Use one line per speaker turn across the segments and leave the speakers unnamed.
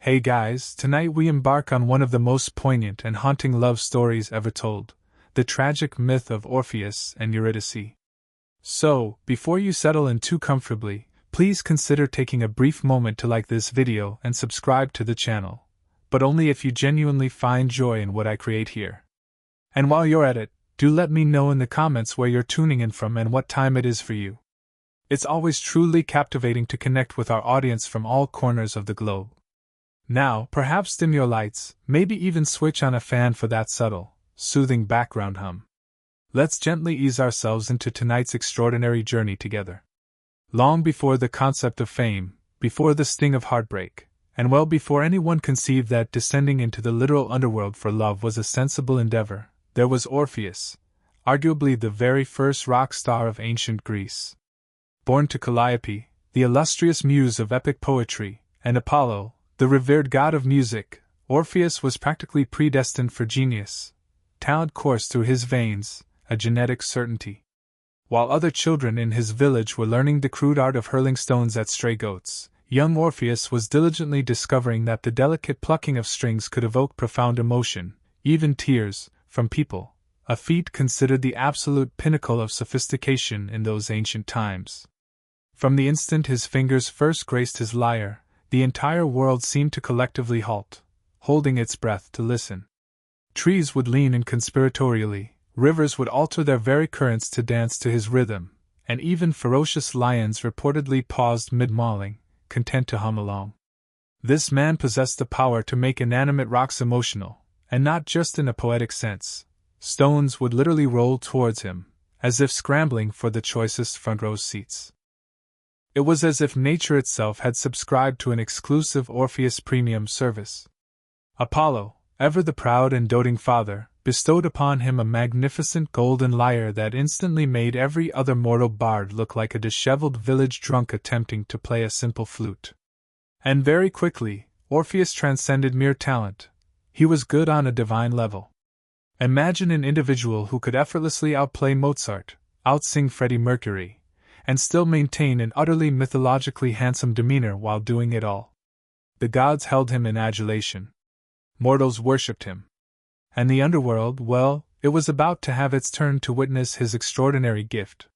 Hey guys, tonight we embark on one of the most poignant and haunting love stories ever told, the tragic myth of Orpheus and Eurydice. So, before you settle in too comfortably, please consider taking a brief moment to like this video and subscribe to the channel, but only if you genuinely find joy in what I create here. And while you're at it, do let me know in the comments where you're tuning in from and what time it is for you. It's always truly captivating to connect with our audience from all corners of the globe. Now, perhaps dim your lights, maybe even switch on a fan for that subtle, soothing background hum. Let's gently ease ourselves into tonight's extraordinary journey together. Long before the concept of fame, before the sting of heartbreak, and well before anyone conceived that descending into the literal underworld for love was a sensible endeavor, there was Orpheus, arguably the very first rock star of ancient Greece. Born to Calliope, the illustrious muse of epic poetry, and Apollo, the revered god of music, Orpheus was practically predestined for genius. Talent coursed through his veins, a genetic certainty. While other children in his village were learning the crude art of hurling stones at stray goats, young Orpheus was diligently discovering that the delicate plucking of strings could evoke profound emotion, even tears, from people, a feat considered the absolute pinnacle of sophistication in those ancient times. From the instant his fingers first graced his lyre, the entire world seemed to collectively halt, holding its breath to listen. Trees would lean in conspiratorially, rivers would alter their very currents to dance to his rhythm, and even ferocious lions reportedly paused mid-mauling, content to hum along. This man possessed the power to make inanimate rocks emotional, and not just in a poetic sense. Stones would literally roll towards him, as if scrambling for the choicest front-row seats. It was as if nature itself had subscribed to an exclusive Orpheus premium service. Apollo, ever the proud and doting father, bestowed upon him a magnificent golden lyre that instantly made every other mortal bard look like a disheveled village drunk attempting to play a simple flute. And very quickly, Orpheus transcended mere talent. He was good on a divine level. Imagine an individual who could effortlessly outplay Mozart, outsing Freddie Mercury, and still maintain an utterly mythologically handsome demeanor while doing it all. The gods held him in adulation. Mortals worshipped him. And the underworld, well, it was about to have its turn to witness his extraordinary gift.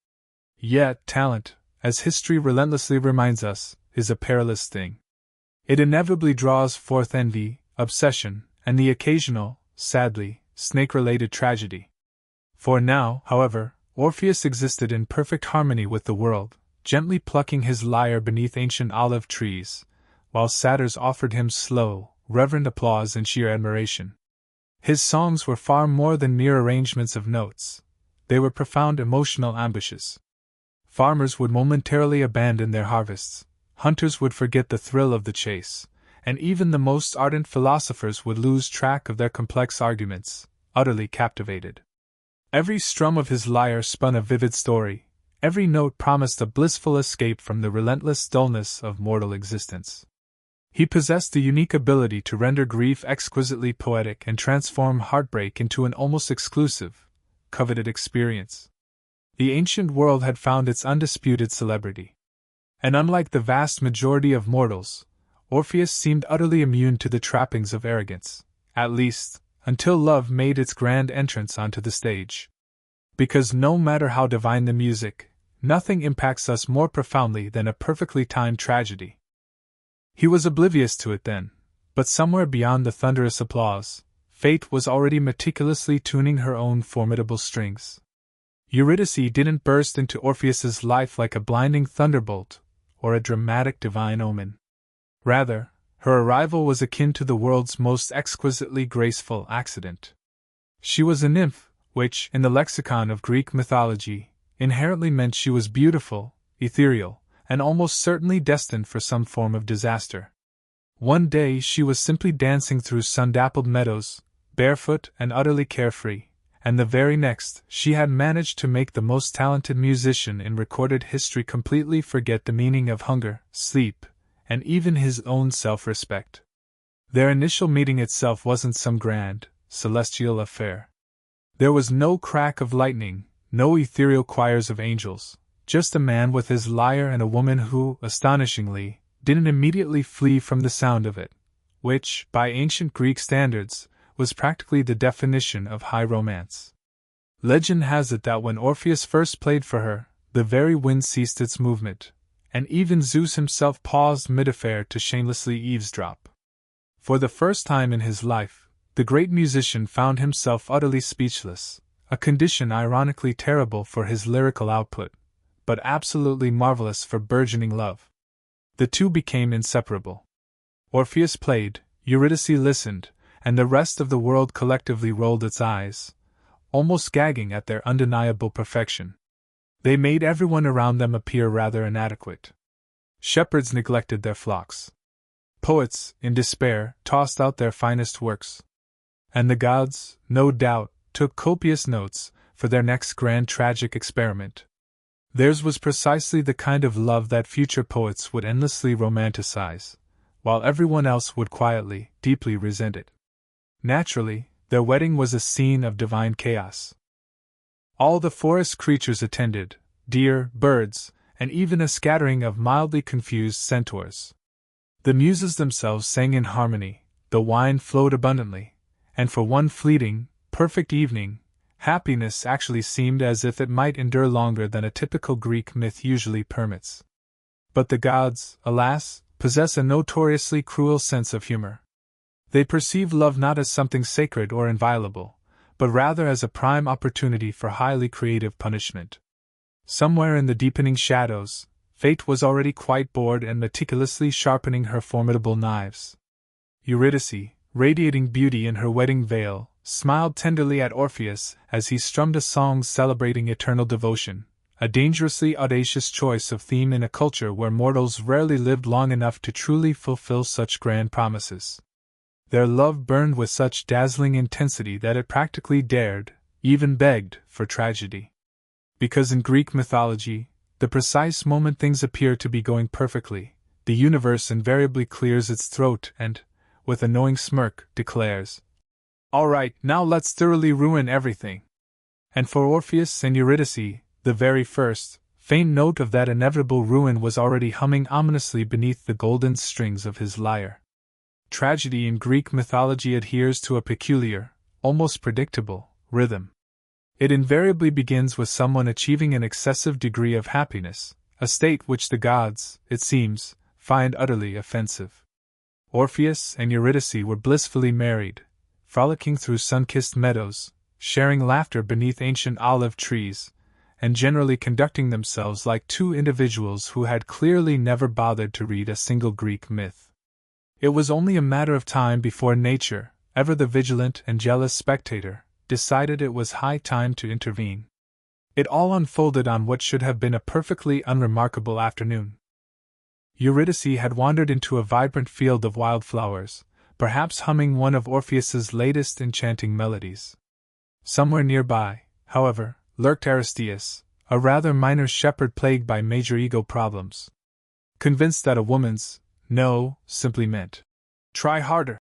Yet, talent, as history relentlessly reminds us, is a perilous thing. It inevitably draws forth envy, obsession, and the occasional, sadly, snake-related tragedy. For now, however, Orpheus existed in perfect harmony with the world, gently plucking his lyre beneath ancient olive trees, while satyrs offered him slow, reverent applause and sheer admiration. His songs were far more than mere arrangements of notes. They were profound emotional ambushes. Farmers would momentarily abandon their harvests, hunters would forget the thrill of the chase, and even the most ardent philosophers would lose track of their complex arguments, utterly captivated. Every strum of his lyre spun a vivid story, every note promised a blissful escape from the relentless dullness of mortal existence. He possessed the unique ability to render grief exquisitely poetic and transform heartbreak into an almost exclusive, coveted experience. The ancient world had found its undisputed celebrity. And unlike the vast majority of mortals, Orpheus seemed utterly immune to the trappings of arrogance, at least, until love made its grand entrance onto the stage. Because no matter how divine the music, nothing impacts us more profoundly than a perfectly timed tragedy. He was oblivious to it then, but somewhere beyond the thunderous applause, fate was already meticulously tuning her own formidable strings. Eurydice didn't burst into Orpheus's life like a blinding thunderbolt, or a dramatic divine omen. Rather, her arrival was akin to the world's most exquisitely graceful accident. She was a nymph, which, in the lexicon of Greek mythology, inherently meant she was beautiful, ethereal, and almost certainly destined for some form of disaster. One day she was simply dancing through sun-dappled meadows, barefoot and utterly carefree, and the very next she had managed to make the most talented musician in recorded history completely forget the meaning of hunger, sleep, and even his own self-respect. Their initial meeting itself wasn't some grand, celestial affair. There was no crack of lightning, no ethereal choirs of angels, just a man with his lyre and a woman who, astonishingly, didn't immediately flee from the sound of it, which, by ancient Greek standards, was practically the definition of high romance. Legend has it that when Orpheus first played for her, the very wind ceased its movement, and even Zeus himself paused mid-affair to shamelessly eavesdrop. For the first time in his life, the great musician found himself utterly speechless, a condition ironically terrible for his lyrical output, but absolutely marvelous for burgeoning love. The two became inseparable. Orpheus played, Eurydice listened, and the rest of the world collectively rolled its eyes, almost gagging at their undeniable perfection. They made everyone around them appear rather inadequate. Shepherds neglected their flocks. Poets, in despair, tossed out their finest works. And the gods, no doubt, took copious notes for their next grand tragic experiment. Theirs was precisely the kind of love that future poets would endlessly romanticize, while everyone else would quietly, deeply resent it. Naturally, their wedding was a scene of divine chaos. All the forest creatures attended, deer, birds, and even a scattering of mildly confused centaurs. The muses themselves sang in harmony, the wine flowed abundantly, and for one fleeting, perfect evening, happiness actually seemed as if it might endure longer than a typical Greek myth usually permits. But the gods, alas, possess a notoriously cruel sense of humor. They perceive love not as something sacred or inviolable, but rather as a prime opportunity for highly creative punishment. Somewhere in the deepening shadows, Fate was already quite bored and meticulously sharpening her formidable knives. Eurydice, radiating beauty in her wedding veil, smiled tenderly at Orpheus as he strummed a song celebrating eternal devotion, a dangerously audacious choice of theme in a culture where mortals rarely lived long enough to truly fulfill such grand promises. Their love burned with such dazzling intensity that it practically dared, even begged, for tragedy. Because in Greek mythology, the precise moment things appear to be going perfectly, the universe invariably clears its throat and, with a knowing smirk, declares, "All right, now let's thoroughly ruin everything." And for Orpheus and Eurydice, the very first, faint note of that inevitable ruin was already humming ominously beneath the golden strings of his lyre. Tragedy in Greek mythology adheres to a peculiar, almost predictable, rhythm. It invariably begins with someone achieving an excessive degree of happiness, a state which the gods, it seems, find utterly offensive. Orpheus and Eurydice were blissfully married, frolicking through sun-kissed meadows, sharing laughter beneath ancient olive trees, and generally conducting themselves like two individuals who had clearly never bothered to read a single Greek myth. It was only a matter of time before nature, ever the vigilant and jealous spectator, decided it was high time to intervene. It all unfolded on what should have been a perfectly unremarkable afternoon. Eurydice had wandered into a vibrant field of wildflowers, perhaps humming one of Orpheus's latest enchanting melodies. Somewhere nearby, however, lurked Aristeus, a rather minor shepherd plagued by major ego problems. Convinced that a woman's no simply meant, "Try harder,"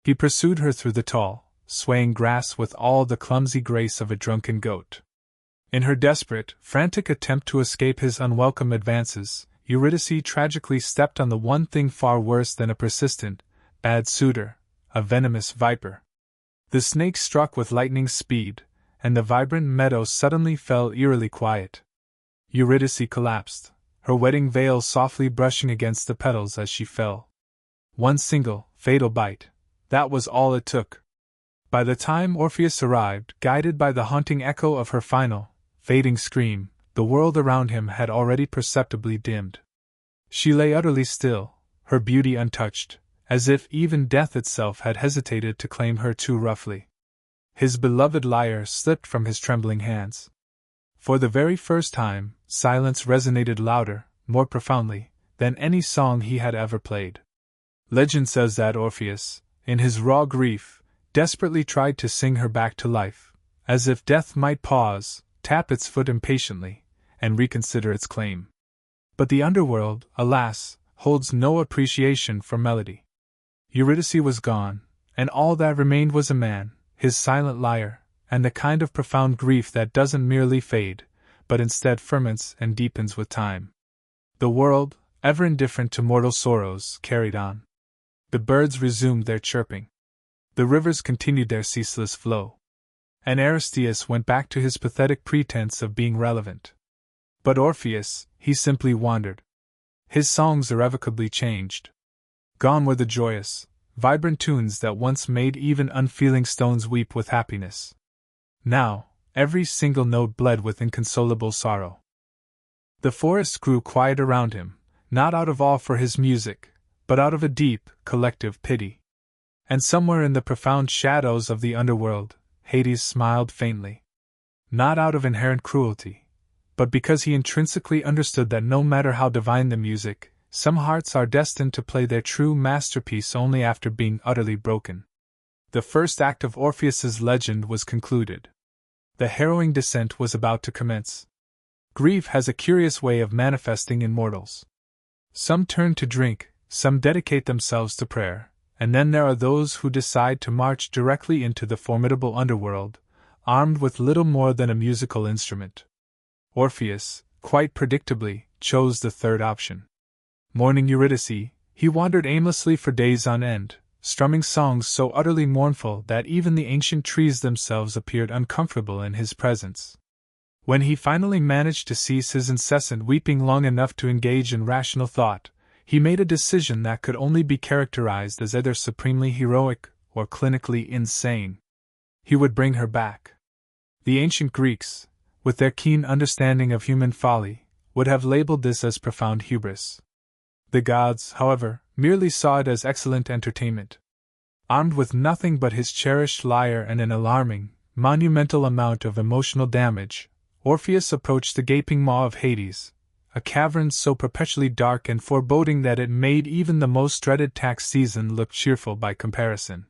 he pursued her through the tall, swaying grass with all the clumsy grace of a drunken goat. In her desperate, frantic attempt to escape his unwelcome advances, Eurydice tragically stepped on the one thing far worse than a persistent, bad suitor, a venomous viper. The snake struck with lightning speed, and the vibrant meadow suddenly fell eerily quiet. Eurydice collapsed, her wedding veil softly brushing against the petals as she fell. One single, fatal bite, that was all it took. By the time Orpheus arrived, guided by the haunting echo of her final, fading scream, the world around him had already perceptibly dimmed. She lay utterly still, her beauty untouched, as if even death itself had hesitated to claim her too roughly. His beloved lyre slipped from his trembling hands. For the very first time, silence resonated louder, more profoundly, than any song he had ever played. Legend says that Orpheus, in his raw grief, desperately tried to sing her back to life, as if death might pause, tap its foot impatiently, and reconsider its claim. But the underworld, alas, holds no appreciation for melody. Eurydice was gone, and all that remained was a man, his silent lyre, and the kind of profound grief that doesn't merely fade, but instead ferments and deepens with time. The world, ever indifferent to mortal sorrows, carried on. The birds resumed their chirping. The rivers continued their ceaseless flow. And Aristeus went back to his pathetic pretense of being relevant. But Orpheus, he simply wandered. His songs irrevocably changed. Gone were the joyous, vibrant tunes that once made even unfeeling stones weep with happiness. Now, every single note bled with inconsolable sorrow. The forest grew quiet around him, not out of awe for his music, but out of a deep, collective pity. And somewhere in the profound shadows of the underworld, Hades smiled faintly. Not out of inherent cruelty, but because he intrinsically understood that no matter how divine the music, some hearts are destined to play their true masterpiece only after being utterly broken. The first act of Orpheus's legend was concluded. The harrowing descent was about to commence. Grief has a curious way of manifesting in mortals. Some turn to drink, some dedicate themselves to prayer, and then there are those who decide to march directly into the formidable underworld, armed with little more than a musical instrument. Orpheus, quite predictably, chose the third option. Mourning Eurydice, he wandered aimlessly for days on end, strumming songs so utterly mournful that even the ancient trees themselves appeared uncomfortable in his presence. When he finally managed to cease his incessant weeping long enough to engage in rational thought, he made a decision that could only be characterized as either supremely heroic or clinically insane. He would bring her back. The ancient Greeks, with their keen understanding of human folly, would have labeled this as profound hubris. The gods, however, merely saw it as excellent entertainment. Armed with nothing but his cherished lyre and an alarming, monumental amount of emotional damage, Orpheus approached the gaping maw of Hades, a cavern so perpetually dark and foreboding that it made even the most dreaded tax season look cheerful by comparison.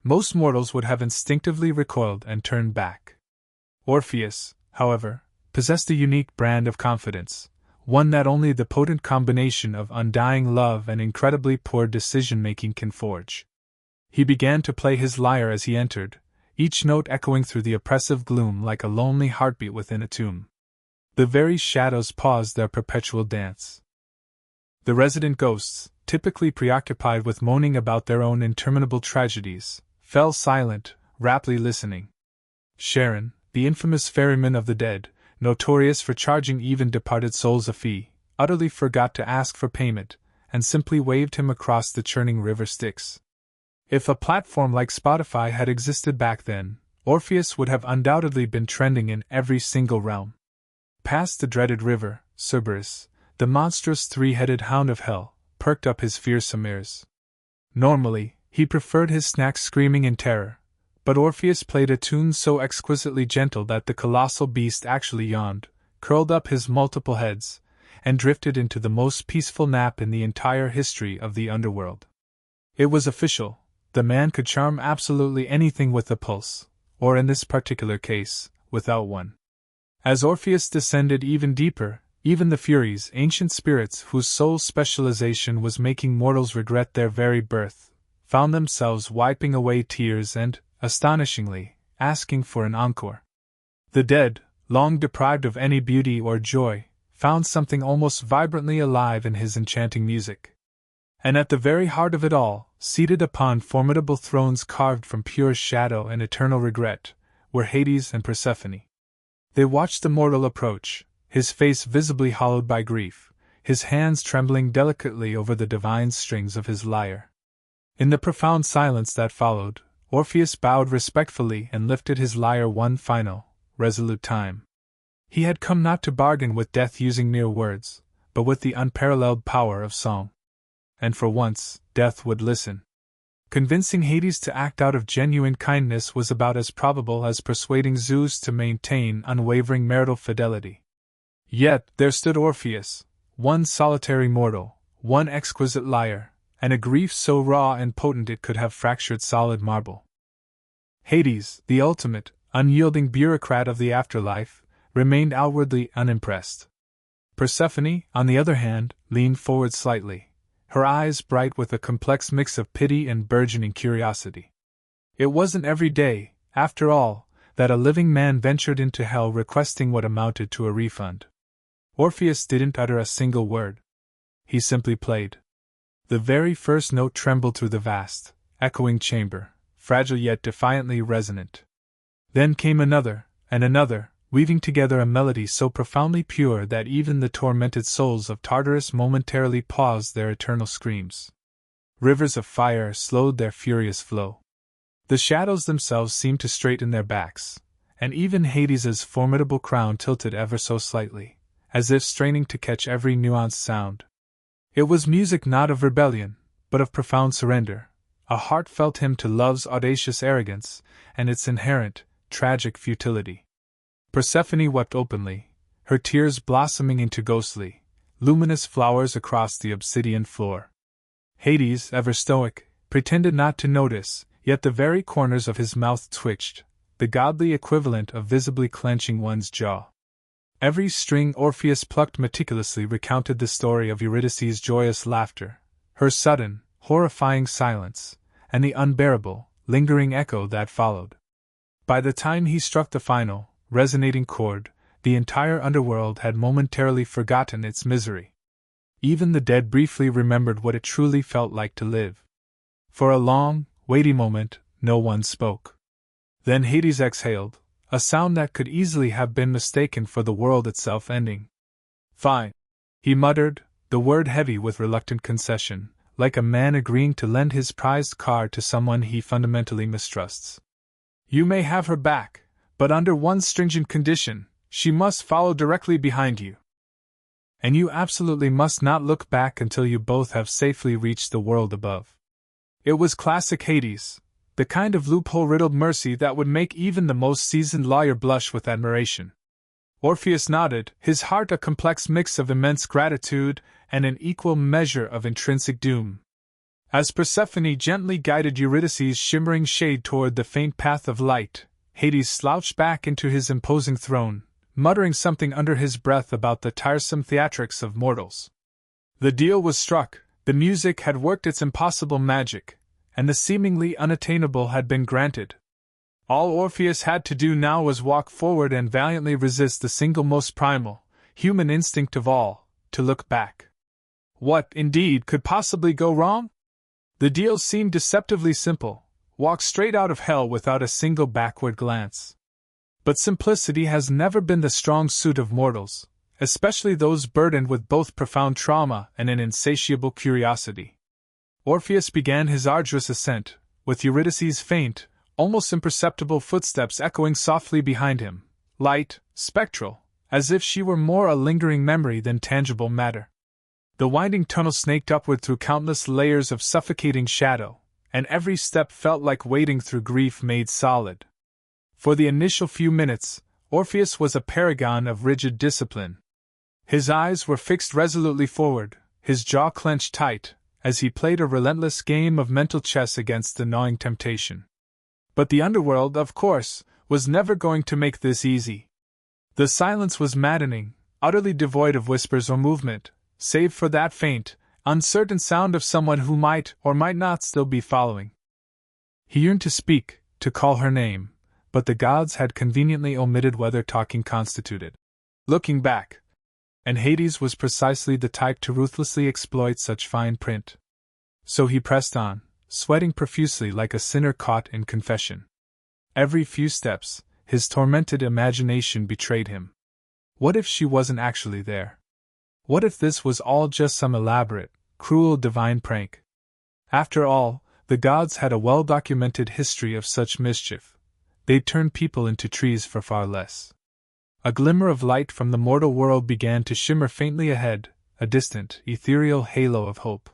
Most mortals would have instinctively recoiled and turned back. Orpheus, however, possessed a unique brand of confidence, one that only the potent combination of undying love and incredibly poor decision-making can forge. He began to play his lyre as he entered, each note echoing through the oppressive gloom like a lonely heartbeat within a tomb. The very shadows paused their perpetual dance. The resident ghosts, typically preoccupied with moaning about their own interminable tragedies, fell silent, raptly listening. Charon, the infamous ferryman of the dead, notorious for charging even departed souls a fee, utterly forgot to ask for payment, and simply waved him across the churning river Styx. If a platform like Spotify had existed back then, Orpheus would have undoubtedly been trending in every single realm. Past the dreaded river, Cerberus, the monstrous three-headed hound of hell, perked up his fearsome ears. Normally, he preferred his snacks screaming in terror, but Orpheus played a tune so exquisitely gentle that the colossal beast actually yawned, curled up his multiple heads, and drifted into the most peaceful nap in the entire history of the underworld. It was official. The man could charm absolutely anything with a pulse, or in this particular case, without one. As Orpheus descended even deeper, even the Furies, ancient spirits whose sole specialization was making mortals regret their very birth, found themselves wiping away tears and, astonishingly, asking for an encore. The dead, long deprived of any beauty or joy, found something almost vibrantly alive in his enchanting music. And at the very heart of it all, seated upon formidable thrones carved from pure shadow and eternal regret, were Hades and Persephone. They watched the mortal approach, his face visibly hollowed by grief, his hands trembling delicately over the divine strings of his lyre. In the profound silence that followed, Orpheus bowed respectfully and lifted his lyre one final, resolute time. He had come not to bargain with death using mere words, but with the unparalleled power of song. And for once, death would listen. Convincing Hades to act out of genuine kindness was about as probable as persuading Zeus to maintain unwavering marital fidelity. Yet there stood Orpheus, one solitary mortal, one exquisite lyre, and a grief so raw and potent it could have fractured solid marble. Hades, the ultimate, unyielding bureaucrat of the afterlife, remained outwardly unimpressed. Persephone, on the other hand, leaned forward slightly, her eyes bright with a complex mix of pity and burgeoning curiosity. It wasn't every day, after all, that a living man ventured into hell requesting what amounted to a refund. Orpheus didn't utter a single word. He simply played. The very first note trembled through the vast, echoing chamber, fragile yet defiantly resonant. Then came another, and another, weaving together a melody so profoundly pure that even the tormented souls of Tartarus momentarily paused their eternal screams. Rivers of fire slowed their furious flow. The shadows themselves seemed to straighten their backs, and even Hades's formidable crown tilted ever so slightly, as if straining to catch every nuanced sound. It was music not of rebellion, but of profound surrender, a heartfelt hymn to love's audacious arrogance and its inherent, tragic futility. Persephone wept openly, her tears blossoming into ghostly, luminous flowers across the obsidian floor. Hades, ever stoic, pretended not to notice, yet the very corners of his mouth twitched, the godly equivalent of visibly clenching one's jaw. Every string Orpheus plucked meticulously recounted the story of Eurydice's joyous laughter, her sudden, horrifying silence, and the unbearable, lingering echo that followed. By the time he struck the final, resonating chord, the entire underworld had momentarily forgotten its misery. Even the dead briefly remembered what it truly felt like to live. For a long, weighty moment, no one spoke. Then Hades exhaled, a sound that could easily have been mistaken for the world itself ending. "Fine," he muttered, the word heavy with reluctant concession, like a man agreeing to lend his prized car to someone he fundamentally mistrusts. "You may have her back, but under one stringent condition: she must follow directly behind you. And you absolutely must not look back until you both have safely reached the world above." It was classic Hades, the kind of loophole-riddled mercy that would make even the most seasoned lawyer blush with admiration. Orpheus nodded, his heart a complex mix of immense gratitude and an equal measure of intrinsic doom. As Persephone gently guided Eurydice's shimmering shade toward the faint path of light, Hades slouched back into his imposing throne, muttering something under his breath about the tiresome theatrics of mortals. The deal was struck, the music had worked its impossible magic, and the seemingly unattainable had been granted. All Orpheus had to do now was walk forward and valiantly resist the single most primal, human instinct of all, to look back. What, indeed, could possibly go wrong? The deal seemed deceptively simple: walk straight out of hell without a single backward glance. But simplicity has never been the strong suit of mortals, especially those burdened with both profound trauma and an insatiable curiosity. Orpheus began his arduous ascent, with Eurydice's faint, almost imperceptible footsteps echoing softly behind him, light, spectral, as if she were more a lingering memory than tangible matter. The winding tunnel snaked upward through countless layers of suffocating shadow, and every step felt like wading through grief made solid. For the initial few minutes, Orpheus was a paragon of rigid discipline. His eyes were fixed resolutely forward, his jaw clenched tight, as he played a relentless game of mental chess against the gnawing temptation. But the underworld, of course, was never going to make this easy. The silence was maddening, utterly devoid of whispers or movement, save for that faint, uncertain sound of someone who might or might not still be following. He yearned to speak, to call her name, but the gods had conveniently omitted whether talking constituted looking back. And Hades was precisely the type to ruthlessly exploit such fine print. So he pressed on, sweating profusely like a sinner caught in confession. Every few steps, his tormented imagination betrayed him. What if she wasn't actually there? What if this was all just some elaborate, cruel divine prank? After all, the gods had a well-documented history of such mischief. They'd turn people into trees for far less. A glimmer of light from the mortal world began to shimmer faintly ahead, a distant, ethereal halo of hope.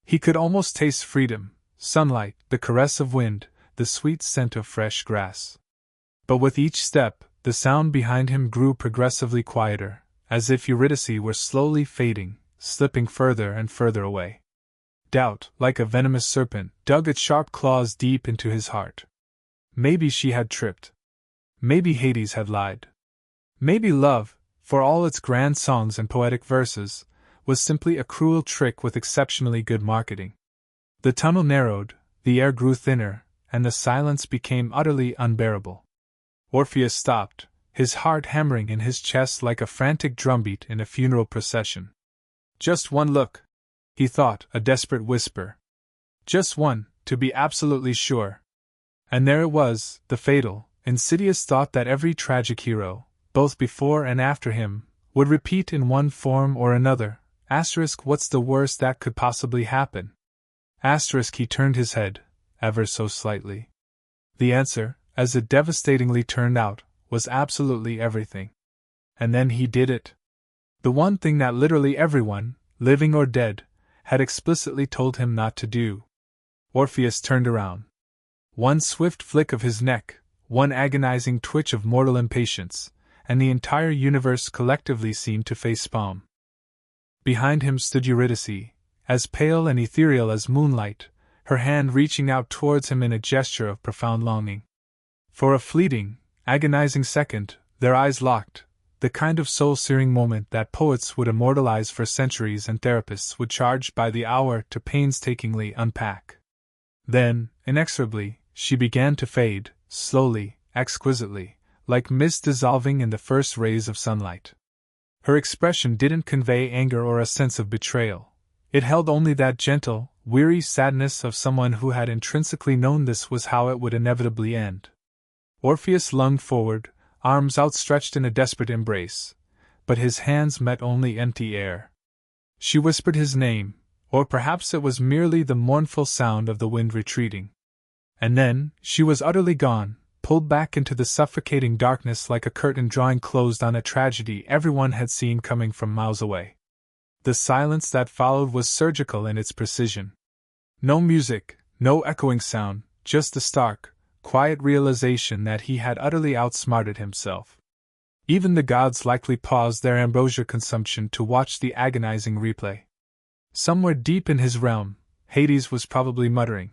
He could almost taste freedom, sunlight, the caress of wind, the sweet scent of fresh grass. But with each step, the sound behind him grew progressively quieter, as if Eurydice were slowly fading, slipping further and further away. Doubt, like a venomous serpent, dug its sharp claws deep into his heart. Maybe she had tripped. Maybe Hades had lied. Maybe love, for all its grand songs and poetic verses, was simply a cruel trick with exceptionally good marketing. The tunnel narrowed, the air grew thinner, and the silence became utterly unbearable. Orpheus stopped, his heart hammering in his chest like a frantic drumbeat in a funeral procession. Just one look. He thought, a desperate whisper. Just one, to be absolutely sure. And there it was, the fatal, insidious thought that every tragic hero, both before and after him, would repeat in one form or another. What's the worst that could possibly happen? He turned his head, ever so slightly. The answer, as it devastatingly turned out, was absolutely everything. And then he did it. The one thing that literally everyone, living or dead, had explicitly told him not to do. Orpheus turned around. One swift flick of his neck, one agonizing twitch of mortal impatience, and the entire universe collectively seemed to facepalm. Behind him stood Eurydice, as pale and ethereal as moonlight, her hand reaching out towards him in a gesture of profound longing. For a fleeting, agonizing second, their eyes locked, the kind of soul-searing moment that poets would immortalize for centuries and therapists would charge by the hour to painstakingly unpack. Then, inexorably, she began to fade, slowly, exquisitely, like mist dissolving in the first rays of sunlight. Her expression didn't convey anger or a sense of betrayal. It held only that gentle, weary sadness of someone who had intrinsically known this was how it would inevitably end. Orpheus lunged forward, arms outstretched in a desperate embrace, but his hands met only empty air. She whispered his name, or perhaps it was merely the mournful sound of the wind retreating. And then, she was utterly gone, pulled back into the suffocating darkness like a curtain drawing closed on a tragedy everyone had seen coming from miles away. The silence that followed was surgical in its precision. No music, no echoing sound, just the stark, quiet realization that he had utterly outsmarted himself. Even the gods likely paused their ambrosia consumption to watch the agonizing replay. Somewhere deep in his realm, Hades was probably muttering,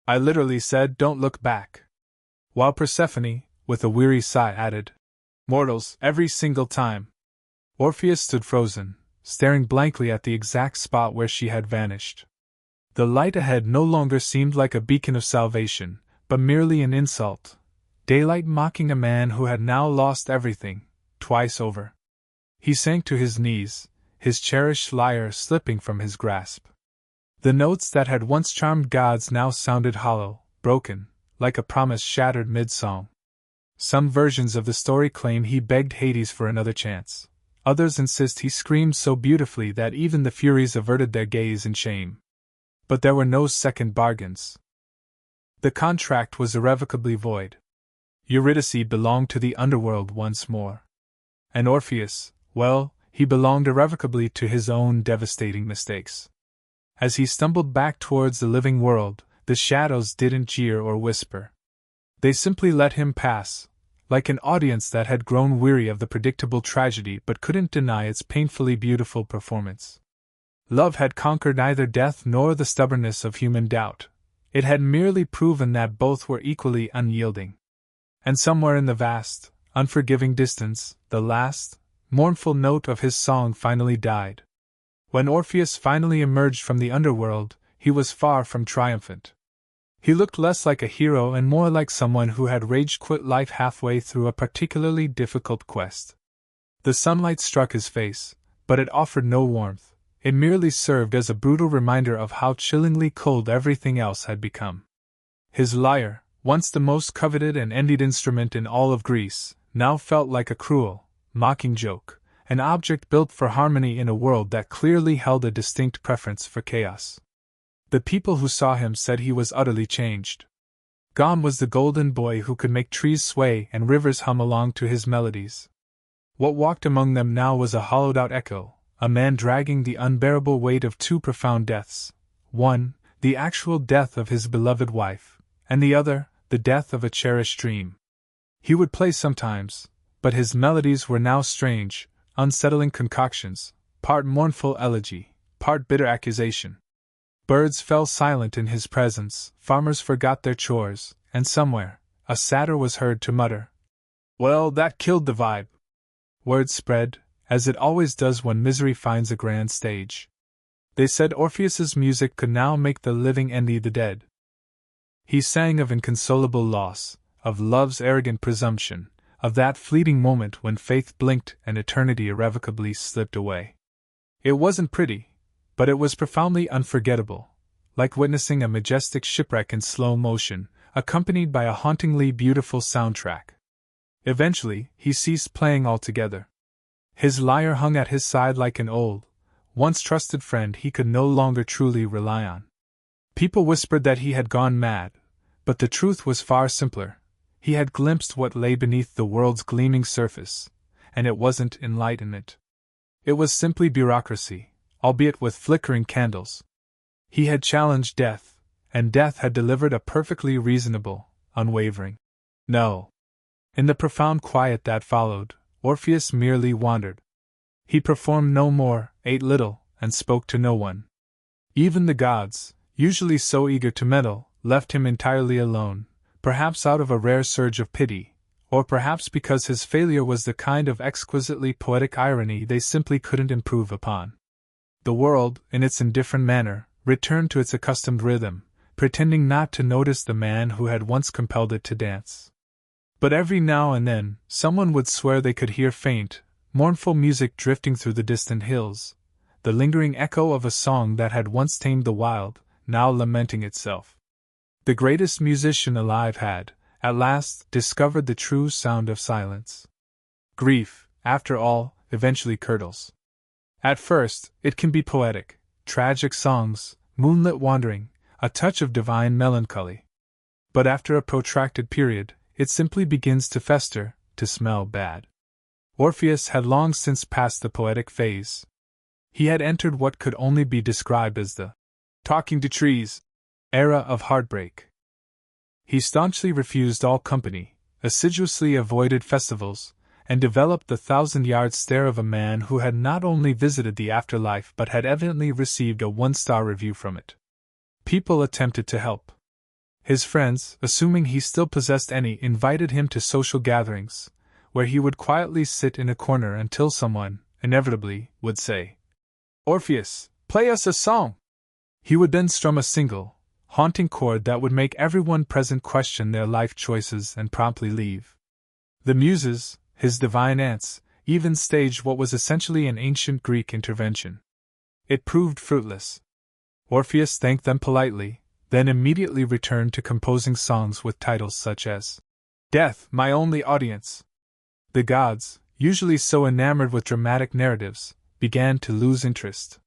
"I literally said don't look back." While Persephone, with a weary sigh, added, "Mortals, every single time." Orpheus stood frozen, staring blankly at the exact spot where she had vanished. The light ahead no longer seemed like a beacon of salvation, but merely an insult. Daylight mocking a man who had now lost everything, twice over. He sank to his knees, his cherished lyre slipping from his grasp. The notes that had once charmed gods now sounded hollow, broken, like a promise shattered mid-song. Some versions of the story claim he begged Hades for another chance. Others insist he screamed so beautifully that even the Furies averted their gaze in shame. But there were no second bargains. The contract was irrevocably void. Eurydice belonged to the Underworld once more. And Orpheus, well, he belonged irrevocably to his own devastating mistakes. As he stumbled back towards the living world, the shadows didn't jeer or whisper. They simply let him pass, like an audience that had grown weary of the predictable tragedy but couldn't deny its painfully beautiful performance. Love had conquered neither death nor the stubbornness of human doubt. It had merely proven that both were equally unyielding. And somewhere in the vast, unforgiving distance, the last, mournful note of his song finally died. When Orpheus finally emerged from the underworld, he was far from triumphant. He looked less like a hero and more like someone who had rage-quit life halfway through a particularly difficult quest. The sunlight struck his face, but it offered no warmth. It merely served as a brutal reminder of how chillingly cold everything else had become. His lyre, once the most coveted and envied instrument in all of Greece, now felt like a cruel, mocking joke, an object built for harmony in a world that clearly held a distinct preference for chaos. The people who saw him said he was utterly changed. Gone was the golden boy who could make trees sway and rivers hum along to his melodies. What walked among them now was a hollowed-out echo, a man dragging the unbearable weight of two profound deaths. One, the actual death of his beloved wife, and the other, the death of a cherished dream. He would play sometimes, but his melodies were now strange, unsettling concoctions, part mournful elegy, part bitter accusation. Birds fell silent in his presence, farmers forgot their chores, and somewhere, a satyr was heard to mutter, "Well, that killed the vibe." Word spread, as it always does when misery finds a grand stage. They said Orpheus's music could now make the living envy the dead. He sang of inconsolable loss, of love's arrogant presumption, of that fleeting moment when faith blinked and eternity irrevocably slipped away. It wasn't pretty, but it was profoundly unforgettable, like witnessing a majestic shipwreck in slow motion, accompanied by a hauntingly beautiful soundtrack. Eventually, he ceased playing altogether. His lyre hung at his side like an old, once trusted friend he could no longer truly rely on. People whispered that he had gone mad, but the truth was far simpler. He had glimpsed what lay beneath the world's gleaming surface, and it wasn't enlightenment. It was simply bureaucracy, albeit with flickering candles. He had challenged death, and death had delivered a perfectly reasonable, unwavering no. In the profound quiet that followed, Orpheus merely wandered. He performed no more, ate little, and spoke to no one. Even the gods, usually so eager to meddle, left him entirely alone, perhaps out of a rare surge of pity, or perhaps because his failure was the kind of exquisitely poetic irony they simply couldn't improve upon. The world, in its indifferent manner, returned to its accustomed rhythm, pretending not to notice the man who had once compelled it to dance. But every now and then, someone would swear they could hear faint, mournful music drifting through the distant hills, the lingering echo of a song that had once tamed the wild, now lamenting itself. The greatest musician alive had, at last, discovered the true sound of silence. Grief, after all, eventually curdles. At first, it can be poetic, tragic songs, moonlit wandering, a touch of divine melancholy. But after a protracted period, it simply begins to fester, to smell bad. Orpheus had long since passed the poetic phase. He had entered what could only be described as the talking to trees era of heartbreak. He staunchly refused all company, assiduously avoided festivals, and developed the 1,000-yard stare of a man who had not only visited the afterlife but had evidently received a one-star review from it. People attempted to help. His friends, assuming he still possessed any, invited him to social gatherings, where he would quietly sit in a corner until someone, inevitably, would say, "Orpheus, play us a song!" He would then strum a single, haunting chord that would make everyone present question their life choices and promptly leave. The Muses, his divine aunts, even staged what was essentially an ancient Greek intervention. It proved fruitless. Orpheus thanked them politely, then immediately returned to composing songs with titles such as "Death, My Only Audience." The gods, usually so enamored with dramatic narratives, began to lose interest.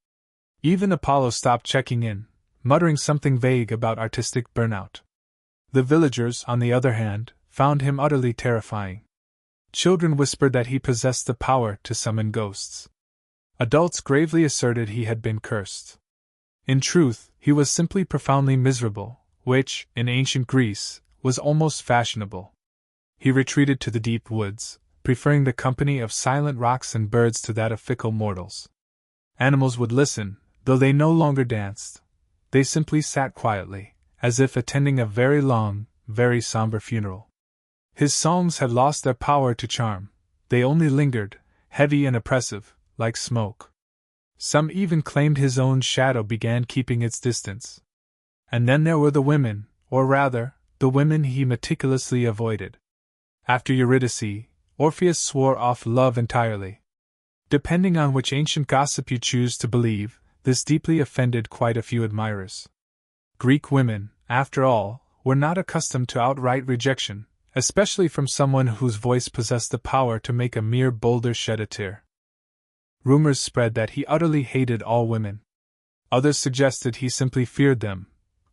Even Apollo stopped checking in, muttering something vague about artistic burnout. The villagers, on the other hand, found him utterly terrifying. Children whispered that he possessed the power to summon ghosts. Adults gravely asserted he had been cursed. In truth, he was simply profoundly miserable, which, in ancient Greece, was almost fashionable. He retreated to the deep woods, preferring the company of silent rocks and birds to that of fickle mortals. Animals would listen, though they no longer danced. They simply sat quietly, as if attending a very long, very somber funeral. His songs had lost their power to charm. They only lingered, heavy and oppressive, like smoke. Some even claimed his own shadow began keeping its distance. And then there were the women, or rather, the women he meticulously avoided. After Eurydice, Orpheus swore off love entirely. Depending on which ancient gossip you choose to believe, this deeply offended quite a few admirers. Greek women, after all, were not accustomed to outright rejection, especially from someone whose voice possessed the power to make a mere boulder shed a tear. Rumors spread that he utterly hated all women. Others suggested he simply feared them,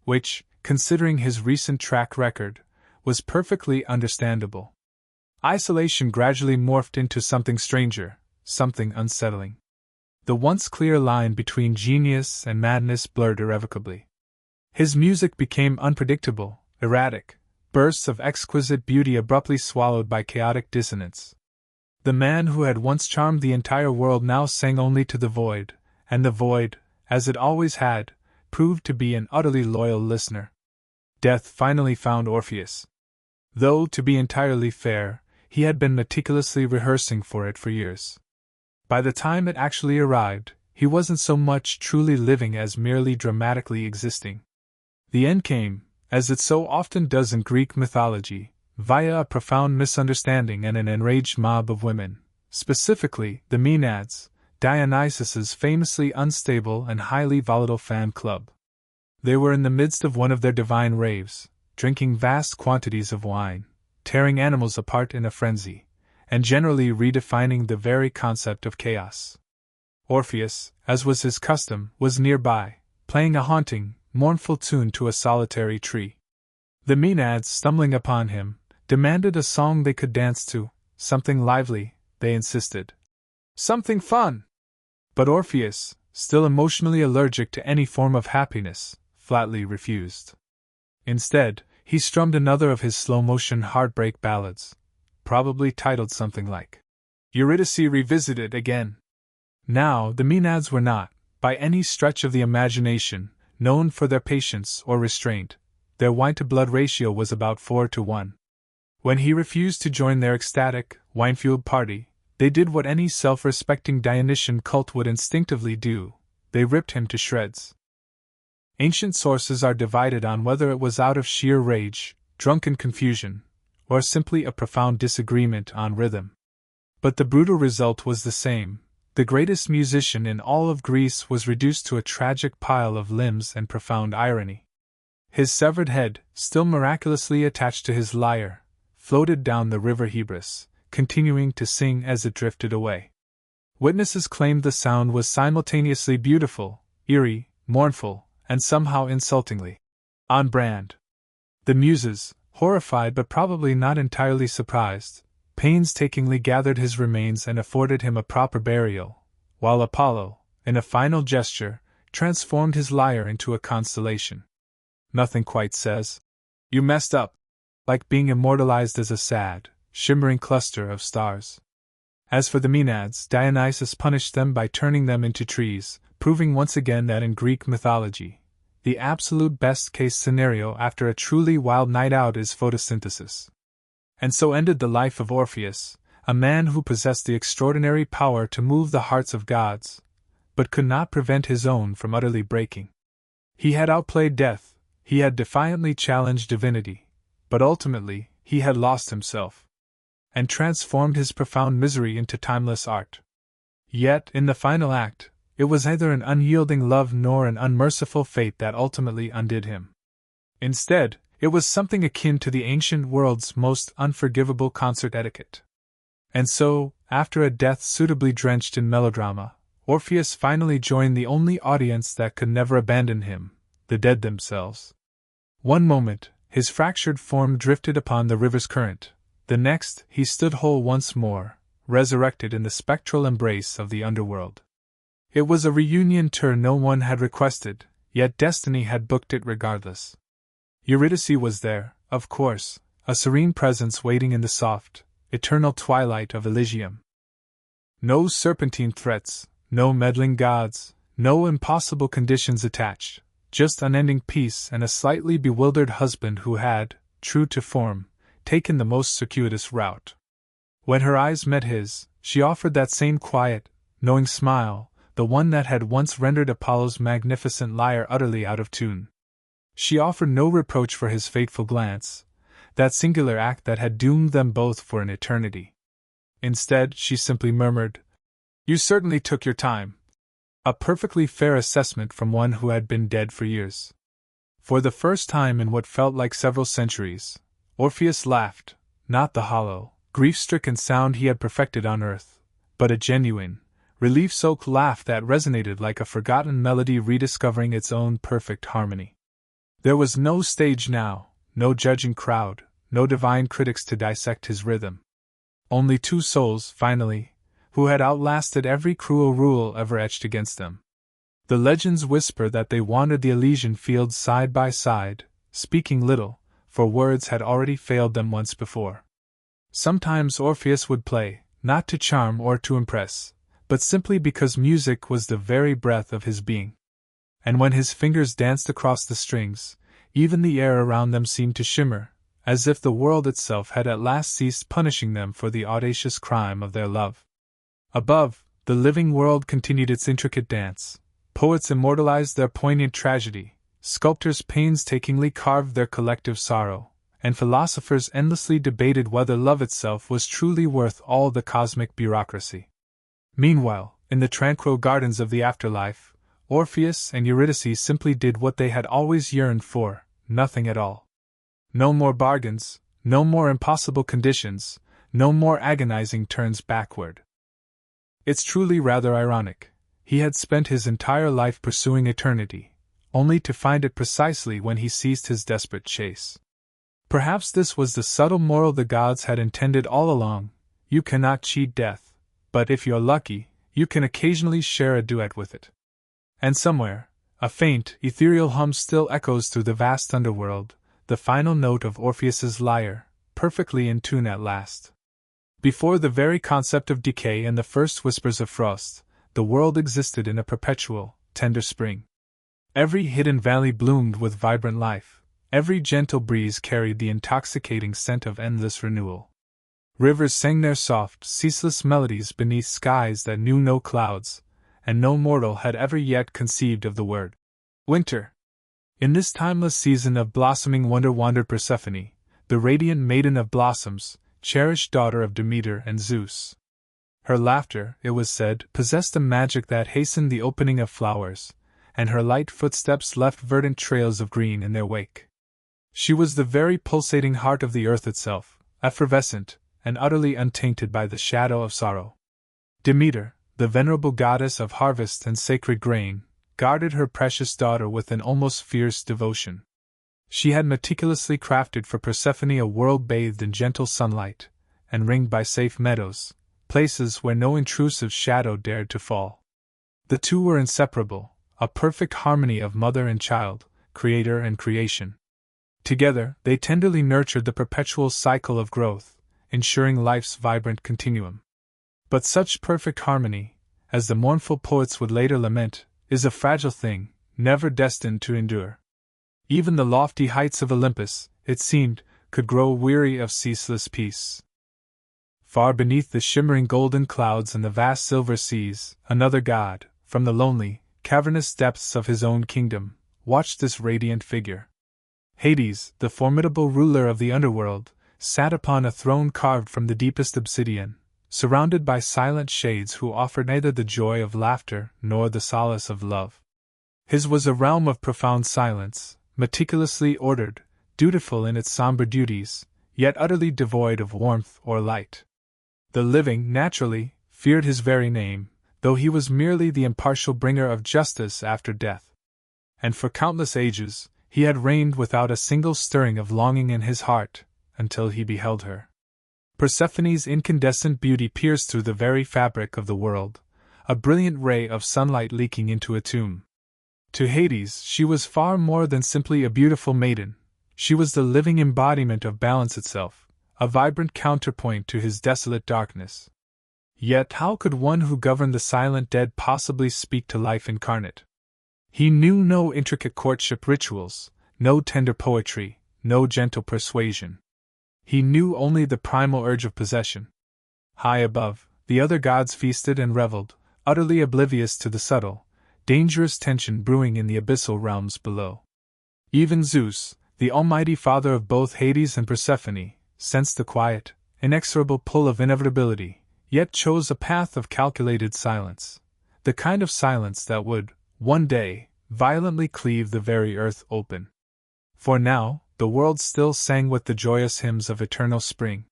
which, considering his recent track record, was perfectly understandable. Isolation gradually morphed into something stranger, something unsettling. The once clear line between genius and madness blurred irrevocably. His music became unpredictable, erratic, bursts of exquisite beauty abruptly swallowed by chaotic dissonance. The man who had once charmed the entire world now sang only to the void, and the void, as it always had, proved to be an utterly loyal listener. Death finally found Orpheus. Though, to be entirely fair, he had been meticulously rehearsing for it for years. By the time it actually arrived, he wasn't so much truly living as merely dramatically existing. The end came, as it so often does in Greek mythology, via a profound misunderstanding and an enraged mob of women, specifically the Maenads, Dionysus's famously unstable and highly volatile fan club. They were in the midst of one of their divine raves, drinking vast quantities of wine, tearing animals apart in a frenzy, and generally redefining the very concept of chaos. Orpheus, as was his custom, was nearby, playing a haunting, mournful tune to a solitary tree. The Maenads, stumbling upon him, demanded a song they could dance to, something lively, they insisted. Something fun! But Orpheus, still emotionally allergic to any form of happiness, flatly refused. Instead, he strummed another of his slow-motion heartbreak ballads, probably titled something like Eurydice Revisited Again. Now, the Maenads were not, by any stretch of the imagination, known for their patience or restraint. Their wine-to-blood ratio was about 4-1. When he refused to join their ecstatic, wine-fueled party, they did what any self-respecting Dionysian cult would instinctively do: they ripped him to shreds. Ancient sources are divided on whether it was out of sheer rage, drunken confusion, or simply a profound disagreement on rhythm. But the brutal result was the same. The greatest musician in all of Greece was reduced to a tragic pile of limbs and profound irony. His severed head, still miraculously attached to his lyre, floated down the river Hebrus, continuing to sing as it drifted away. Witnesses claimed the sound was simultaneously beautiful, eerie, mournful, and somehow insultingly on brand. The Muses, horrified but probably not entirely surprised, painstakingly gathered his remains and afforded him a proper burial, while Apollo, in a final gesture, transformed his lyre into a constellation. Nothing quite says, "You messed up," like being immortalized as a sad, shimmering cluster of stars. As for the Maenads, Dionysus punished them by turning them into trees, proving once again that in Greek mythology, the absolute best-case scenario after a truly wild night out is photosynthesis. And so ended the life of Orpheus, a man who possessed the extraordinary power to move the hearts of gods, but could not prevent his own from utterly breaking. He had outplayed death, he had defiantly challenged divinity, but ultimately he had lost himself, and transformed his profound misery into timeless art. Yet, in the final act, it was neither an unyielding love nor an unmerciful fate that ultimately undid him. Instead, it was something akin to the ancient world's most unforgivable concert etiquette. And so, after a death suitably drenched in melodrama, Orpheus finally joined the only audience that could never abandon him, the dead themselves. One moment, his fractured form drifted upon the river's current; the next, he stood whole once more, resurrected in the spectral embrace of the underworld. It was a reunion tour no one had requested, yet destiny had booked it regardless. Eurydice was there, of course, a serene presence waiting in the soft, eternal twilight of Elysium. No serpentine threats, no meddling gods, no impossible conditions attached, just unending peace and a slightly bewildered husband who had, true to form, taken the most circuitous route. When her eyes met his, she offered that same quiet, knowing smile, the one that had once rendered Apollo's magnificent lyre utterly out of tune. She offered no reproach for his fateful glance, that singular act that had doomed them both for an eternity. Instead, she simply murmured, "You certainly took your time." A perfectly fair assessment from one who had been dead for years. For the first time in what felt like several centuries, Orpheus laughed, not the hollow, grief-stricken sound he had perfected on earth, but a genuine, relief-soaked laugh that resonated like a forgotten melody rediscovering its own perfect harmony. There was no stage now, no judging crowd, no divine critics to dissect his rhythm. Only two souls, finally, who had outlasted every cruel rule ever etched against them. The legends whisper that they wandered the Elysian fields side by side, speaking little, for words had already failed them once before. Sometimes Orpheus would play, not to charm or to impress, but simply because music was the very breath of his being. And when his fingers danced across the strings, even the air around them seemed to shimmer, as if the world itself had at last ceased punishing them for the audacious crime of their love. Above, the living world continued its intricate dance. Poets immortalized their poignant tragedy, sculptors painstakingly carved their collective sorrow, and philosophers endlessly debated whether love itself was truly worth all the cosmic bureaucracy. Meanwhile, In the tranquil gardens of the afterlife, Orpheus and Eurydice simply did what they had always yearned for, nothing at all. No more bargains, no more impossible conditions, no more agonizing turns backward. It's truly rather ironic. He had spent his entire life pursuing eternity, only to find it precisely when he ceased his desperate chase. Perhaps this was the subtle moral the gods had intended all along: you cannot cheat death, but if you're lucky, you can occasionally share a duet with it. And somewhere, a faint, ethereal hum still echoes through the vast underworld, the final note of Orpheus's lyre, perfectly in tune at last. Before the very concept of decay and the first whispers of frost, the world existed in a perpetual, tender spring. Every hidden valley bloomed with vibrant life, every gentle breeze carried the intoxicating scent of endless renewal. Rivers sang their soft, ceaseless melodies beneath skies that knew no clouds, and no mortal had ever yet conceived of the word winter. In this timeless season of blossoming wonder wandered Persephone, the radiant maiden of blossoms, cherished daughter of Demeter and Zeus. Her laughter, it was said, possessed a magic that hastened the opening of flowers, and her light footsteps left verdant trails of green in their wake. She was the very pulsating heart of the earth itself, effervescent, and utterly untainted by the shadow of sorrow. Demeter, the venerable goddess of harvest and sacred grain, guarded her precious daughter with an almost fierce devotion. She had meticulously crafted for Persephone a world bathed in gentle sunlight, and ringed by safe meadows, places where no intrusive shadow dared to fall. The two were inseparable, a perfect harmony of mother and child, creator and creation. Together, they tenderly nurtured the perpetual cycle of growth, ensuring life's vibrant continuum. But such perfect harmony, as the mournful poets would later lament, is a fragile thing, never destined to endure. Even the lofty heights of Olympus, it seemed, could grow weary of ceaseless peace. Far beneath the shimmering golden clouds and the vast silver seas, another god, from the lonely, cavernous depths of his own kingdom, watched this radiant figure. Hades, the formidable ruler of the underworld, sat upon a throne carved from the deepest obsidian, surrounded by silent shades who offered neither the joy of laughter nor the solace of love. His was a realm of profound silence, meticulously ordered, dutiful in its somber duties, yet utterly devoid of warmth or light. The living, naturally, feared his very name, though he was merely the impartial bringer of justice after death. And for countless ages, he had reigned without a single stirring of longing in his heart, until he beheld her. Persephone's incandescent beauty pierced through the very fabric of the world, a brilliant ray of sunlight leaking into a tomb. To Hades, she was far more than simply a beautiful maiden. She was the living embodiment of balance itself, a vibrant counterpoint to his desolate darkness. Yet how could one who governed the silent dead possibly speak to life incarnate? He knew no intricate courtship rituals, no tender poetry, no gentle persuasion. He knew only the primal urge of possession. High above, the other gods feasted and reveled, utterly oblivious to the subtle, dangerous tension brewing in the abyssal realms below. Even Zeus, the almighty father of both Hades and Persephone, sensed the quiet, inexorable pull of inevitability, yet chose a path of calculated silence, the kind of silence that would, one day, violently cleave the very earth open. For now, the world still sang with the joyous hymns of eternal spring.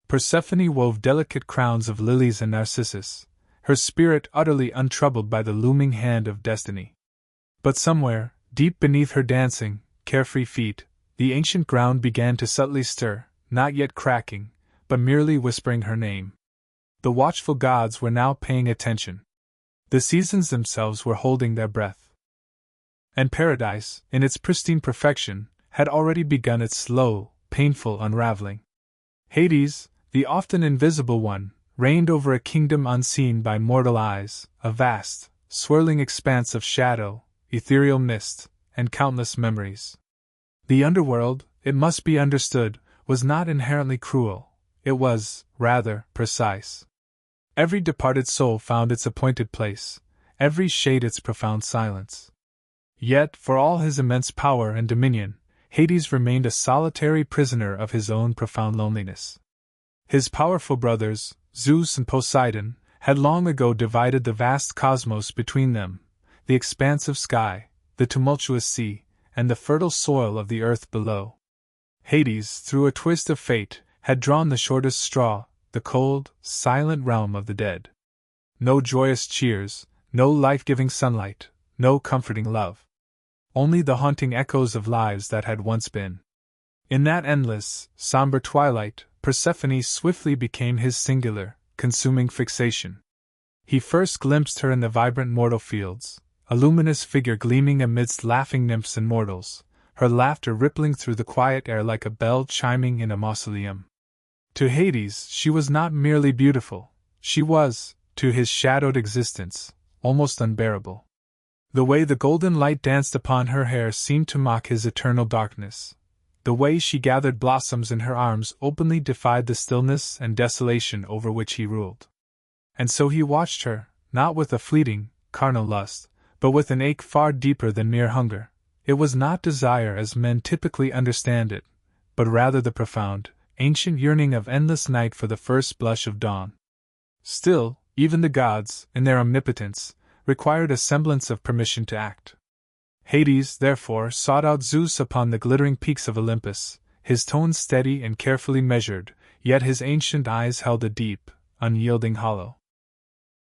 Persephone wove delicate crowns of lilies and narcissus, her spirit utterly untroubled by the looming hand of destiny. But somewhere, deep beneath her dancing, carefree feet, the ancient ground began to subtly stir, not yet cracking, but merely whispering her name. The watchful gods were now paying attention. The seasons themselves were holding their breath. And paradise, in its pristine perfection, had already begun its slow, painful unraveling. Hades, the often invisible one, reigned over a kingdom unseen by mortal eyes, a vast, swirling expanse of shadow, ethereal mist, and countless memories. The underworld, it must be understood, was not inherently cruel, it was, rather, precise. Every departed soul found its appointed place, every shade its profound silence. Yet, for all his immense power and dominion, Hades remained a solitary prisoner of his own profound loneliness. His powerful brothers, Zeus and Poseidon, had long ago divided the vast cosmos between them, the expansive sky, the tumultuous sea, and the fertile soil of the earth below. Hades, through a twist of fate, had drawn the shortest straw, the cold, silent realm of the dead. No joyous cheers, no life-giving sunlight, no comforting love. Only the haunting echoes of lives that had once been. In that endless, somber twilight, Persephone swiftly became his singular, consuming fixation. He first glimpsed her in the vibrant mortal fields, a luminous figure gleaming amidst laughing nymphs and mortals, her laughter rippling through the quiet air like a bell chiming in a mausoleum. To Hades she was not merely beautiful, she was, to his shadowed existence, almost unbearable. The way the golden light danced upon her hair seemed to mock his eternal darkness. The way she gathered blossoms in her arms openly defied the stillness and desolation over which he ruled. And so he watched her, not with a fleeting, carnal lust, but with an ache far deeper than mere hunger. It was not desire as men typically understand it, but rather the profound, ancient yearning of endless night for the first blush of dawn. Still, even the gods, in their omnipotence, required a semblance of permission to act. Hades, therefore, sought out Zeus upon the glittering peaks of Olympus, his tones steady and carefully measured, yet his ancient eyes held a deep, unyielding hollow.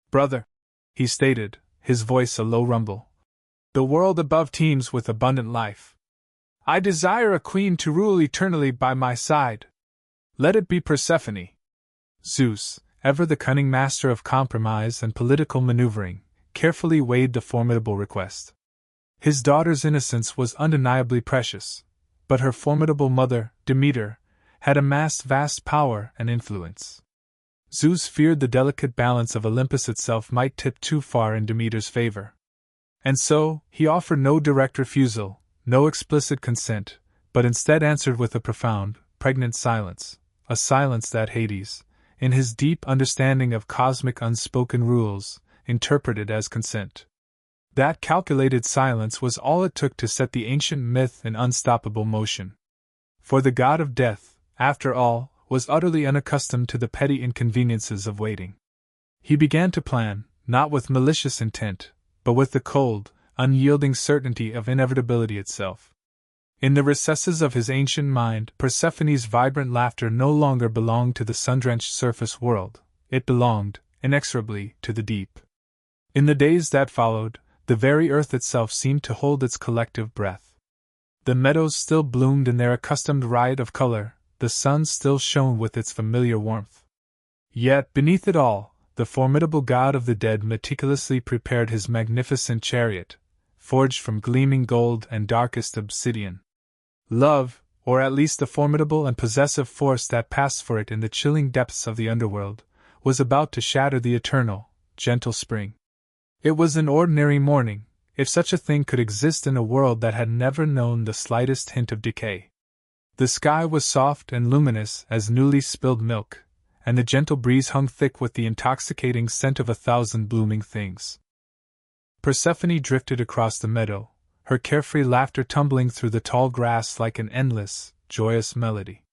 "Brother," he stated, his voice a low rumble, "the world above teems with abundant life. I desire a queen to rule eternally by my side. Let it be Persephone." Zeus, ever the cunning master of compromise and political maneuvering, carefully weighed the formidable request. His daughter's innocence was undeniably precious, but her formidable mother, Demeter, had amassed vast power and influence. Zeus feared the delicate balance of Olympus itself might tip too far in Demeter's favor. And so, he offered no direct refusal, no explicit consent, but instead answered with a profound, pregnant silence, a silence that Hades, in his deep understanding of cosmic unspoken rules, interpreted as consent. That calculated silence was all it took to set the ancient myth in unstoppable motion. For the god of death, after all, was utterly unaccustomed to the petty inconveniences of waiting. He began to plan, not with malicious intent, but with the cold, unyielding certainty of inevitability itself. In the recesses of his ancient mind, Persephone's vibrant laughter no longer belonged to the sun-drenched surface world, it belonged, inexorably, to the deep. In the days that followed, the very earth itself seemed to hold its collective breath. The meadows still bloomed in their accustomed riot of color, the sun still shone with its familiar warmth. Yet, beneath it all, the formidable god of the dead meticulously prepared his magnificent chariot, forged from gleaming gold and darkest obsidian. Love, or at least the formidable and possessive force that passed for it in the chilling depths of the underworld, was about to shatter the eternal, gentle spring. It was an ordinary morning, if such a thing could exist in a world that had never known the slightest hint of decay. The sky was soft and luminous as newly spilled milk, and the gentle breeze hung thick with the intoxicating scent of 1,000 blooming things. Persephone drifted across the meadow, her carefree laughter tumbling through the tall grass like an endless, joyous melody.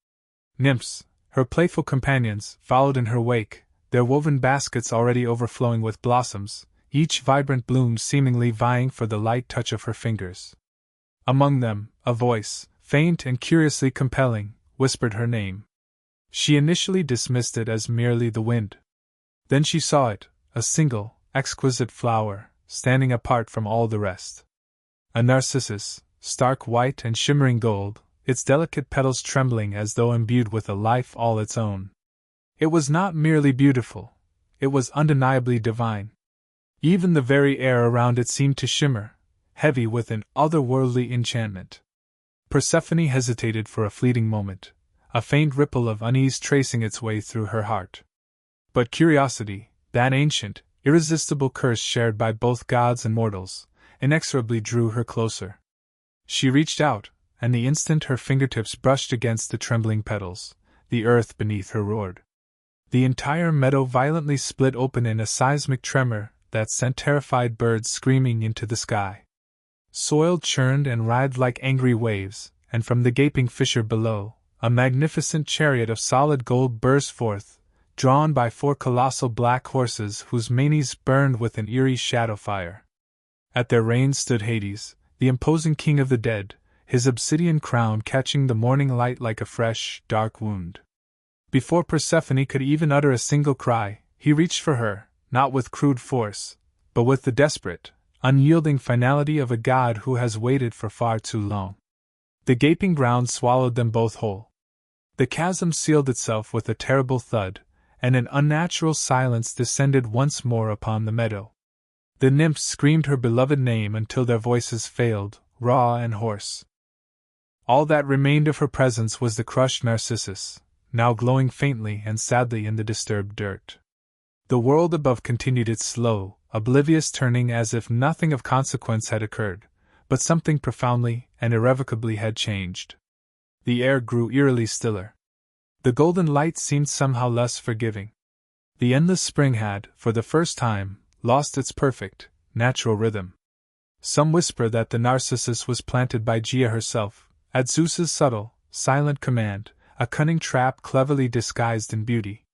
Nymphs, her playful companions, followed in her wake, their woven baskets already overflowing with blossoms, each vibrant bloom seemingly vying for the light touch of her fingers. Among them, a voice, faint and curiously compelling, whispered her name. She initially dismissed it as merely the wind. Then she saw it, a single, exquisite flower, standing apart from all the rest. A narcissus, stark white and shimmering gold, its delicate petals trembling as though imbued with a life all its own. It was not merely beautiful, it was undeniably divine. Even the very air around it seemed to shimmer, heavy with an otherworldly enchantment. Persephone hesitated for a fleeting moment, a faint ripple of unease tracing its way through her heart. But curiosity, that ancient, irresistible curse shared by both gods and mortals, inexorably drew her closer. She reached out, and the instant her fingertips brushed against the trembling petals, the earth beneath her roared. The entire meadow violently split open in a seismic tremor that sent terrified birds screaming into the sky. Soil churned and writhed like angry waves, and from the gaping fissure below, a magnificent chariot of solid gold burst forth, drawn by 4 colossal black horses whose manes burned with an eerie shadow fire. At their reins stood Hades, the imposing king of the dead, his obsidian crown catching the morning light like a fresh, dark wound. Before Persephone could even utter a single cry, he reached for her, not with crude force, but with the desperate, unyielding finality of a god who has waited for far too long. The gaping ground swallowed them both whole. The chasm sealed itself with a terrible thud, and an unnatural silence descended once more upon the meadow. The nymphs screamed her beloved name until their voices failed, raw and hoarse. All that remained of her presence was the crushed Narcissus, now glowing faintly and sadly in the disturbed dirt. The world above continued its slow, oblivious turning as if nothing of consequence had occurred, but something profoundly and irrevocably had changed. The air grew eerily stiller. The golden light seemed somehow less forgiving. The endless spring had, for the first time, lost its perfect, natural rhythm. Some whisper that the Narcissus was planted by Gaia herself, at Zeus's subtle, silent command, a cunning trap cleverly disguised in beauty.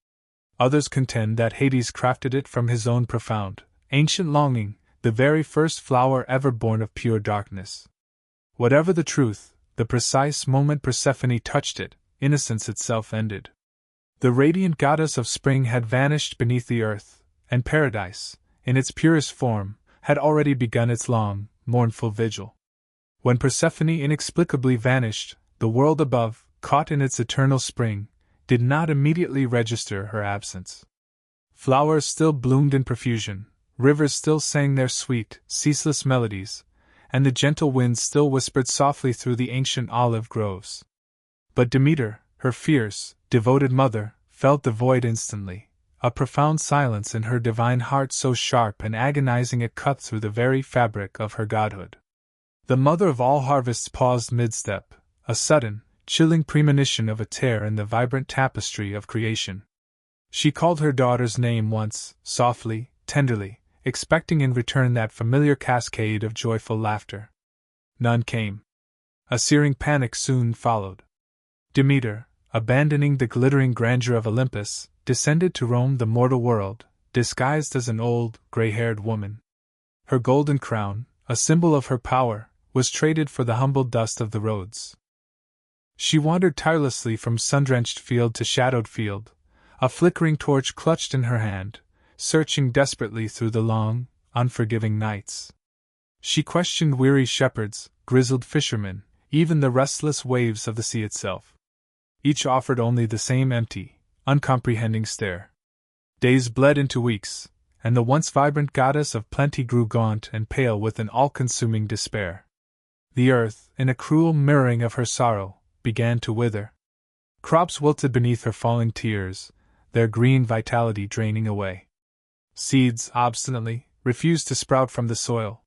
Others contend that Hades crafted it from his own profound, ancient longing, the very first flower ever born of pure darkness. Whatever the truth, the precise moment Persephone touched it, innocence itself ended. The radiant goddess of spring had vanished beneath the earth, and paradise, in its purest form, had already begun its long, mournful vigil. When Persephone inexplicably vanished, the world above, caught in its eternal spring, did not immediately register her absence. Flowers still bloomed in profusion, rivers still sang their sweet, ceaseless melodies, and the gentle winds still whispered softly through the ancient olive groves. But Demeter, her fierce, devoted mother, felt the void instantly, a profound silence in her divine heart so sharp and agonizing it cut through the very fabric of her godhood. The mother of all harvests paused mid-step, a sudden, chilling premonition of a tear in the vibrant tapestry of creation. She called her daughter's name once, softly, tenderly, expecting in return that familiar cascade of joyful laughter. None came. A searing panic soon followed. Demeter, abandoning the glittering grandeur of Olympus, descended to roam the mortal world, disguised as an old, gray-haired woman. Her golden crown, a symbol of her power, was traded for the humble dust of the roads. She wandered tirelessly from sun-drenched field to shadowed field, a flickering torch clutched in her hand, searching desperately through the long, unforgiving nights. She questioned weary shepherds, grizzled fishermen, even the restless waves of the sea itself. Each offered only the same empty, uncomprehending stare. Days bled into weeks, and the once vibrant goddess of plenty grew gaunt and pale with an all-consuming despair. The earth, in a cruel mirroring of her sorrow, began to wither. Crops wilted beneath her falling tears, their green vitality draining away. Seeds, obstinately, refused to sprout from the soil.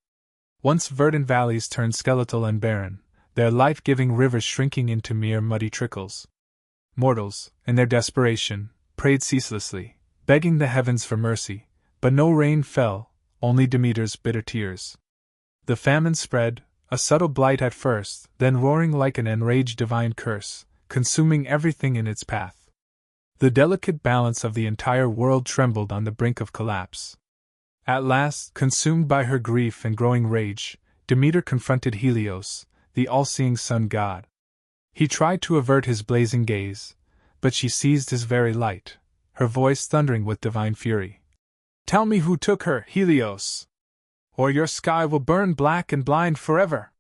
Once verdant valleys turned skeletal and barren, their life-giving rivers shrinking into mere muddy trickles. Mortals, in their desperation, prayed ceaselessly, begging the heavens for mercy, but no rain fell, only Demeter's bitter tears. The famine spread, a subtle blight at first, then roaring like an enraged divine curse, consuming everything in its path. The delicate balance of the entire world trembled on the brink of collapse. At last, consumed by her grief and growing rage, Demeter confronted Helios, the all-seeing sun god. He tried to avert his blazing gaze, but she seized his very light, her voice thundering with divine fury. "Tell me who took her, Helios, or your sky will burn black and blind forever!"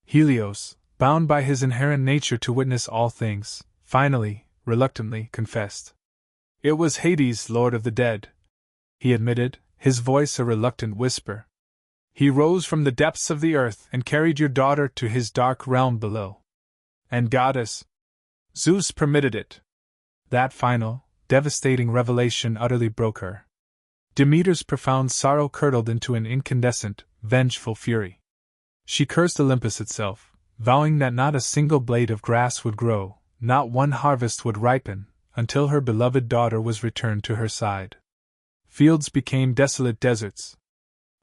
Helios, bound by his inherent nature to witness all things, finally, reluctantly, confessed. "It was Hades, lord of the dead," he admitted, his voice a reluctant whisper. "He rose from the depths of the earth and carried your daughter to his dark realm below. And goddess, Zeus permitted it." That final, devastating revelation utterly broke her. Demeter's profound sorrow curdled into an incandescent, vengeful fury. She cursed Olympus itself, vowing that not a single blade of grass would grow, not one harvest would ripen, until her beloved daughter was returned to her side. Fields became desolate deserts.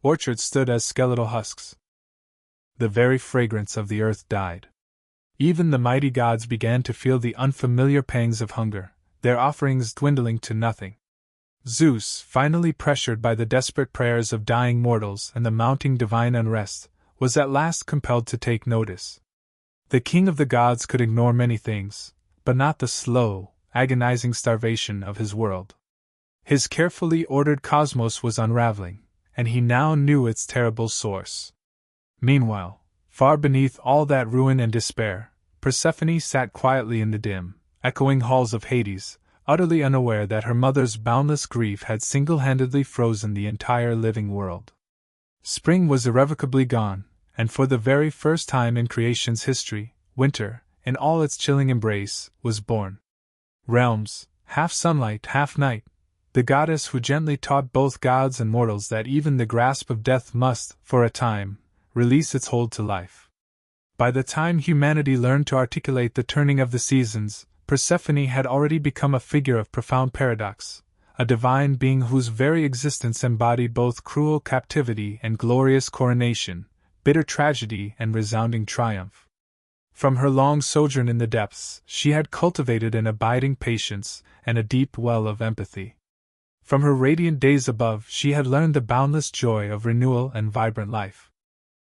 Orchards stood as skeletal husks. The very fragrance of the earth died. Even the mighty gods began to feel the unfamiliar pangs of hunger, their offerings dwindling to nothing. Zeus, finally pressured by the desperate prayers of dying mortals and the mounting divine unrest, was at last compelled to take notice. The king of the gods could ignore many things, but not the slow, agonizing starvation of his world. His carefully ordered cosmos was unraveling, and he now knew its terrible source. Meanwhile, far beneath all that ruin and despair, Persephone sat quietly in the dim, echoing halls of Hades, utterly unaware that her mother's boundless grief had single-handedly frozen the entire living world. Spring was irrevocably gone, and for the very first time in creation's history, winter, in all its chilling embrace, was born. Realms, half sunlight, half night, the goddess who gently taught both gods and mortals that even the grasp of death must, for a time, release its hold to life. By the time humanity learned to articulate the turning of the seasons, Persephone had already become a figure of profound paradox, a divine being whose very existence embodied both cruel captivity and glorious coronation, bitter tragedy and resounding triumph. From her long sojourn in the depths, she had cultivated an abiding patience and a deep well of empathy. From her radiant days above, she had learned the boundless joy of renewal and vibrant life.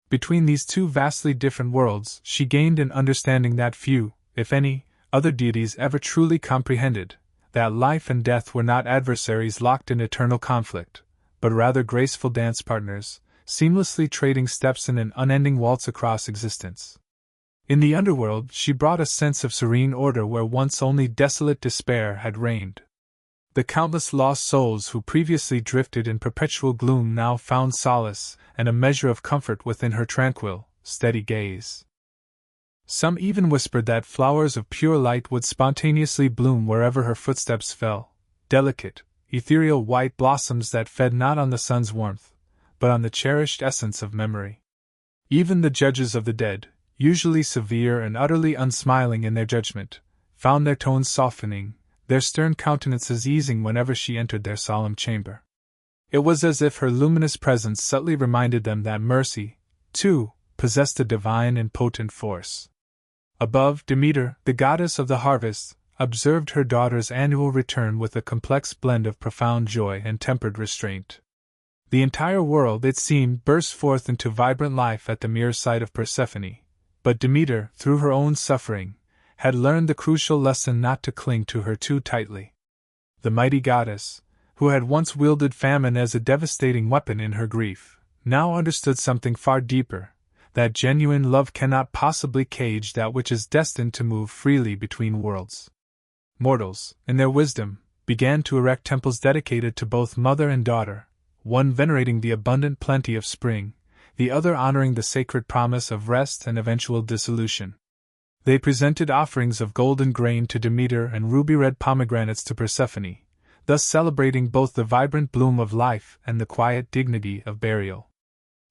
Between these two vastly different worlds, she gained an understanding that few, if any, other deities ever truly comprehended, that life and death were not adversaries locked in eternal conflict, but rather graceful dance partners, seamlessly trading steps in an unending waltz across existence. In the underworld, she brought a sense of serene order where once only desolate despair had reigned. The countless lost souls who previously drifted in perpetual gloom now found solace and a measure of comfort within her tranquil, steady gaze. Some even whispered that flowers of pure light would spontaneously bloom wherever her footsteps fell, delicate, ethereal white blossoms that fed not on the sun's warmth, but on the cherished essence of memory. Even the judges of the dead, usually severe and utterly unsmiling in their judgment, found their tones softening, their stern countenances easing whenever she entered their solemn chamber. It was as if her luminous presence subtly reminded them that mercy, too, possessed a divine and potent force. Above, Demeter, the goddess of the harvest, observed her daughter's annual return with a complex blend of profound joy and tempered restraint. The entire world, it seemed, burst forth into vibrant life at the mere sight of Persephone, but Demeter, through her own suffering, had learned the crucial lesson not to cling to her too tightly. The mighty goddess, who had once wielded famine as a devastating weapon in her grief, now understood something far deeper, that genuine love cannot possibly cage that which is destined to move freely between worlds. Mortals, in their wisdom, began to erect temples dedicated to both mother and daughter, one venerating the abundant plenty of spring, the other honoring the sacred promise of rest and eventual dissolution. They presented offerings of golden grain to Demeter and ruby-red pomegranates to Persephone, thus celebrating both the vibrant bloom of life and the quiet dignity of burial.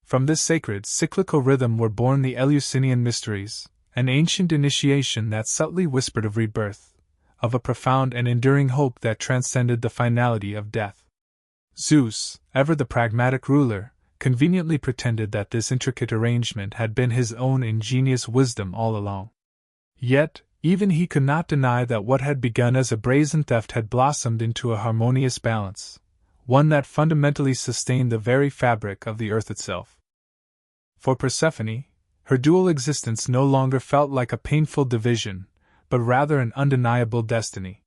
From this sacred, cyclical rhythm were born the Eleusinian mysteries, an ancient initiation that subtly whispered of rebirth, of a profound and enduring hope that transcended the finality of death. Zeus, ever the pragmatic ruler, conveniently pretended that this intricate arrangement had been his own ingenious wisdom all along. Yet, even he could not deny that what had begun as a brazen theft had blossomed into a harmonious balance, one that fundamentally sustained the very fabric of the earth itself. For Persephone, her dual existence no longer felt like a painful division, but rather an undeniable destiny.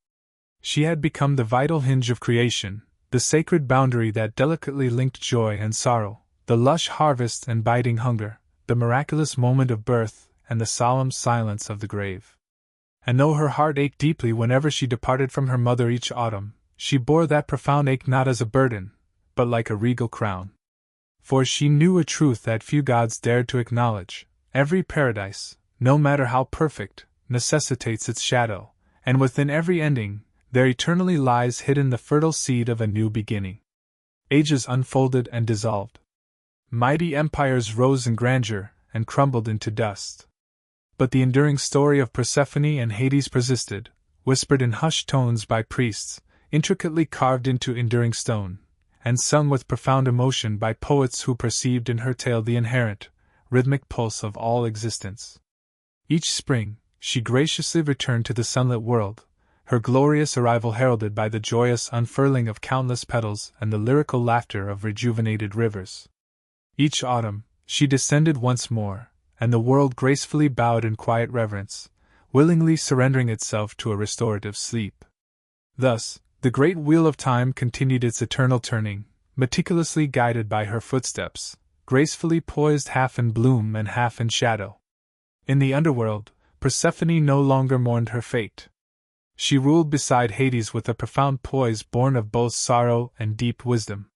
She had become the vital hinge of creation, the sacred boundary that delicately linked joy and sorrow, the lush harvest and biting hunger, the miraculous moment of birth and the solemn silence of the grave. And though her heart ached deeply whenever she departed from her mother each autumn, she bore that profound ache not as a burden, but like a regal crown. For she knew a truth that few gods dared to acknowledge: every paradise, no matter how perfect, necessitates its shadow, and within every ending, there eternally lies hidden the fertile seed of a new beginning. Ages unfolded and dissolved. Mighty empires rose in grandeur and crumbled into dust. But the enduring story of Persephone and Hades persisted, whispered in hushed tones by priests, intricately carved into enduring stone, and sung with profound emotion by poets who perceived in her tale the inherent, rhythmic pulse of all existence. Each spring, she graciously returned to the sunlit world, her glorious arrival heralded by the joyous unfurling of countless petals and the lyrical laughter of rejuvenated rivers. Each autumn, she descended once more, and the world gracefully bowed in quiet reverence, willingly surrendering itself to a restorative sleep. Thus, the great wheel of time continued its eternal turning, meticulously guided by her footsteps, gracefully poised half in bloom and half in shadow. In the underworld, Persephone no longer mourned her fate. She ruled beside Hades with a profound poise born of both sorrow and deep wisdom.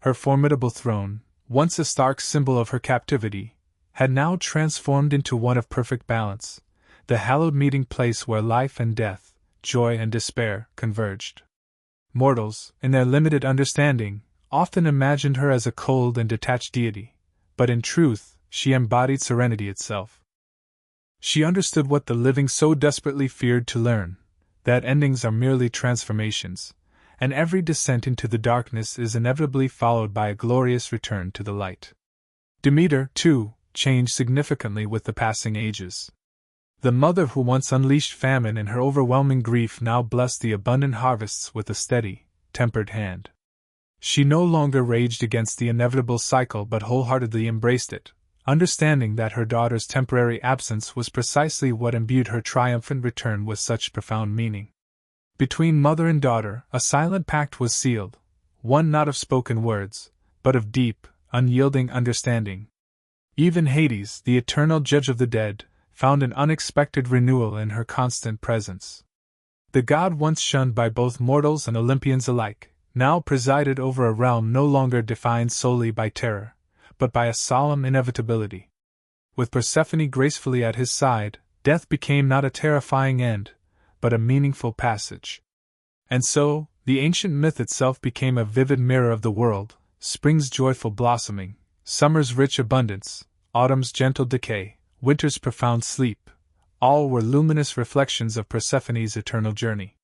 Her formidable throne, once a stark symbol of her captivity, had now transformed into one of perfect balance, the hallowed meeting place where life and death, joy and despair, converged. Mortals, in their limited understanding, often imagined her as a cold and detached deity, but in truth, she embodied serenity itself. She understood what the living so desperately feared to learn, that endings are merely transformations, and every descent into the darkness is inevitably followed by a glorious return to the light. Demeter, too, changed significantly with the passing ages. The mother who once unleashed famine in her overwhelming grief now blessed the abundant harvests with a steady, tempered hand. She no longer raged against the inevitable cycle but wholeheartedly embraced it, understanding that her daughter's temporary absence was precisely what imbued her triumphant return with such profound meaning. Between mother and daughter, a silent pact was sealed, one not of spoken words, but of deep, unyielding understanding. Even Hades, the eternal judge of the dead, found an unexpected renewal in her constant presence. The god once shunned by both mortals and Olympians alike, now presided over a realm no longer defined solely by terror, but by a solemn inevitability. With Persephone gracefully at his side, death became not a terrifying end, but a meaningful passage. And so, the ancient myth itself became a vivid mirror of the world, spring's joyful blossoming, summer's rich abundance, autumn's gentle decay, winter's profound sleep, all were luminous reflections of Persephone's eternal journey.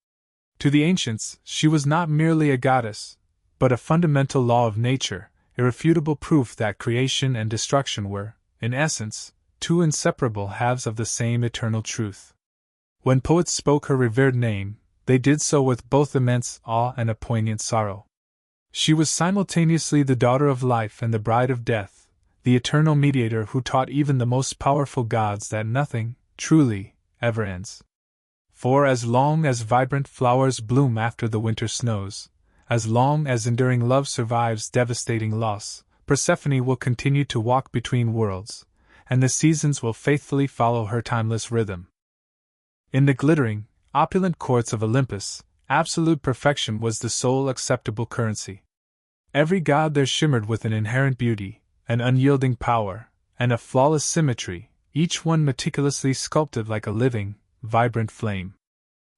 To the ancients, she was not merely a goddess, but a fundamental law of nature, irrefutable proof that creation and destruction were, in essence, two inseparable halves of the same eternal truth. When poets spoke her revered name, they did so with both immense awe and a poignant sorrow. She was simultaneously the daughter of life and the bride of death, the eternal mediator who taught even the most powerful gods that nothing, truly, ever ends. For as long as vibrant flowers bloom after the winter snows, as long as enduring love survives devastating loss, Persephone will continue to walk between worlds, and the seasons will faithfully follow her timeless rhythm. In the glittering, opulent courts of Olympus, absolute perfection was the sole acceptable currency. Every god there shimmered with an inherent beauty, an unyielding power, and a flawless symmetry, each one meticulously sculpted like a living, vibrant flame.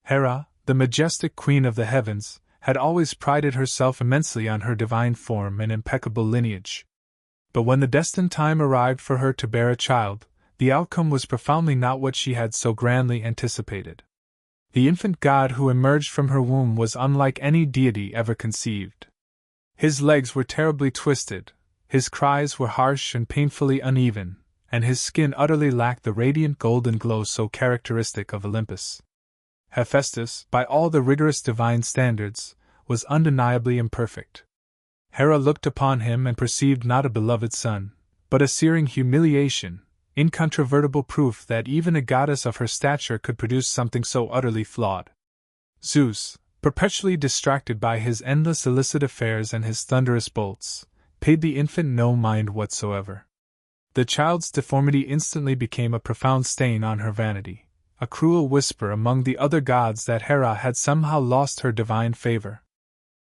Hera, the majestic queen of the heavens, had always prided herself immensely on her divine form and impeccable lineage. But when the destined time arrived for her to bear a child, the outcome was profoundly not what she had so grandly anticipated. The infant god who emerged from her womb was unlike any deity ever conceived. His legs were terribly twisted, his cries were harsh and painfully uneven, and his skin utterly lacked the radiant golden glow so characteristic of Olympus. Hephaestus, by all the rigorous divine standards, was undeniably imperfect. Hera looked upon him and perceived not a beloved son, but a searing humiliation, incontrovertible proof that even a goddess of her stature could produce something so utterly flawed. Zeus, perpetually distracted by his endless illicit affairs and his thunderous bolts, paid the infant no mind whatsoever. The child's deformity instantly became a profound stain on her vanity, a cruel whisper among the other gods that Hera had somehow lost her divine favor.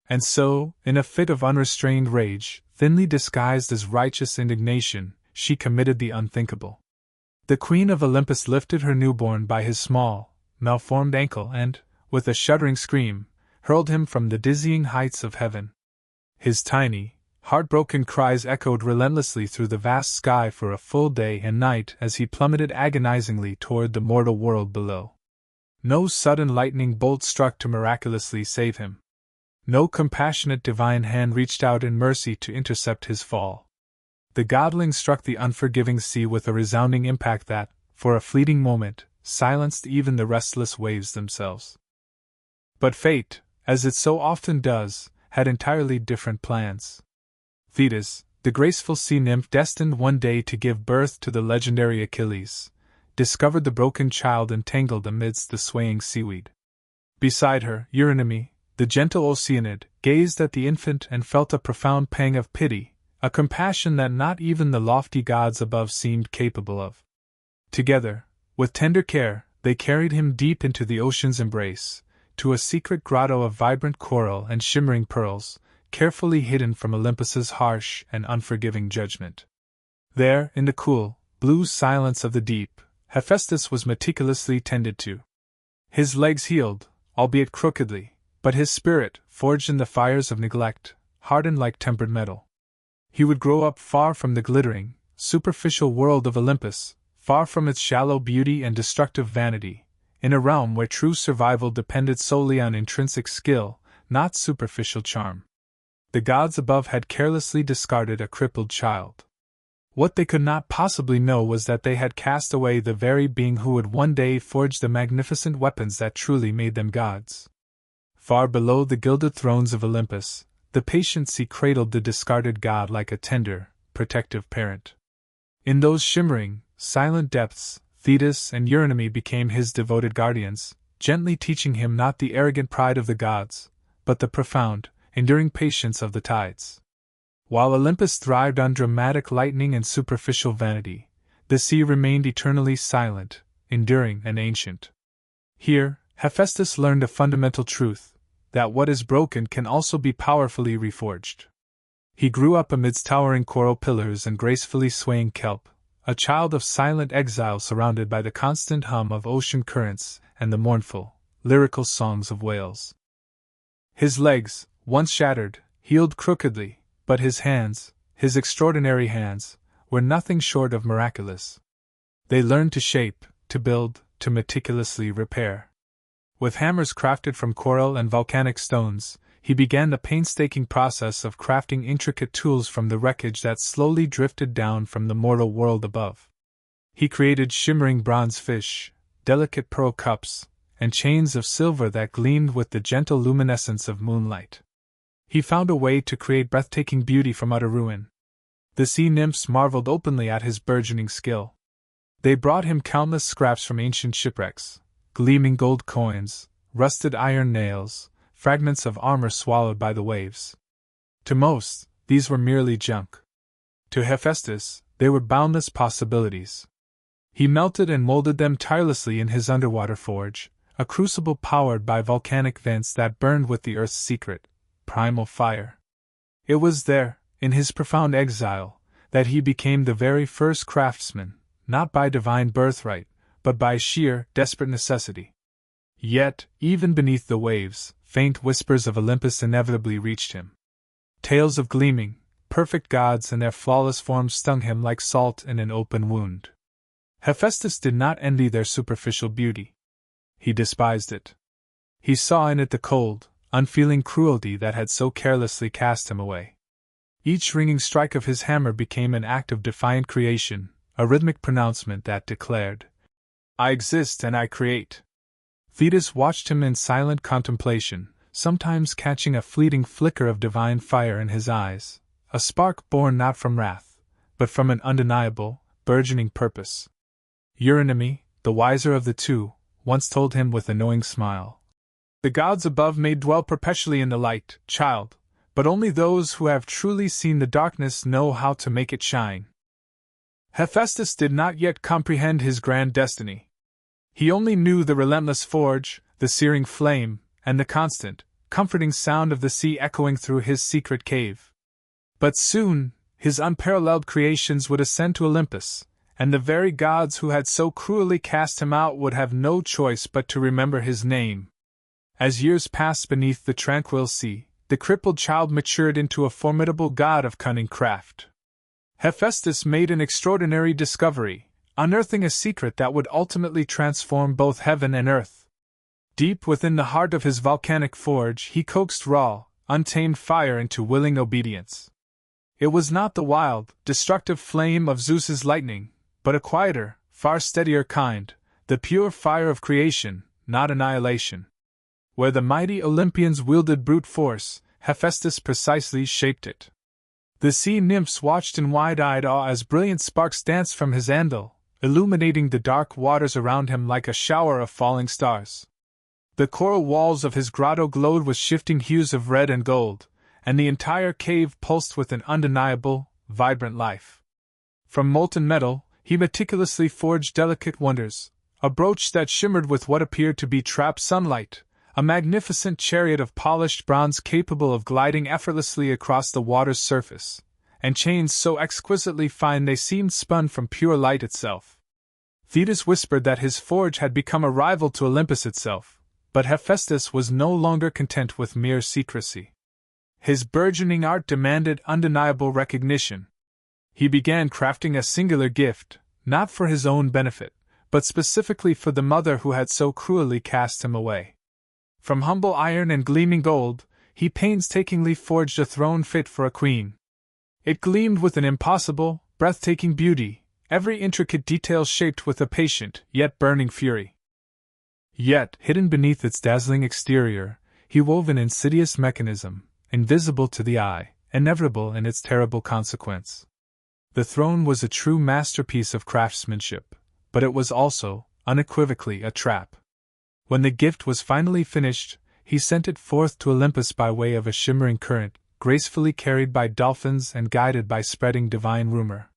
And so, in a fit of unrestrained rage, thinly disguised as righteous indignation, she committed the unthinkable. The queen of Olympus lifted her newborn by his small, malformed ankle and, with a shuddering scream, hurled him from the dizzying heights of heaven. His tiny, heartbroken cries echoed relentlessly through the vast sky for a full day and night as he plummeted agonizingly toward the mortal world below. No sudden lightning bolt struck to miraculously save him. No compassionate divine hand reached out in mercy to intercept his fall. The godling struck the unforgiving sea with a resounding impact that, for a fleeting moment, silenced even the restless waves themselves. But fate, as it so often does, had entirely different plans. Thetis, the graceful sea nymph destined one day to give birth to the legendary Achilles, discovered the broken child entangled amidst the swaying seaweed. Beside her, Eurydice, the gentle Oceanid, gazed at the infant and felt a profound pang of pity, a compassion that not even the lofty gods above seemed capable of. Together, with tender care, they carried him deep into the ocean's embrace, to a secret grotto of vibrant coral and shimmering pearls, carefully hidden from Olympus's harsh and unforgiving judgment. There, in the cool, blue silence of the deep, Hephaestus was meticulously tended to. His legs healed, albeit crookedly, but his spirit, forged in the fires of neglect, hardened like tempered metal. He would grow up far from the glittering, superficial world of Olympus, far from its shallow beauty and destructive vanity, in a realm where true survival depended solely on intrinsic skill, not superficial charm. The gods above had carelessly discarded a crippled child. What they could not possibly know was that they had cast away the very being who would one day forge the magnificent weapons that truly made them gods. Far below the gilded thrones of Olympus, the patient sea cradled the discarded god like a tender, protective parent. In those shimmering, silent depths, Thetis and Eurydice became his devoted guardians, gently teaching him not the arrogant pride of the gods, but the profound, enduring patience of the tides. While Olympus thrived on dramatic lightning and superficial vanity, the sea remained eternally silent, enduring and ancient. Here, Hephaestus learned a fundamental truth, that what is broken can also be powerfully reforged. He grew up amidst towering coral pillars and gracefully swaying kelp, a child of silent exile surrounded by the constant hum of ocean currents and the mournful, lyrical songs of whales. His legs, once shattered, healed crookedly, but his hands, his extraordinary hands, were nothing short of miraculous. They learned to shape, to build, to meticulously repair. With hammers crafted from coral and volcanic stones, he began the painstaking process of crafting intricate tools from the wreckage that slowly drifted down from the mortal world above. He created shimmering bronze fish, delicate pearl cups, and chains of silver that gleamed with the gentle luminescence of moonlight. He found a way to create breathtaking beauty from utter ruin. The sea nymphs marveled openly at his burgeoning skill. They brought him countless scraps from ancient shipwrecks, gleaming gold coins, rusted iron nails, fragments of armor swallowed by the waves. To most, these were merely junk. To Hephaestus, they were boundless possibilities. He melted and molded them tirelessly in his underwater forge, a crucible powered by volcanic vents that burned with the earth's secret, primal fire. It was there, in his profound exile, that he became the very first craftsman, not by divine birthright, but by sheer, desperate necessity. Yet, even beneath the waves, faint whispers of Olympus inevitably reached him. Tales of gleaming, perfect gods and their flawless forms stung him like salt in an open wound. Hephaestus did not envy their superficial beauty. He despised it. He saw in it the cold, unfeeling cruelty that had so carelessly cast him away. Each ringing strike of his hammer became an act of defiant creation, a rhythmic pronouncement that declared, "I exist and I create." Thetis watched him in silent contemplation, sometimes catching a fleeting flicker of divine fire in his eyes, a spark born not from wrath, but from an undeniable, burgeoning purpose. Eurydice, the wiser of the two, once told him with a knowing smile, "The gods above may dwell perpetually in the light, child, but only those who have truly seen the darkness know how to make it shine." Hephaestus did not yet comprehend his grand destiny. He only knew the relentless forge, the searing flame, and the constant, comforting sound of the sea echoing through his secret cave. But soon, his unparalleled creations would ascend to Olympus, and the very gods who had so cruelly cast him out would have no choice but to remember his name. As years passed beneath the tranquil sea, the crippled child matured into a formidable god of cunning craft. Hephaestus made an extraordinary discovery, unearthing a secret that would ultimately transform both heaven and earth. Deep within the heart of his volcanic forge, he coaxed raw, untamed fire into willing obedience. It was not the wild, destructive flame of Zeus's lightning, but a quieter, far steadier kind, the pure fire of creation, not annihilation. Where the mighty Olympians wielded brute force, Hephaestus precisely shaped it. The sea nymphs watched in wide-eyed awe as brilliant sparks danced from his anvil, illuminating the dark waters around him like a shower of falling stars. The coral walls of his grotto glowed with shifting hues of red and gold, and the entire cave pulsed with an undeniable, vibrant life. From molten metal, he meticulously forged delicate wonders, a brooch that shimmered with what appeared to be trapped sunlight, a magnificent chariot of polished bronze capable of gliding effortlessly across the water's surface, and chains so exquisitely fine they seemed spun from pure light itself. Thetis whispered that his forge had become a rival to Olympus itself, but Hephaestus was no longer content with mere secrecy. His burgeoning art demanded undeniable recognition. He began crafting a singular gift, not for his own benefit, but specifically for the mother who had so cruelly cast him away. From humble iron and gleaming gold, he painstakingly forged a throne fit for a queen. It gleamed with an impossible, breathtaking beauty, every intricate detail shaped with a patient, yet burning fury. Yet, hidden beneath its dazzling exterior, he wove an insidious mechanism, invisible to the eye, inevitable in its terrible consequence. The throne was a true masterpiece of craftsmanship, but it was also, unequivocally, a trap. When the gift was finally finished, he sent it forth to Olympus by way of a shimmering current, gracefully carried by dolphins and guided by spreading divine rumor.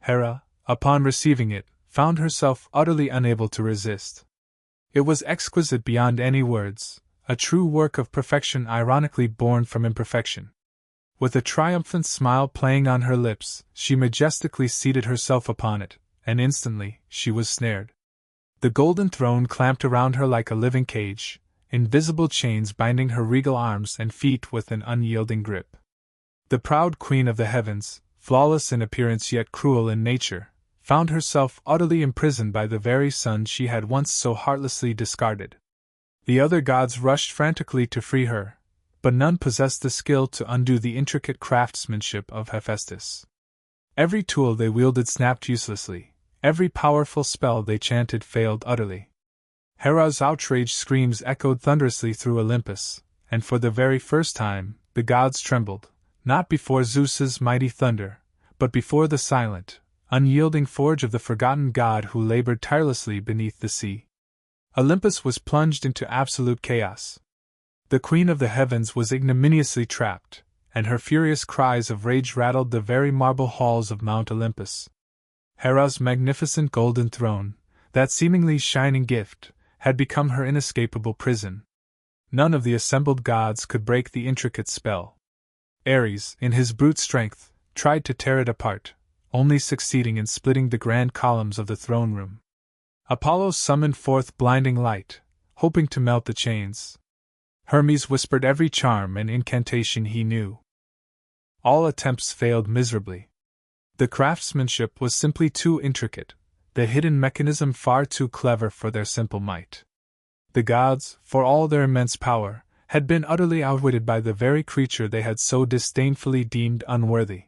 Hera, upon receiving it, found herself utterly unable to resist. It was exquisite beyond any words, a true work of perfection ironically born from imperfection. With a triumphant smile playing on her lips, she majestically seated herself upon it, and instantly she was snared. The golden throne clamped around her like a living cage, invisible chains binding her regal arms and feet with an unyielding grip. The proud queen of the heavens, flawless in appearance yet cruel in nature, found herself utterly imprisoned by the very son she had once so heartlessly discarded. The other gods rushed frantically to free her, but none possessed the skill to undo the intricate craftsmanship of Hephaestus. Every tool they wielded snapped uselessly, every powerful spell they chanted failed utterly. Hera's outraged screams echoed thunderously through Olympus, and for the very first time, the gods trembled, not before Zeus's mighty thunder, but before the silent, unyielding forge of the forgotten god who labored tirelessly beneath the sea. Olympus was plunged into absolute chaos. The queen of the heavens was ignominiously trapped, and her furious cries of rage rattled the very marble halls of Mount Olympus. Hera's magnificent golden throne, that seemingly shining gift, had become her inescapable prison. None of the assembled gods could break the intricate spell. Ares, in his brute strength, tried to tear it apart, only succeeding in splitting the grand columns of the throne room. Apollo summoned forth blinding light, hoping to melt the chains. Hermes whispered every charm and incantation he knew. All attempts failed miserably. The craftsmanship was simply too intricate, the hidden mechanism far too clever for their simple might. The gods, for all their immense power, had been utterly outwitted by the very creature they had so disdainfully deemed unworthy.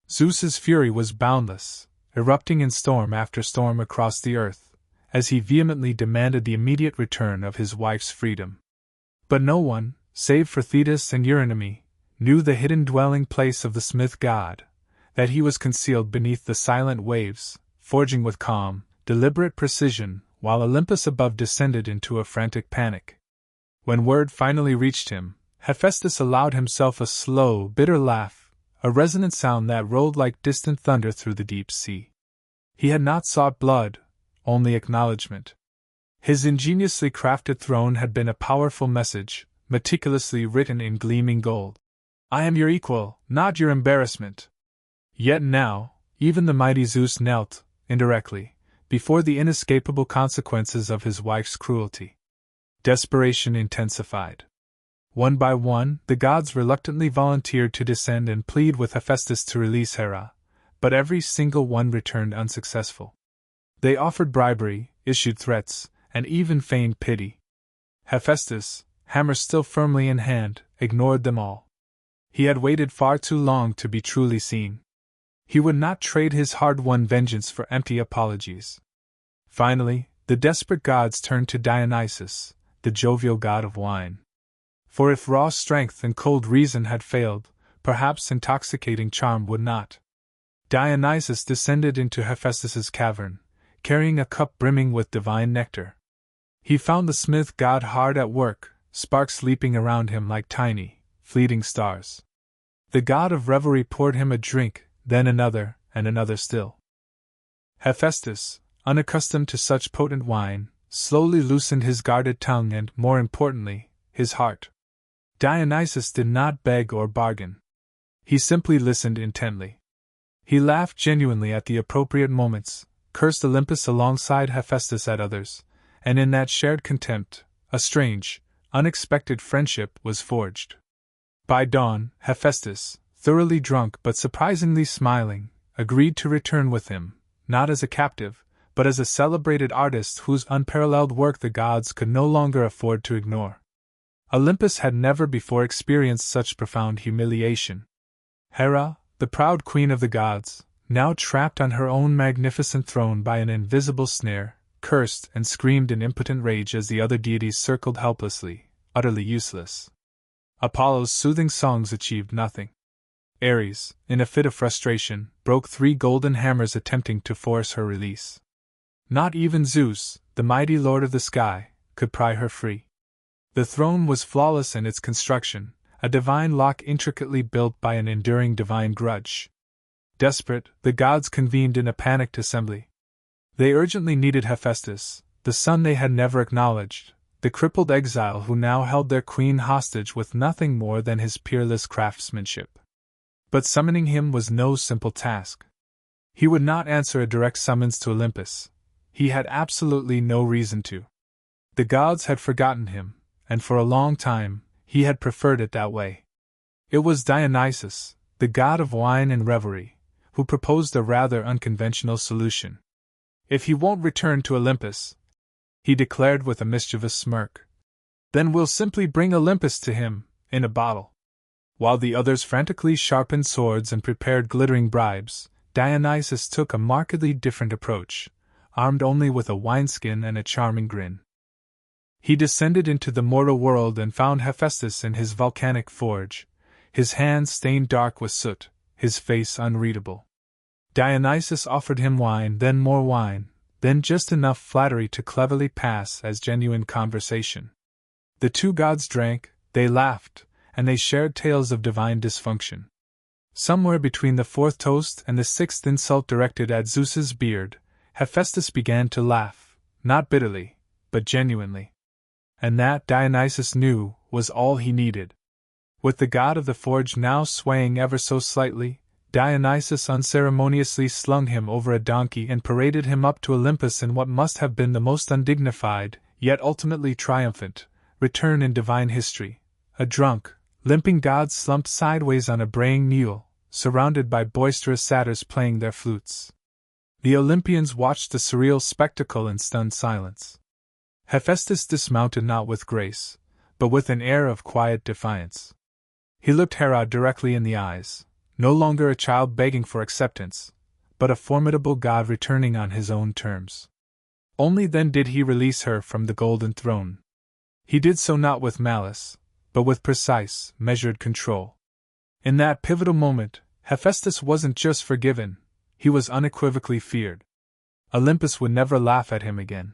Zeus's fury was boundless, erupting in storm after storm across the earth, as he vehemently demanded the immediate return of his wife's freedom. But no one, save for Thetis and Eurydice, knew the hidden dwelling place of the smith god, that he was concealed beneath the silent waves, forging with calm, deliberate precision, while Olympus above descended into a frantic panic. When word finally reached him, Hephaestus allowed himself a slow, bitter laugh, a resonant sound that rolled like distant thunder through the deep sea. He had not sought blood, only acknowledgement. His ingeniously crafted throne had been a powerful message, meticulously written in gleaming gold. I am your equal, not your embarrassment. Yet now, even the mighty Zeus knelt, indirectly, before the inescapable consequences of his wife's cruelty. Desperation intensified. One by one, the gods reluctantly volunteered to descend and plead with Hephaestus to release Hera, but every single one returned unsuccessful. They offered bribery, issued threats, and even feigned pity. Hephaestus, hammer still firmly in hand, ignored them all. He had waited far too long to be truly seen. He would not trade his hard-won vengeance for empty apologies. Finally, the desperate gods turned to Dionysus, the jovial god of wine. For if raw strength and cold reason had failed, perhaps intoxicating charm would not. Dionysus descended into Hephaestus's cavern, carrying a cup brimming with divine nectar. He found the smith god hard at work, sparks leaping around him like tiny, fleeting stars. The god of revelry poured him a drink, then another, and another still. Hephaestus, unaccustomed to such potent wine, slowly loosened his guarded tongue and, more importantly, his heart. Dionysus did not beg or bargain. He simply listened intently. He laughed genuinely at the appropriate moments, cursed Olympus alongside Hephaestus at others, and in that shared contempt, a strange, unexpected friendship was forged. By dawn, Hephaestus, thoroughly drunk but surprisingly smiling, agreed to return with him, not as a captive, but as a celebrated artist whose unparalleled work the gods could no longer afford to ignore. Olympus had never before experienced such profound humiliation. Hera, the proud queen of the gods, now trapped on her own magnificent throne by an invisible snare, cursed and screamed in impotent rage as the other deities circled helplessly, utterly useless. Apollo's soothing songs achieved nothing. Ares, in a fit of frustration, broke 3 golden hammers attempting to force her release. Not even Zeus, the mighty lord of the sky, could pry her free. The throne was flawless in its construction, a divine lock intricately built by an enduring divine grudge. Desperate, the gods convened in a panicked assembly. They urgently needed Hephaestus, the son they had never acknowledged, the crippled exile who now held their queen hostage with nothing more than his peerless craftsmanship. But summoning him was no simple task. He would not answer a direct summons to Olympus. He had absolutely no reason to. The gods had forgotten him, and for a long time, he had preferred it that way. It was Dionysus, the god of wine and revelry, who proposed a rather unconventional solution. If he won't return to Olympus, he declared with a mischievous smirk, then we'll simply bring Olympus to him, in a bottle. While the others frantically sharpened swords and prepared glittering bribes, Dionysus took a markedly different approach, armed only with a wineskin and a charming grin. He descended into the mortal world and found Hephaestus in his volcanic forge, his hands stained dark with soot, his face unreadable. Dionysus offered him wine, then more wine, then just enough flattery to cleverly pass as genuine conversation. The 2 gods drank, they laughed, and they shared tales of divine dysfunction. Somewhere between the 4th toast and the 6th insult directed at Zeus's beard, Hephaestus began to laugh, not bitterly, but genuinely. And that, Dionysus knew, was all he needed. With the god of the forge now swaying ever so slightly, Dionysus unceremoniously slung him over a donkey and paraded him up to Olympus in what must have been the most undignified, yet ultimately triumphant, return in divine history. A drunk, limping god slumped sideways on a braying mule, surrounded by boisterous satyrs playing their flutes. The Olympians watched the surreal spectacle in stunned silence. Hephaestus dismounted not with grace, but with an air of quiet defiance. He looked Hera directly in the eyes, no longer a child begging for acceptance, but a formidable god returning on his own terms. Only then did he release her from the golden throne. He did so not with malice, but with precise, measured control. In that pivotal moment, Hephaestus wasn't just forgiven, he was unequivocally feared. Olympus would never laugh at him again.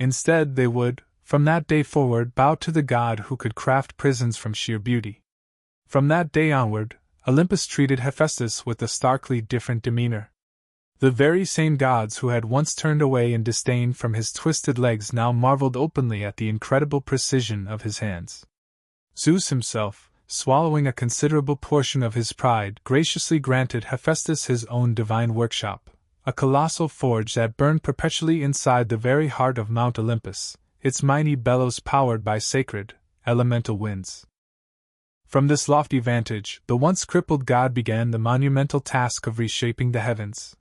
Instead, they would, from that day forward, bow to the god who could craft prisons from sheer beauty. From that day onward, Olympus treated Hephaestus with a starkly different demeanor. The very same gods who had once turned away in disdain from his twisted legs now marveled openly at the incredible precision of his hands. Zeus himself, swallowing a considerable portion of his pride, graciously granted Hephaestus his own divine workshop, a colossal forge that burned perpetually inside the very heart of Mount Olympus, its mighty bellows powered by sacred, elemental winds. From this lofty vantage, the once crippled god began the monumental task of reshaping the heavens.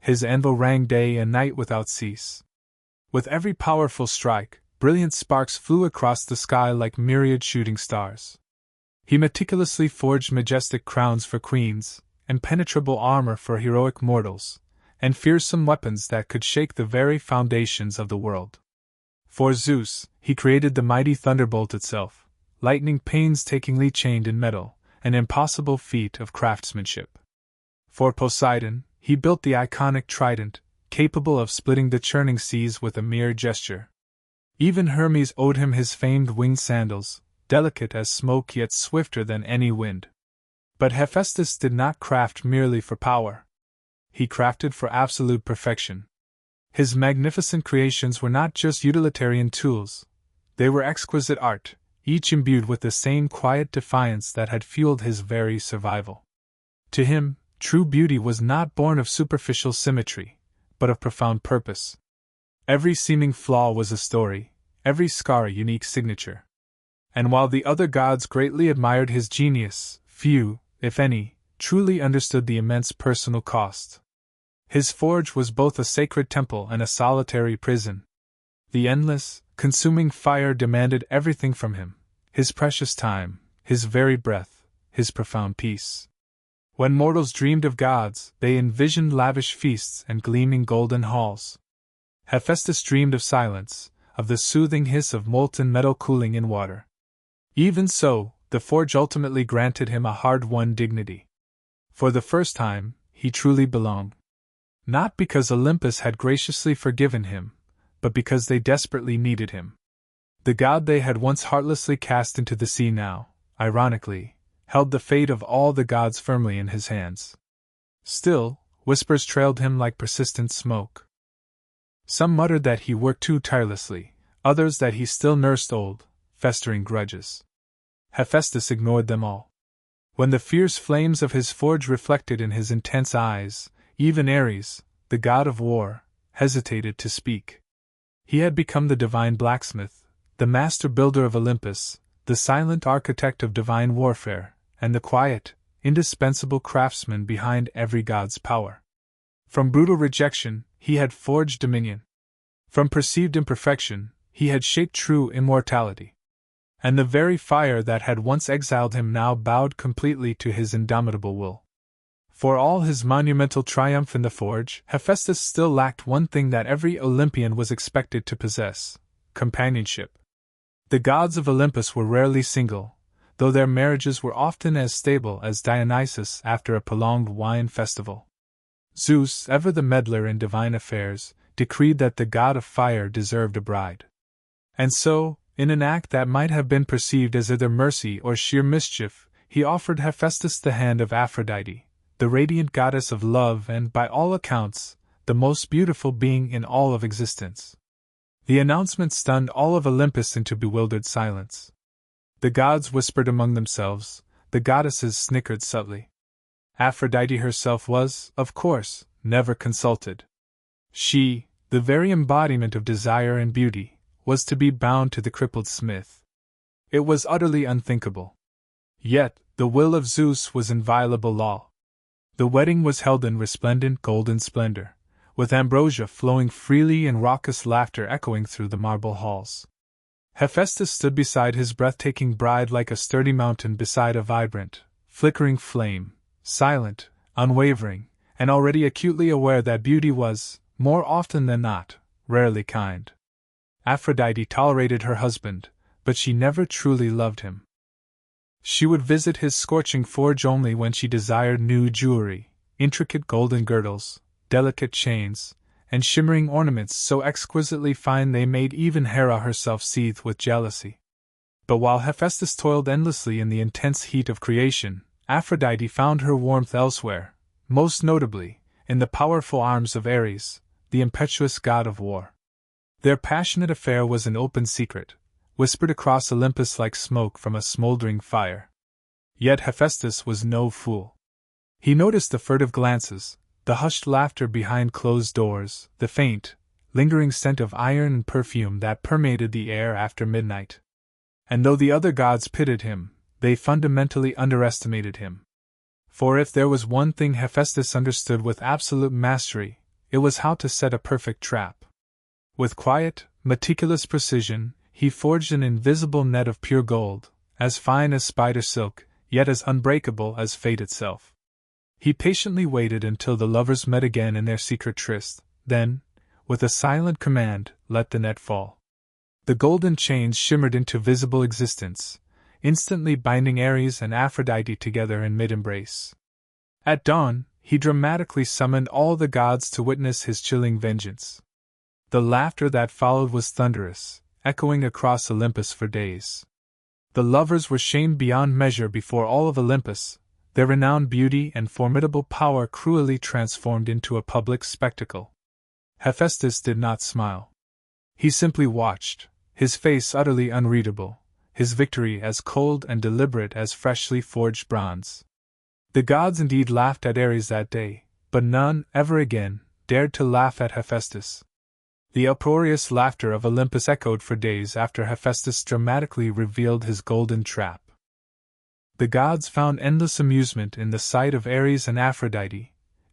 His anvil rang day and night without cease. With every powerful strike, brilliant sparks flew across the sky like myriad shooting stars. He meticulously forged majestic crowns for queens, impenetrable armor for heroic mortals, and fearsome weapons that could shake the very foundations of the world. For Zeus, he created the mighty thunderbolt itself, lightning painstakingly chained in metal, an impossible feat of craftsmanship. For Poseidon, he built the iconic trident, capable of splitting the churning seas with a mere gesture. Even Hermes owed him his famed winged sandals, delicate as smoke yet swifter than any wind. But Hephaestus did not craft merely for power. He crafted for absolute perfection. His magnificent creations were not just utilitarian tools, they were exquisite art, each imbued with the same quiet defiance that had fueled his very survival. To him, true beauty was not born of superficial symmetry, but of profound purpose. Every seeming flaw was a story, every scar a unique signature. And while the other gods greatly admired his genius, few, if any, truly understood the immense personal cost. His forge was both a sacred temple and a solitary prison. The endless, consuming fire demanded everything from him: his precious time, his very breath, his profound peace. When mortals dreamed of gods, they envisioned lavish feasts and gleaming golden halls. Hephaestus dreamed of silence, of the soothing hiss of molten metal cooling in water. Even so, the forge ultimately granted him a hard-won dignity. For the first time, he truly belonged. Not because Olympus had graciously forgiven him, but because they desperately needed him. The god they had once heartlessly cast into the sea now, ironically, held the fate of all the gods firmly in his hands. Still, whispers trailed him like persistent smoke. Some muttered that he worked too tirelessly, others that he still nursed old, festering grudges. Hephaestus ignored them all. When the fierce flames of his forge reflected in his intense eyes, even Ares, the god of war, hesitated to speak. He had become the divine blacksmith, the master builder of Olympus, the silent architect of divine warfare, and the quiet, indispensable craftsman behind every god's power. From brutal rejection, he had forged dominion. From perceived imperfection, he had shaped true immortality. And the very fire that had once exiled him now bowed completely to his indomitable will. For all his monumental triumph in the forge, Hephaestus still lacked one thing that every Olympian was expected to possess: companionship. The gods of Olympus were rarely single, though their marriages were often as stable as Dionysus after a prolonged wine festival. Zeus, ever the meddler in divine affairs, decreed that the god of fire deserved a bride. And so, in an act that might have been perceived as either mercy or sheer mischief, he offered Hephaestus the hand of Aphrodite, the radiant goddess of love and, by all accounts, the most beautiful being in all of existence. The announcement stunned all of Olympus into bewildered silence. The gods whispered among themselves, the goddesses snickered subtly. Aphrodite herself was, of course, never consulted. She, the very embodiment of desire and beauty, was to be bound to the crippled smith. It was utterly unthinkable. Yet, the will of Zeus was inviolable law. The wedding was held in resplendent golden splendor, with ambrosia flowing freely and raucous laughter echoing through the marble halls. Hephaestus stood beside his breathtaking bride like a sturdy mountain beside a vibrant, flickering flame, silent, unwavering, and already acutely aware that beauty was, more often than not, rarely kind. Aphrodite tolerated her husband, but she never truly loved him. She would visit his scorching forge only when she desired new jewelry, intricate golden girdles, delicate chains, and shimmering ornaments so exquisitely fine they made even Hera herself seethe with jealousy. But while Hephaestus toiled endlessly in the intense heat of creation, Aphrodite found her warmth elsewhere, most notably, in the powerful arms of Ares, the impetuous god of war. Their passionate affair was an open secret, whispered across Olympus like smoke from a smoldering fire. Yet Hephaestus was no fool. He noticed the furtive glances, the hushed laughter behind closed doors, the faint, lingering scent of iron and perfume that permeated the air after midnight. And though the other gods pitied him, they fundamentally underestimated him. For if there was one thing Hephaestus understood with absolute mastery, it was how to set a perfect trap. With quiet, meticulous precision, he forged an invisible net of pure gold, as fine as spider silk, yet as unbreakable as fate itself. He patiently waited until the lovers met again in their secret tryst, then, with a silent command, let the net fall. The golden chains shimmered into visible existence, instantly binding Ares and Aphrodite together in mid-embrace. At dawn, he dramatically summoned all the gods to witness his chilling vengeance. The laughter that followed was thunderous, echoing across Olympus for days. The lovers were shamed beyond measure before all of Olympus, their renowned beauty and formidable power cruelly transformed into a public spectacle. Hephaestus did not smile. He simply watched, his face utterly unreadable, his victory as cold and deliberate as freshly forged bronze. The gods indeed laughed at Ares that day, but none, ever again, dared to laugh at Hephaestus. The uproarious laughter of Olympus echoed for days after Hephaestus dramatically revealed his golden trap. The gods found endless amusement in the sight of Ares and Aphrodite,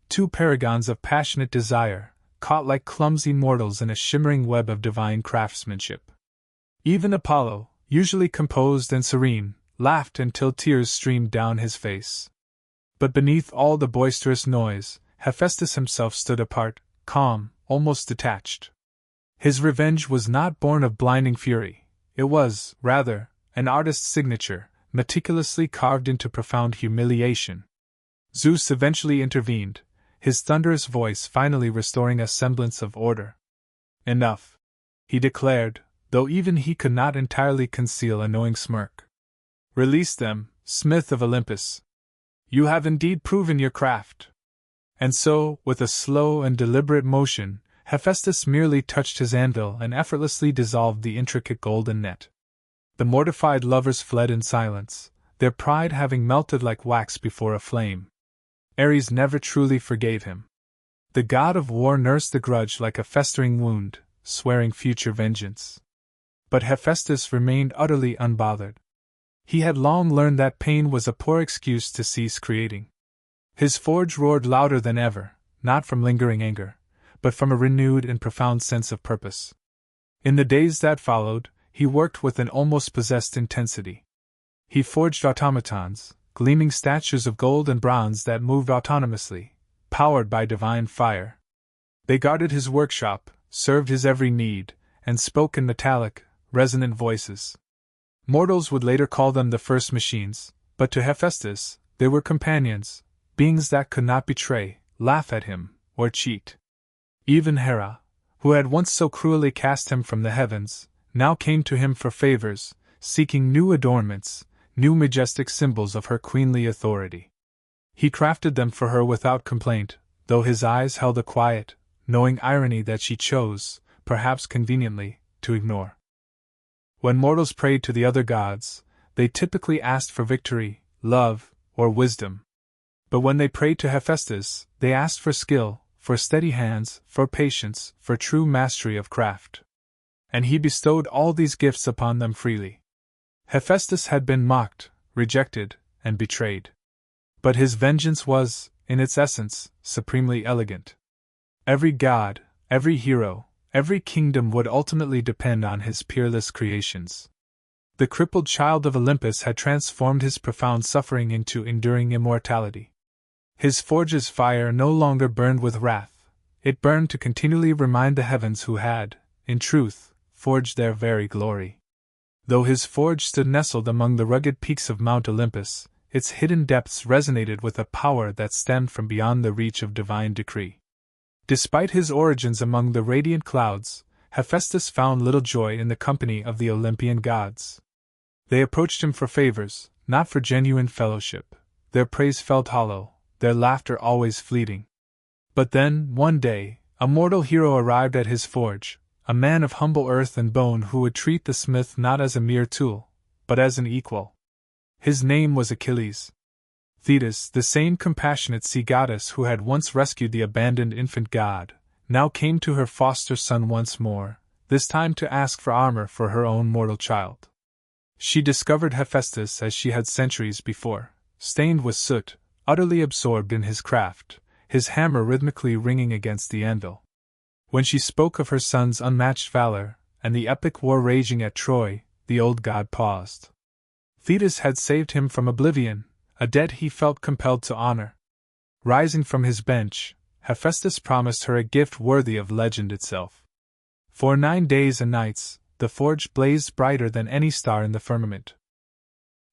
two paragons of passionate desire, caught like clumsy mortals in a shimmering web of divine craftsmanship. Even Apollo, usually composed and serene, laughed until tears streamed down his face. But beneath all the boisterous noise, Hephaestus himself stood apart, calm, almost detached. His revenge was not born of blinding fury, it was, rather, an artist's signature, meticulously carved into profound humiliation. Zeus eventually intervened, his thunderous voice finally restoring a semblance of order. Enough, he declared, though even he could not entirely conceal a knowing smirk. Release them, smith of Olympus. You have indeed proven your craft. And so, with a slow and deliberate motion, Hephaestus merely touched his anvil and effortlessly dissolved the intricate golden net. The mortified lovers fled in silence, their pride having melted like wax before a flame. Ares never truly forgave him. The god of war nursed the grudge like a festering wound, swearing future vengeance. But Hephaestus remained utterly unbothered. He had long learned that pain was a poor excuse to cease creating. His forge roared louder than ever, not from lingering anger, but from a renewed and profound sense of purpose. In the days that followed, he worked with an almost possessed intensity. He forged automatons, gleaming statues of gold and bronze that moved autonomously, powered by divine fire. They guarded his workshop, served his every need, and spoke in metallic, resonant voices. Mortals would later call them the first machines, but to Hephaestus, they were companions, beings that could not betray, laugh at him, or cheat. Even Hera, who had once so cruelly cast him from the heavens, now came to him for favors, seeking new adornments, new majestic symbols of her queenly authority. He crafted them for her without complaint, though his eyes held a quiet, knowing irony that she chose, perhaps conveniently, to ignore. When mortals prayed to the other gods, they typically asked for victory, love, or wisdom. But when they prayed to Hephaestus, they asked for skill, for steady hands, for patience, for true mastery of craft. And he bestowed all these gifts upon them freely. Hephaestus had been mocked, rejected, and betrayed. But his vengeance was, in its essence, supremely elegant. Every god, every hero, every kingdom would ultimately depend on his peerless creations. The crippled child of Olympus had transformed his profound suffering into enduring immortality. His forge's fire no longer burned with wrath, it burned to continually remind the heavens who had, in truth, forged their very glory. Though his forge stood nestled among the rugged peaks of Mount Olympus, its hidden depths resonated with a power that stemmed from beyond the reach of divine decree. Despite his origins among the radiant clouds, Hephaestus found little joy in the company of the Olympian gods. They approached him for favors, not for genuine fellowship. Their praise felt hollow, their laughter always fleeting. But then, one day, a mortal hero arrived at his forge, a man of humble earth and bone who would treat the smith not as a mere tool, but as an equal. His name was Achilles. Thetis, the same compassionate sea goddess who had once rescued the abandoned infant god, now came to her foster son once more, this time to ask for armor for her own mortal child. She discovered Hephaestus as she had centuries before, stained with soot, utterly absorbed in his craft, his hammer rhythmically ringing against the anvil. When she spoke of her son's unmatched valor, and the epic war raging at Troy, the old god paused. Thetis had saved him from oblivion, a debt he felt compelled to honor. Rising from his bench, Hephaestus promised her a gift worthy of legend itself. For 9 days and nights, the forge blazed brighter than any star in the firmament.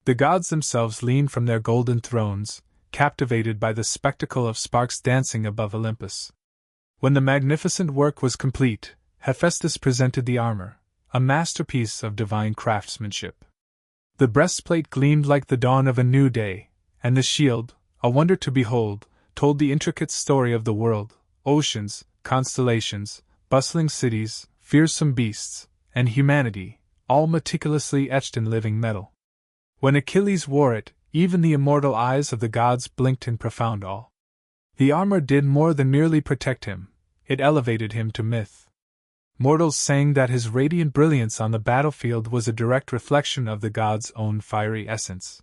The gods themselves leaned from their golden thrones, captivated by the spectacle of sparks dancing above Olympus. When the magnificent work was complete, Hephaestus presented the armor, a masterpiece of divine craftsmanship. The breastplate gleamed like the dawn of a new day, and the shield, a wonder to behold, told the intricate story of the world, oceans, constellations, bustling cities, fearsome beasts, and humanity, all meticulously etched in living metal. When Achilles wore it, even the immortal eyes of the gods blinked in profound awe. The armor did more than merely protect him, it elevated him to myth. Mortals sang that his radiant brilliance on the battlefield was a direct reflection of the gods' own fiery essence.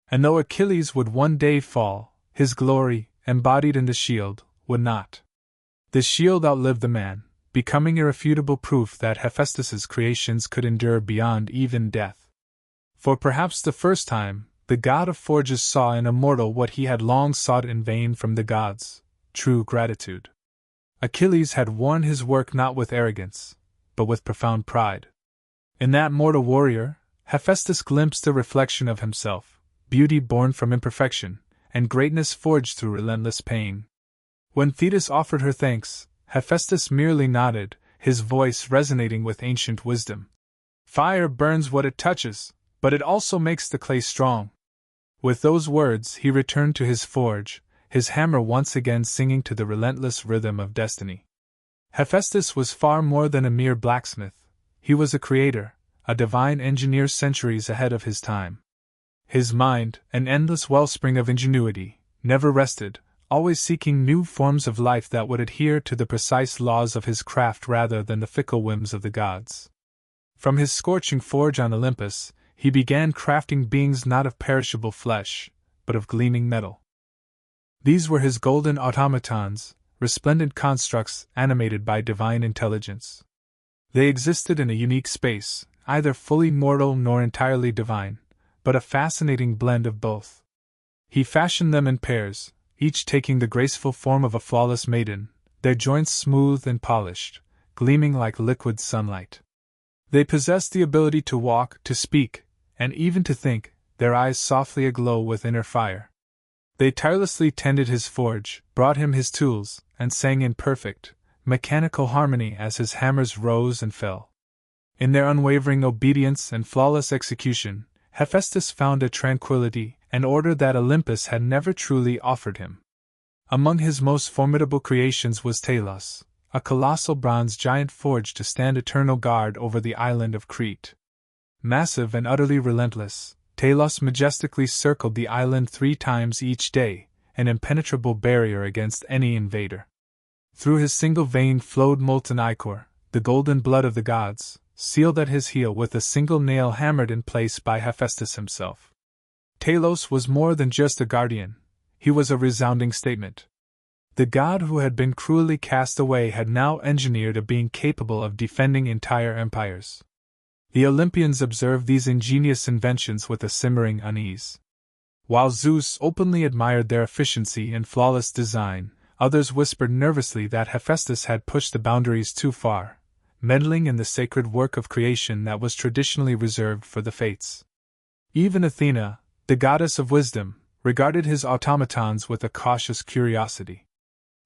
And though Achilles would one day fall, his glory, embodied in the shield, would not. The shield outlived the man, becoming irrefutable proof that Hephaestus's creations could endure beyond even death. For perhaps the first time, the god of forges saw in a mortal what he had long sought in vain from the gods: true gratitude. Achilles had worn his work not with arrogance, but with profound pride. In that mortal warrior, Hephaestus glimpsed a reflection of himself, beauty born from imperfection, and greatness forged through relentless pain. When Thetis offered her thanks, Hephaestus merely nodded, his voice resonating with ancient wisdom. Fire burns what it touches, but it also makes the clay strong. With those words he returned to his forge, his hammer once again singing to the relentless rhythm of destiny. Hephaestus was far more than a mere blacksmith. He was a creator, a divine engineer centuries ahead of his time. His mind, an endless wellspring of ingenuity, never rested, always seeking new forms of life that would adhere to the precise laws of his craft rather than the fickle whims of the gods. From his scorching forge on Olympus, he began crafting beings not of perishable flesh, but of gleaming metal. These were his golden automatons, resplendent constructs animated by divine intelligence. They existed in a unique space, neither fully mortal nor entirely divine, but a fascinating blend of both. He fashioned them in pairs, each taking the graceful form of a flawless maiden, their joints smooth and polished, gleaming like liquid sunlight. They possessed the ability to walk, to speak, and even to think, their eyes softly aglow with inner fire. They tirelessly tended his forge, brought him his tools, and sang in perfect, mechanical harmony as his hammers rose and fell. In their unwavering obedience and flawless execution, Hephaestus found a tranquility and order that Olympus had never truly offered him. Among his most formidable creations was Talos, a colossal bronze giant forged to stand eternal guard over the island of Crete. Massive and utterly relentless, Talos majestically circled the island 3 times each day, an impenetrable barrier against any invader. Through his single vein flowed molten ichor, the golden blood of the gods, sealed at his heel with a single nail hammered in place by Hephaestus himself. Talos was more than just a guardian, he was a resounding statement. The god who had been cruelly cast away had now engineered a being capable of defending entire empires. The Olympians observed these ingenious inventions with a simmering unease. While Zeus openly admired their efficiency and flawless design, others whispered nervously that Hephaestus had pushed the boundaries too far, meddling in the sacred work of creation that was traditionally reserved for the Fates. Even Athena, the goddess of wisdom, regarded his automatons with a cautious curiosity.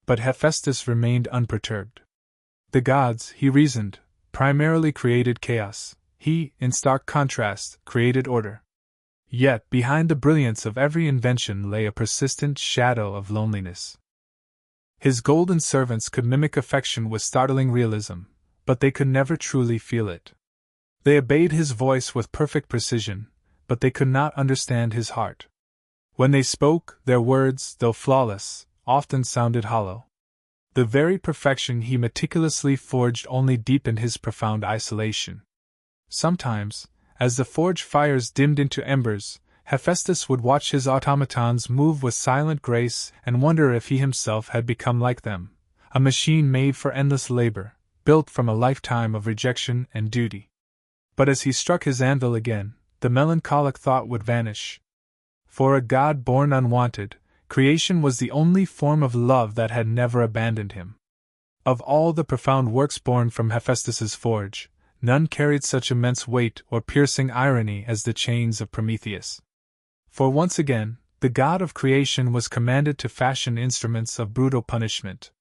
But Hephaestus remained unperturbed. The gods, he reasoned, primarily created chaos. He, in stark contrast, created order. Yet behind the brilliance of every invention lay a persistent shadow of loneliness. His golden servants could mimic affection with startling realism, but they could never truly feel it. They obeyed his voice with perfect precision, but they could not understand his heart. When they spoke, their words, though flawless, often sounded hollow. The very perfection he meticulously forged only deepened his profound isolation. Sometimes, as the forge fires dimmed into embers, Hephaestus would watch his automatons move with silent grace and wonder if he himself had become like them, a machine made for endless labor, built from a lifetime of rejection and duty. But as he struck his anvil again, the melancholic thought would vanish. For a god born unwanted, creation was the only form of love that had never abandoned him. Of all the profound works born from Hephaestus's forge, none carried such immense weight or piercing irony as the chains of Prometheus. For once again, the god of creation was commanded to fashion instruments of brutal punishment.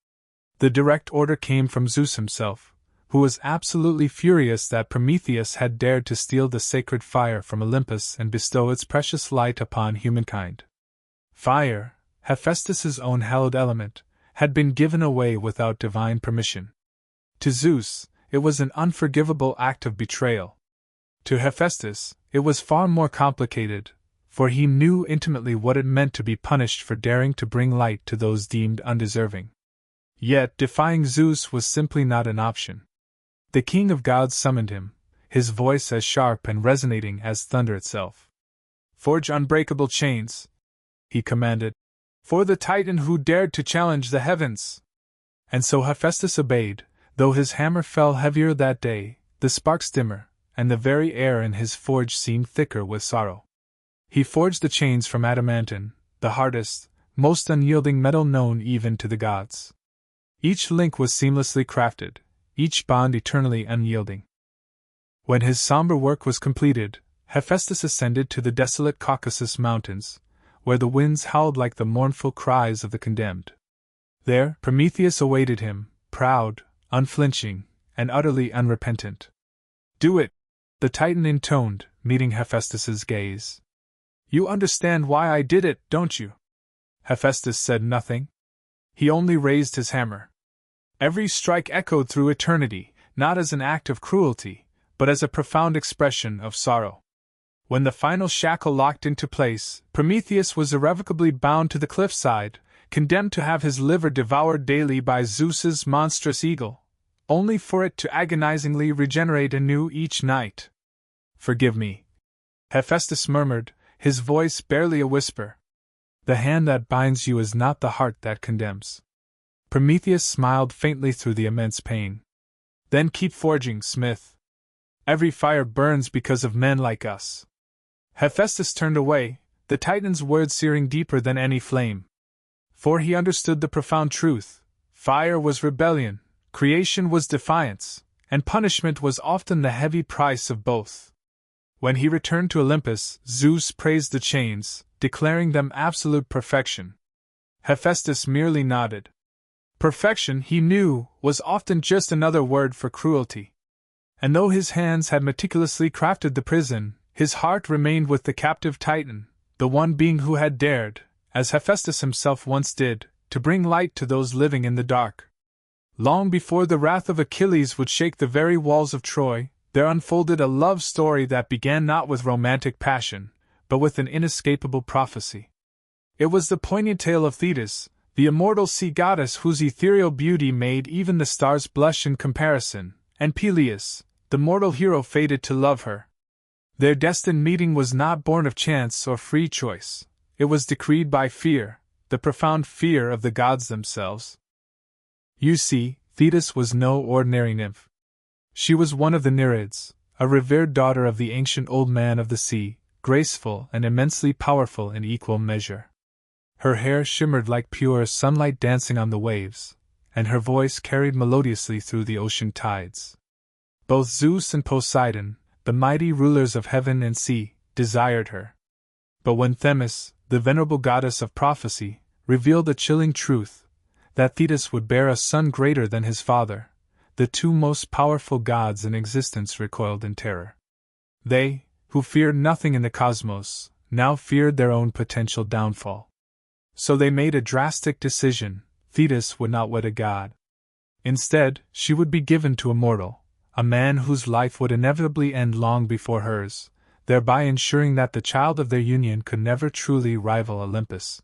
The direct order came from Zeus himself, who was absolutely furious that Prometheus had dared to steal the sacred fire from Olympus and bestow its precious light upon humankind. Fire, Hephaestus's own hallowed element, had been given away without divine permission. To Zeus, it was an unforgivable act of betrayal. To Hephaestus, it was far more complicated, for he knew intimately what it meant to be punished for daring to bring light to those deemed undeserving. Yet defying Zeus was simply not an option. The king of gods summoned him, his voice as sharp and resonating as thunder itself. "Forge unbreakable chains," he commanded, "for the Titan who dared to challenge the heavens." And so Hephaestus obeyed, though his hammer fell heavier that day, the sparks dimmer, and the very air in his forge seemed thicker with sorrow. He forged the chains from adamantine, the hardest, most unyielding metal known even to the gods. Each link was seamlessly crafted, each bond eternally unyielding. When his somber work was completed, Hephaestus ascended to the desolate Caucasus Mountains, where the winds howled like the mournful cries of the condemned. There, Prometheus awaited him, proud, unflinching, and utterly unrepentant. "Do it," the Titan intoned, meeting Hephaestus's gaze. "You understand why I did it, don't you?" Hephaestus said nothing. He only raised his hammer. Every strike echoed through eternity, not as an act of cruelty, but as a profound expression of sorrow. When the final shackle locked into place, Prometheus was irrevocably bound to the cliffside, condemned to have his liver devoured daily by Zeus's monstrous eagle, only for it to agonizingly regenerate anew each night. "Forgive me," Hephaestus murmured, his voice barely a whisper. "The hand that binds you is not the heart that condemns." Prometheus smiled faintly through the immense pain. "Then keep forging, smith. Every fire burns because of men like us." Hephaestus turned away, the Titan's words searing deeper than any flame. For he understood the profound truth: fire was rebellion, creation was defiance, and punishment was often the heavy price of both. When he returned to Olympus, Zeus praised the chains, declaring them absolute perfection. Hephaestus merely nodded. Perfection, he knew, was often just another word for cruelty. And though his hands had meticulously crafted the prison, his heart remained with the captive Titan, the one being who had dared, as Hephaestus himself once did, to bring light to those living in the dark. Long before the wrath of Achilles would shake the very walls of Troy, there unfolded a love story that began not with romantic passion, but with an inescapable prophecy. It was the poignant tale of Thetis, the immortal sea goddess whose ethereal beauty made even the stars blush in comparison, and Peleus, the mortal hero fated to love her. Their destined meeting was not born of chance or free choice. It was decreed by fear, the profound fear of the gods themselves. You see, Thetis was no ordinary nymph. She was one of the Nereids, a revered daughter of the ancient old man of the sea, graceful and immensely powerful in equal measure. Her hair shimmered like pure sunlight dancing on the waves, and her voice carried melodiously through the ocean tides. Both Zeus and Poseidon, the mighty rulers of heaven and sea, desired her. But when Themis, the venerable goddess of prophecy, revealed the chilling truth, that Thetis would bear a son greater than his father, the two most powerful gods in existence recoiled in terror. They, who feared nothing in the cosmos, now feared their own potential downfall. So they made a drastic decision: Thetis would not wed a god. Instead, she would be given to a mortal, a man whose life would inevitably end long before hers, thereby ensuring that the child of their union could never truly rival Olympus.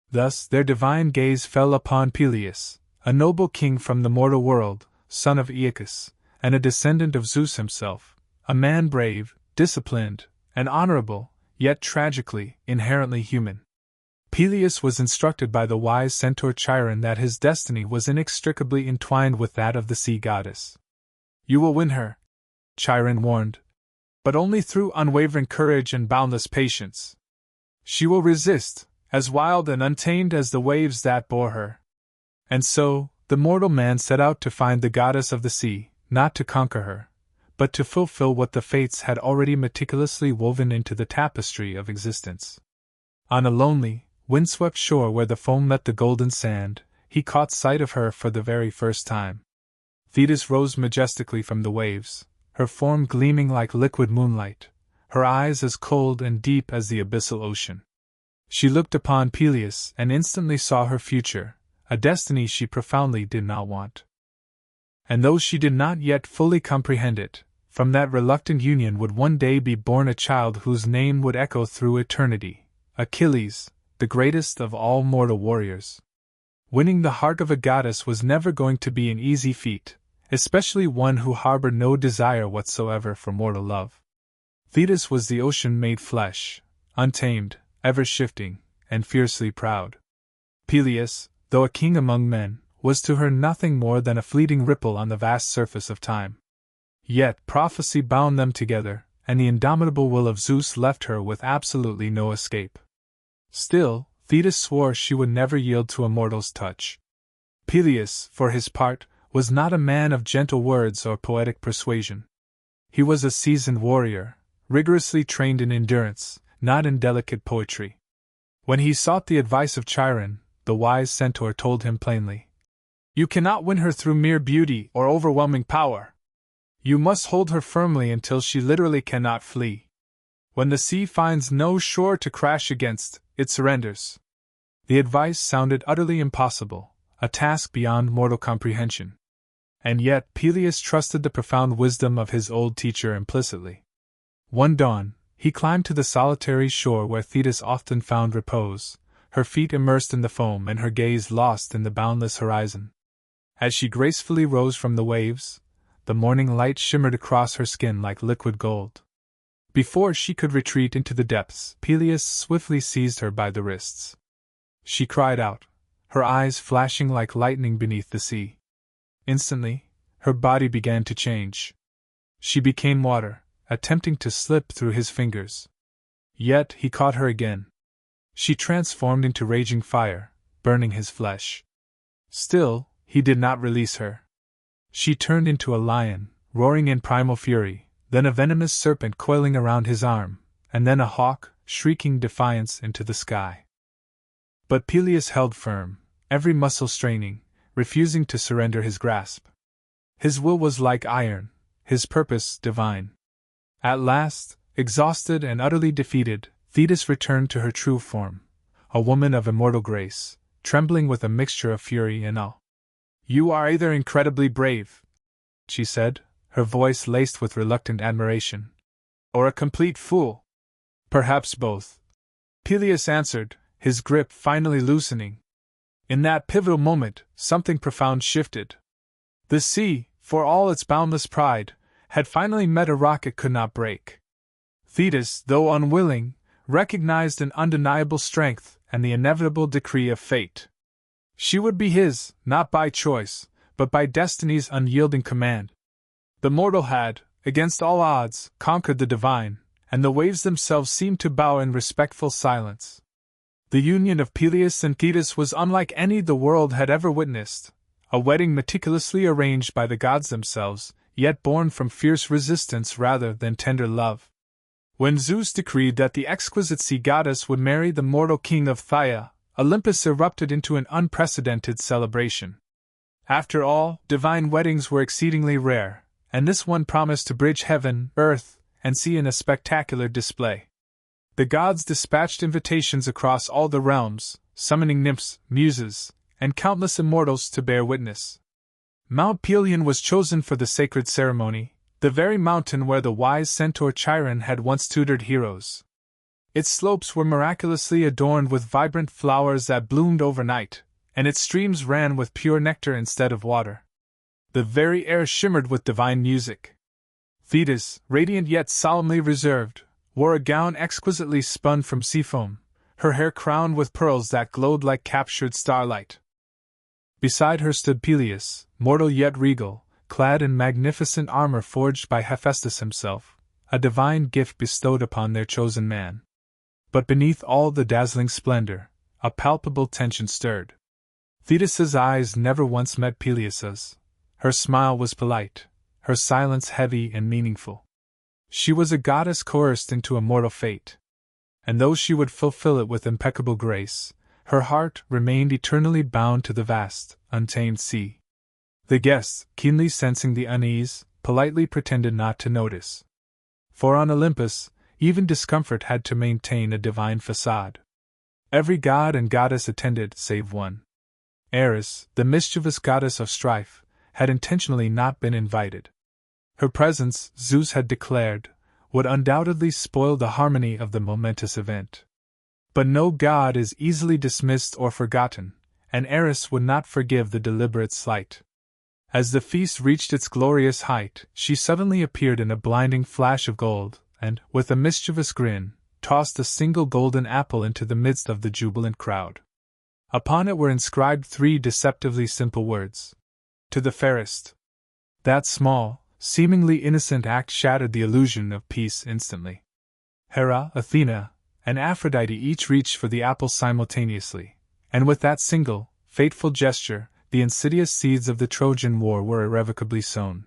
Thus their divine gaze fell upon Peleus, a noble king from the mortal world, son of Aeacus, and a descendant of Zeus himself, a man brave, disciplined, and honorable, yet tragically, inherently human. Peleus was instructed by the wise centaur Chiron that his destiny was inextricably entwined with that of the sea goddess. "You will win her," Chiron warned, "but only through unwavering courage and boundless patience. She will resist, as wild and untamed as the waves that bore her." And so, the mortal man set out to find the goddess of the sea, not to conquer her, but to fulfill what the fates had already meticulously woven into the tapestry of existence. On a lonely, windswept shore where the foam met the golden sand, he caught sight of her for the very first time. Thetis rose majestically from the waves, her form gleaming like liquid moonlight, her eyes as cold and deep as the abyssal ocean. She looked upon Peleus and instantly saw her future, a destiny she profoundly did not want. And though she did not yet fully comprehend it, from that reluctant union would one day be born a child whose name would echo through eternity, Achilles, the greatest of all mortal warriors. Winning the heart of a goddess was never going to be an easy feat, especially one who harbored no desire whatsoever for mortal love. Thetis was the ocean made flesh, untamed, ever-shifting, and fiercely proud. Peleus, though a king among men, was to her nothing more than a fleeting ripple on the vast surface of time. Yet prophecy bound them together, and the indomitable will of Zeus left her with absolutely no escape. Still, Thetis swore she would never yield to a mortal's touch. Peleus, for his part, was not a man of gentle words or poetic persuasion. He was a seasoned warrior, rigorously trained in endurance, not in delicate poetry. When he sought the advice of Chiron, the wise centaur told him plainly, "You cannot win her through mere beauty or overwhelming power. You must hold her firmly until she literally cannot flee. When the sea finds no shore to crash against, it surrenders." The advice sounded utterly impossible, a task beyond mortal comprehension. And yet Peleus trusted the profound wisdom of his old teacher implicitly. One dawn, he climbed to the solitary shore where Thetis often found repose, her feet immersed in the foam and her gaze lost in the boundless horizon. As she gracefully rose from the waves, the morning light shimmered across her skin like liquid gold. Before she could retreat into the depths, Peleus swiftly seized her by the wrists. She cried out, her eyes flashing like lightning beneath the sea. Instantly, her body began to change. She became water, attempting to slip through his fingers. Yet he caught her again. She transformed into raging fire, burning his flesh. Still, he did not release her. She turned into a lion, roaring in primal fury, then a venomous serpent coiling around his arm, and then a hawk, shrieking defiance into the sky. But Peleus held firm, every muscle straining, refusing to surrender his grasp. His will was like iron, his purpose divine. At last, exhausted and utterly defeated, Thetis returned to her true form, a woman of immortal grace, trembling with a mixture of fury and awe. "You are either incredibly brave," she said, her voice laced with reluctant admiration, "or a complete fool." "Perhaps both," Peleus answered, his grip finally loosening. In that pivotal moment, something profound shifted. The sea, for all its boundless pride, had finally met a rock it could not break. Thetis, though unwilling, recognized an undeniable strength and the inevitable decree of fate. She would be his, not by choice, but by destiny's unyielding command. The mortal had, against all odds, conquered the divine, and the waves themselves seemed to bow in respectful silence. The union of Peleus and Thetis was unlike any the world had ever witnessed, a wedding meticulously arranged by the gods themselves, yet born from fierce resistance rather than tender love. When Zeus decreed that the exquisite sea goddess would marry the mortal king of Phthia, Olympus erupted into an unprecedented celebration. After all, divine weddings were exceedingly rare, and this one promised to bridge heaven, earth, and sea in a spectacular display. The gods dispatched invitations across all the realms, summoning nymphs, muses, and countless immortals to bear witness. Mount Pelion was chosen for the sacred ceremony, the very mountain where the wise centaur Chiron had once tutored heroes. Its slopes were miraculously adorned with vibrant flowers that bloomed overnight, and its streams ran with pure nectar instead of water. The very air shimmered with divine music. Thetis, radiant yet solemnly reserved, wore a gown exquisitely spun from seafoam, her hair crowned with pearls that glowed like captured starlight. Beside her stood Peleus, mortal yet regal, clad in magnificent armor forged by Hephaestus himself, a divine gift bestowed upon their chosen man. But beneath all the dazzling splendor, a palpable tension stirred. Thetis's eyes never once met Peleus's. Her smile was polite, her silence heavy and meaningful. She was a goddess coerced into a mortal fate. And though she would fulfill it with impeccable grace, her heart remained eternally bound to the vast, untamed sea. The guests, keenly sensing the unease, politely pretended not to notice. For on Olympus, even discomfort had to maintain a divine facade. Every god and goddess attended save one. Eris, the mischievous goddess of strife, had intentionally not been invited. Her presence, Zeus had declared, would undoubtedly spoil the harmony of the momentous event. But no god is easily dismissed or forgotten, and Eris would not forgive the deliberate slight. As the feast reached its glorious height, she suddenly appeared in a blinding flash of gold, and, with a mischievous grin, tossed a single golden apple into the midst of the jubilant crowd. Upon it were inscribed 3 deceptively simple words. To the fairest. That small, seemingly innocent act shattered the illusion of peace instantly. Hera, Athena, and Aphrodite each reached for the apple simultaneously, and with that single, fateful gesture, the insidious seeds of the Trojan War were irrevocably sown.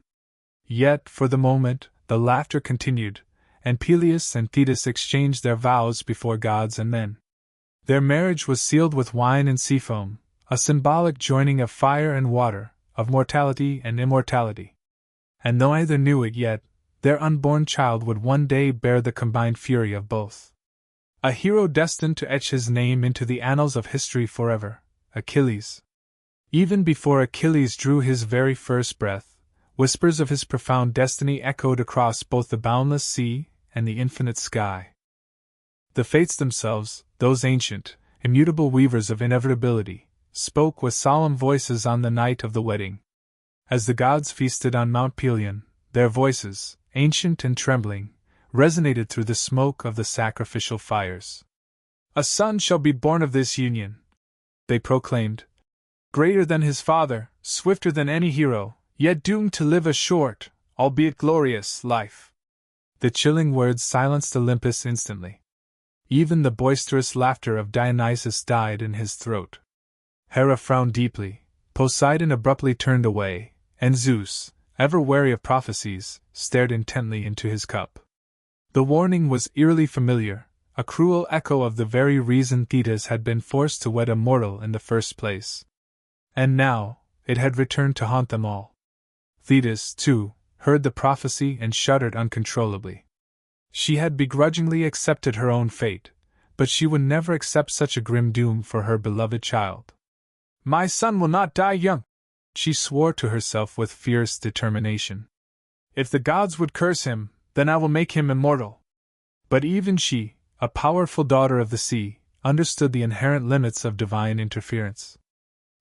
Yet, for the moment, the laughter continued, and Peleus and Thetis exchanged their vows before gods and men. Their marriage was sealed with wine and sea foam, a symbolic joining of fire and water, of mortality and immortality. And though neither knew it yet, their unborn child would one day bear the combined fury of both. A hero destined to etch his name into the annals of history forever, Achilles. Even before Achilles drew his very first breath, whispers of his profound destiny echoed across both the boundless sea and the infinite sky. The fates themselves, those ancient, immutable weavers of inevitability, spoke with solemn voices on the night of the wedding. As the gods feasted on Mount Pelion, their voices, ancient and trembling, resonated through the smoke of the sacrificial fires. "A son shall be born of this union," they proclaimed. "Greater than his father, swifter than any hero, yet doomed to live a short, albeit glorious, life." The chilling words silenced Olympus instantly. Even the boisterous laughter of Dionysus died in his throat. Hera frowned deeply, Poseidon abruptly turned away, and Zeus, ever wary of prophecies, stared intently into his cup. The warning was eerily familiar, a cruel echo of the very reason Thetis had been forced to wed a mortal in the first place. And now, it had returned to haunt them all. Thetis, too, heard the prophecy and shuddered uncontrollably. She had begrudgingly accepted her own fate, but she would never accept such a grim doom for her beloved child. "My son will not die young," she swore to herself with fierce determination. "If the gods would curse him, then I will make him immortal." But even she, a powerful daughter of the sea, understood the inherent limits of divine interference.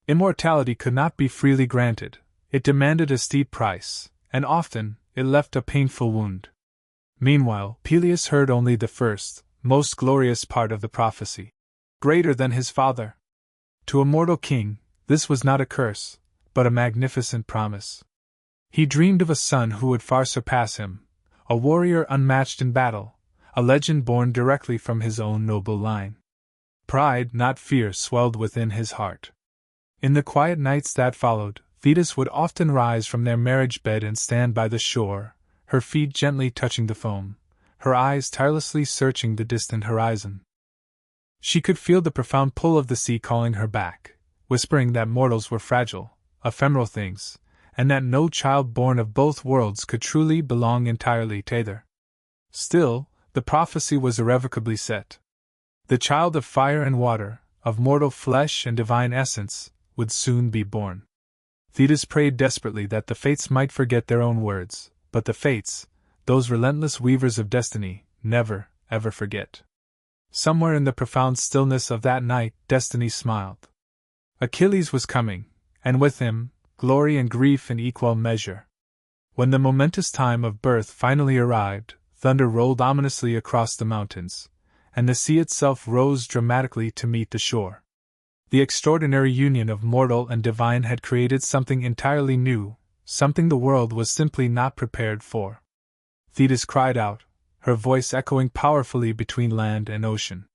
Immortality could not be freely granted, it demanded a steep price, and often, it left a painful wound. Meanwhile, Peleus heard only the first, most glorious part of the prophecy. Greater than his father. To a mortal king, this was not a curse, but a magnificent promise. He dreamed of a son who would far surpass him, a warrior unmatched in battle, a legend born directly from his own noble line. Pride, not fear, swelled within his heart. In the quiet nights that followed, Thetis would often rise from their marriage bed and stand by the shore, her feet gently touching the foam, her eyes tirelessly searching the distant horizon. She could feel the profound pull of the sea calling her back, whispering that mortals were fragile, ephemeral things, and that no child born of both worlds could truly belong entirely to either. Still, the prophecy was irrevocably set. The child of fire and water, of mortal flesh and divine essence, would soon be born. Thetis prayed desperately that the fates might forget their own words, but the fates, those relentless weavers of destiny, never, ever forget. Somewhere in the profound stillness of that night, destiny smiled. Achilles was coming, and with him, glory and grief in equal measure. When the momentous time of birth finally arrived, thunder rolled ominously across the mountains, and the sea itself rose dramatically to meet the shore. The extraordinary union of mortal and divine had created something entirely new, something the world was simply not prepared for. Thetis cried out, her voice echoing powerfully between land and ocean.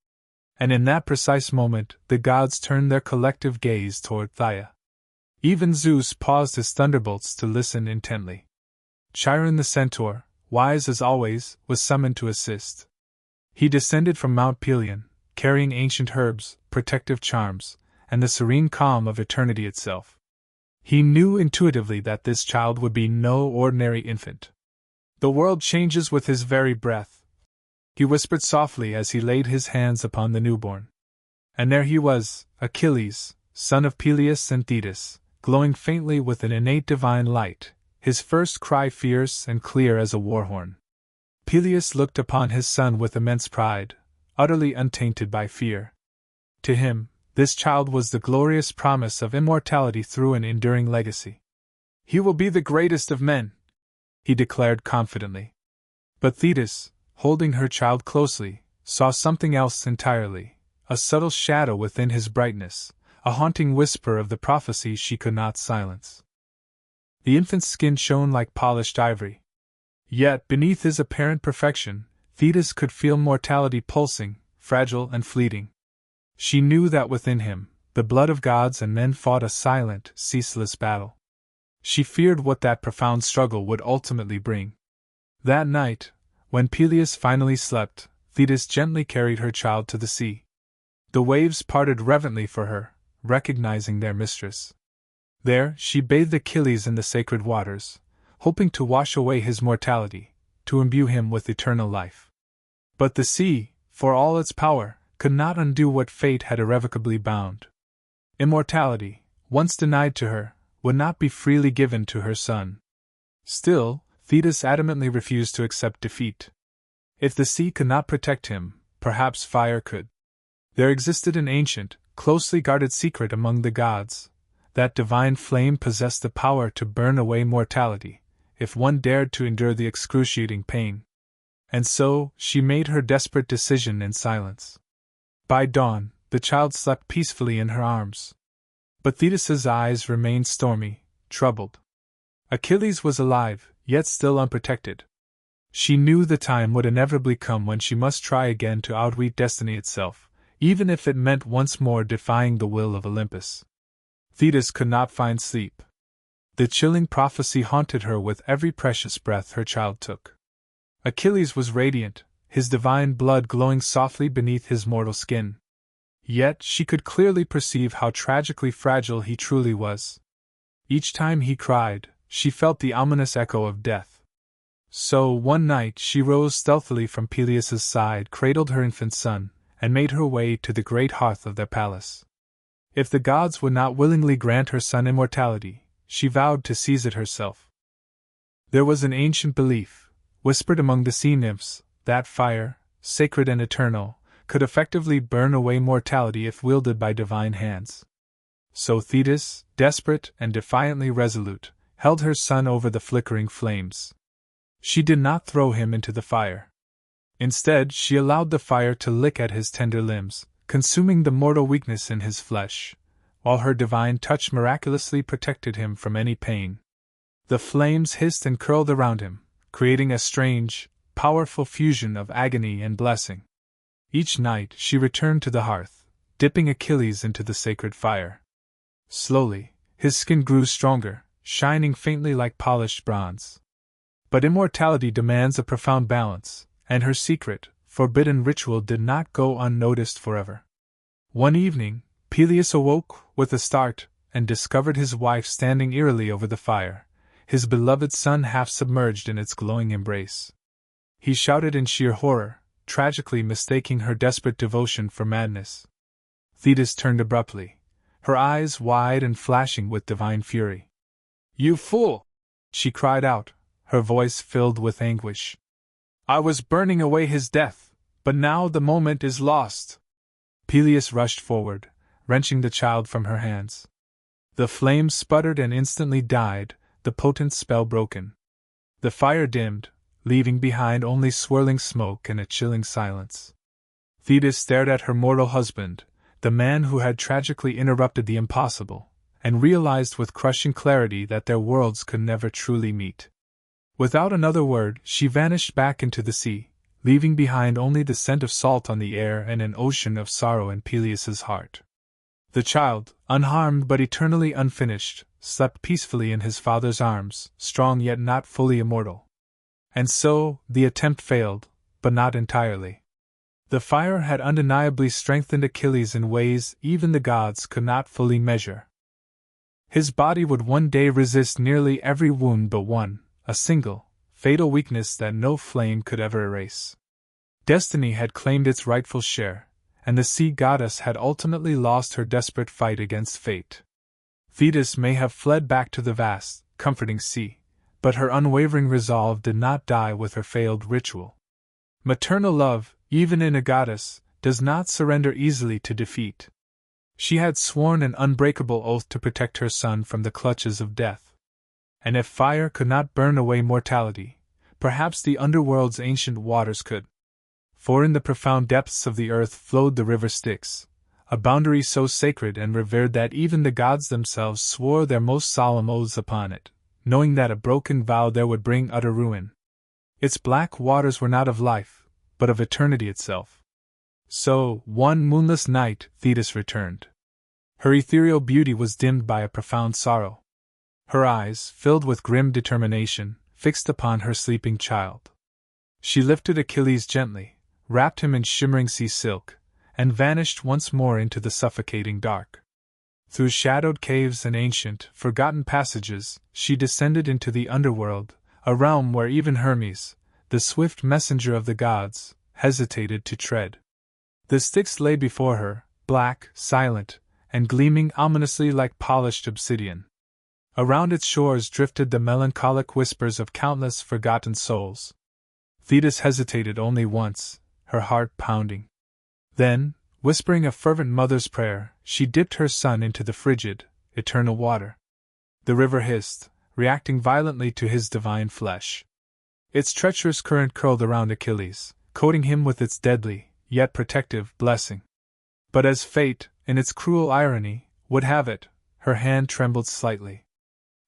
And in that precise moment, the gods turned their collective gaze toward Theia. Even Zeus paused his thunderbolts to listen intently. Chiron the centaur, wise as always, was summoned to assist. He descended from Mount Pelion, carrying ancient herbs, protective charms, and the serene calm of eternity itself. He knew intuitively that this child would be no ordinary infant. The world changes with his very breath, he whispered softly as he laid his hands upon the newborn. And there he was, Achilles, son of Peleus and Thetis, glowing faintly with an innate divine light, his first cry fierce and clear as a war horn. Peleus looked upon his son with immense pride, utterly untainted by fear. To him, this child was the glorious promise of immortality through an enduring legacy. "He will be the greatest of men," he declared confidently. But Thetis, holding her child closely, saw something else entirely, a subtle shadow within his brightness, a haunting whisper of the prophecy she could not silence. The infant's skin shone like polished ivory. Yet, beneath his apparent perfection, Thetis could feel mortality pulsing, fragile and fleeting. She knew that within him, the blood of gods and men fought a silent, ceaseless battle. She feared what that profound struggle would ultimately bring. That night, when Peleus finally slept, Thetis gently carried her child to the sea. The waves parted reverently for her, recognizing their mistress. There, she bathed Achilles in the sacred waters, hoping to wash away his mortality, to imbue him with eternal life. But the sea, for all its power, could not undo what fate had irrevocably bound. Immortality, once denied to her, would not be freely given to her son. Still, Thetis adamantly refused to accept defeat. If the sea could not protect him, perhaps fire could. There existed an ancient, closely guarded secret among the gods. That divine flame possessed the power to burn away mortality, if one dared to endure the excruciating pain. And so, she made her desperate decision in silence. By dawn, the child slept peacefully in her arms. But Thetis's eyes remained stormy, troubled. Achilles was alive, yet still unprotected. She knew the time would inevitably come when she must try again to outwit destiny itself, even if it meant once more defying the will of Olympus. Thetis could not find sleep. The chilling prophecy haunted her with every precious breath her child took. Achilles was radiant, his divine blood glowing softly beneath his mortal skin. Yet she could clearly perceive how tragically fragile he truly was. Each time he cried, she felt the ominous echo of death. So, one night she rose stealthily from Peleus's side, cradled her infant son, and made her way to the great hearth of their palace. If the gods would not willingly grant her son immortality, she vowed to seize it herself. There was an ancient belief, whispered among the sea nymphs, that fire, sacred and eternal, could effectively burn away mortality if wielded by divine hands. So Thetis, desperate and defiantly resolute, held her son over the flickering flames. She did not throw him into the fire. Instead, she allowed the fire to lick at his tender limbs, consuming the mortal weakness in his flesh, while her divine touch miraculously protected him from any pain. The flames hissed and curled around him, creating a strange, powerful fusion of agony and blessing. Each night she returned to the hearth, dipping Achilles into the sacred fire. Slowly, his skin grew stronger, shining faintly like polished bronze. But immortality demands a profound balance, and her secret, forbidden ritual did not go unnoticed forever. One evening, Peleus awoke with a start and discovered his wife standing eerily over the fire, his beloved son half submerged in its glowing embrace. He shouted in sheer horror, tragically mistaking her desperate devotion for madness. Thetis turned abruptly, her eyes wide and flashing with divine fury. "You fool!" she cried out, her voice filled with anguish. "I was burning away his death, but now the moment is lost." Peleus rushed forward, wrenching the child from her hands. The flames sputtered and instantly died, the potent spell broken. The fire dimmed, leaving behind only swirling smoke and a chilling silence. Thetis stared at her mortal husband, the man who had tragically interrupted the impossible, and realized with crushing clarity that their worlds could never truly meet. Without another word, she vanished back into the sea, leaving behind only the scent of salt on the air and an ocean of sorrow in Peleus's heart. The child, unharmed but eternally unfinished, slept peacefully in his father's arms, strong yet not fully immortal. And so, the attempt failed, but not entirely. The fire had undeniably strengthened Achilles in ways even the gods could not fully measure. His body would one day resist nearly every wound but one, a single, fatal weakness that no flame could ever erase. Destiny had claimed its rightful share, and the sea goddess had ultimately lost her desperate fight against fate. Thetis may have fled back to the vast, comforting sea, but her unwavering resolve did not die with her failed ritual. Maternal love, even in a goddess, does not surrender easily to defeat. She had sworn an unbreakable oath to protect her son from the clutches of death. And if fire could not burn away mortality, perhaps the underworld's ancient waters could. For in the profound depths of the earth flowed the river Styx, a boundary so sacred and revered that even the gods themselves swore their most solemn oaths upon it, knowing that a broken vow there would bring utter ruin. Its black waters were not of life, but of eternity itself. So, one moonless night, Thetis returned. Her ethereal beauty was dimmed by a profound sorrow. Her eyes, filled with grim determination, fixed upon her sleeping child. She lifted Achilles gently, wrapped him in shimmering sea silk, and vanished once more into the suffocating dark. Through shadowed caves and ancient, forgotten passages, she descended into the underworld, a realm where even Hermes, the swift messenger of the gods, hesitated to tread. The Styx lay before her, black, silent, and gleaming ominously like polished obsidian. Around its shores drifted the melancholic whispers of countless forgotten souls. Thetis hesitated only once, her heart pounding. Then, whispering a fervent mother's prayer, she dipped her son into the frigid, eternal water. The river hissed, reacting violently to his divine flesh. Its treacherous current curled around Achilles, coating him with its deadly, yet protective, blessing. But as fate, in its cruel irony, would have it, her hand trembled slightly.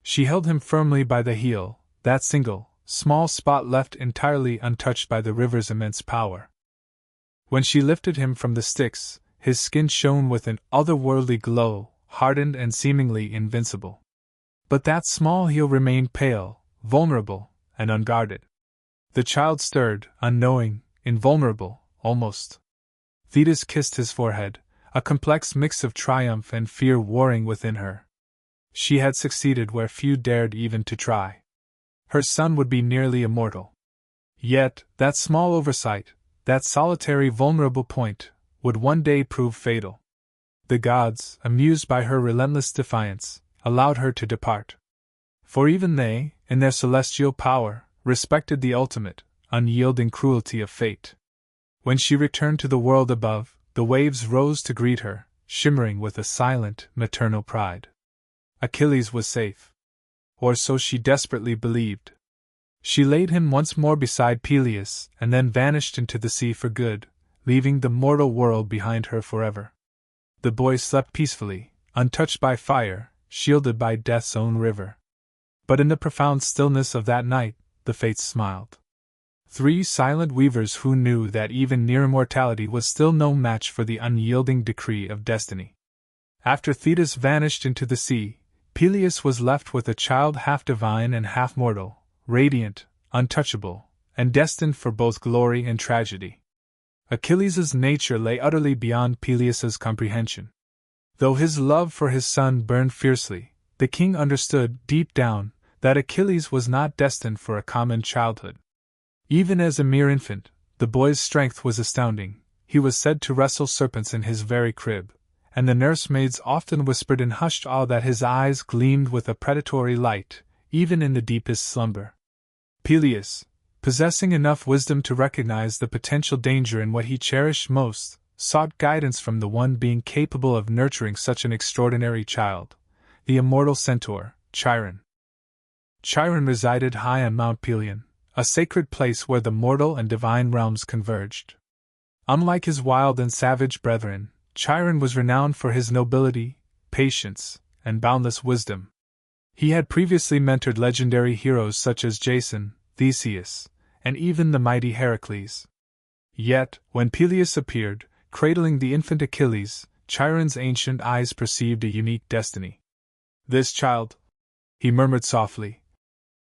She held him firmly by the heel, that single, small spot left entirely untouched by the river's immense power. When she lifted him from the Styx, his skin shone with an otherworldly glow, hardened and seemingly invincible. But that small heel remained pale, vulnerable, and unguarded. The child stirred, unknowing, invulnerable, almost. Thetis kissed his forehead, a complex mix of triumph and fear warring within her. She had succeeded where few dared even to try. Her son would be nearly immortal. Yet, that small oversight, that solitary vulnerable point, would one day prove fatal. The gods, amused by her relentless defiance, allowed her to depart. For even they, in their celestial power, respected the ultimate, unyielding cruelty of fate. When she returned to the world above, the waves rose to greet her, shimmering with a silent, maternal pride. Achilles was safe. Or so she desperately believed. She laid him once more beside Peleus, and then vanished into the sea for good, leaving the mortal world behind her forever. The boy slept peacefully, untouched by fire, shielded by death's own river. But in the profound stillness of that night, the fates smiled. 3 silent weavers who knew that even near immortality was still no match for the unyielding decree of destiny. After Thetis vanished into the sea, Peleus was left with a child half divine and half mortal, radiant, untouchable, and destined for both glory and tragedy. Achilles' nature lay utterly beyond Peleus' comprehension. Though his love for his son burned fiercely, the king understood, deep down, that Achilles was not destined for a common childhood. Even as a mere infant, the boy's strength was astounding. He was said to wrestle serpents in his very crib, and the nursemaids often whispered in hushed awe that his eyes gleamed with a predatory light, even in the deepest slumber. Peleus, possessing enough wisdom to recognize the potential danger in what he cherished most, sought guidance from the one being capable of nurturing such an extraordinary child, the immortal centaur, Chiron. Chiron resided high on Mount Pelion, a sacred place where the mortal and divine realms converged. Unlike his wild and savage brethren, Chiron was renowned for his nobility, patience, and boundless wisdom. He had previously mentored legendary heroes such as Jason, Theseus, and even the mighty Heracles. Yet, when Peleus appeared, cradling the infant Achilles, Chiron's ancient eyes perceived a unique destiny. "This child," he murmured softly,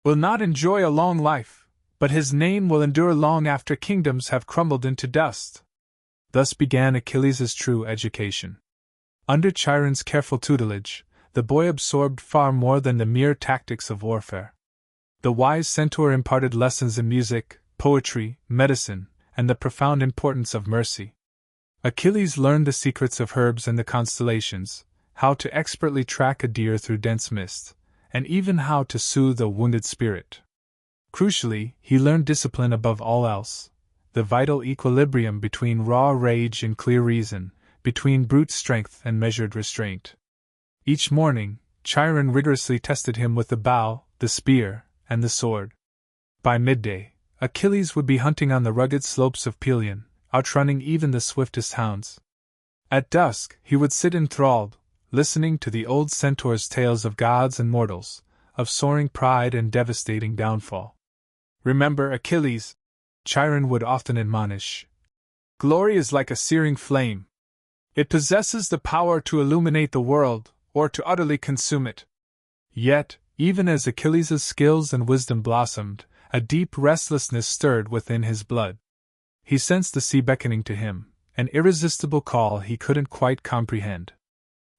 "will not enjoy a long life, but his name will endure long after kingdoms have crumbled into dust." Thus began Achilles' true education. Under Chiron's careful tutelage, the boy absorbed far more than the mere tactics of warfare. The wise centaur imparted lessons in music, poetry, medicine, and the profound importance of mercy. Achilles learned the secrets of herbs and the constellations, how to expertly track a deer through dense mist, and even how to soothe a wounded spirit. Crucially, he learned discipline above all else, the vital equilibrium between raw rage and clear reason, between brute strength and measured restraint. Each morning, Chiron rigorously tested him with the bow, the spear, and the sword. By midday, Achilles would be hunting on the rugged slopes of Pelion, outrunning even the swiftest hounds. At dusk, he would sit enthralled, listening to the old centaur's tales of gods and mortals, of soaring pride and devastating downfall. "Remember, Achilles," Chiron would often admonish, "glory is like a searing flame. It possesses the power to illuminate the world, or to utterly consume it." Yet, even as Achilles' skills and wisdom blossomed, a deep restlessness stirred within his blood. He sensed the sea beckoning to him, an irresistible call he couldn't quite comprehend.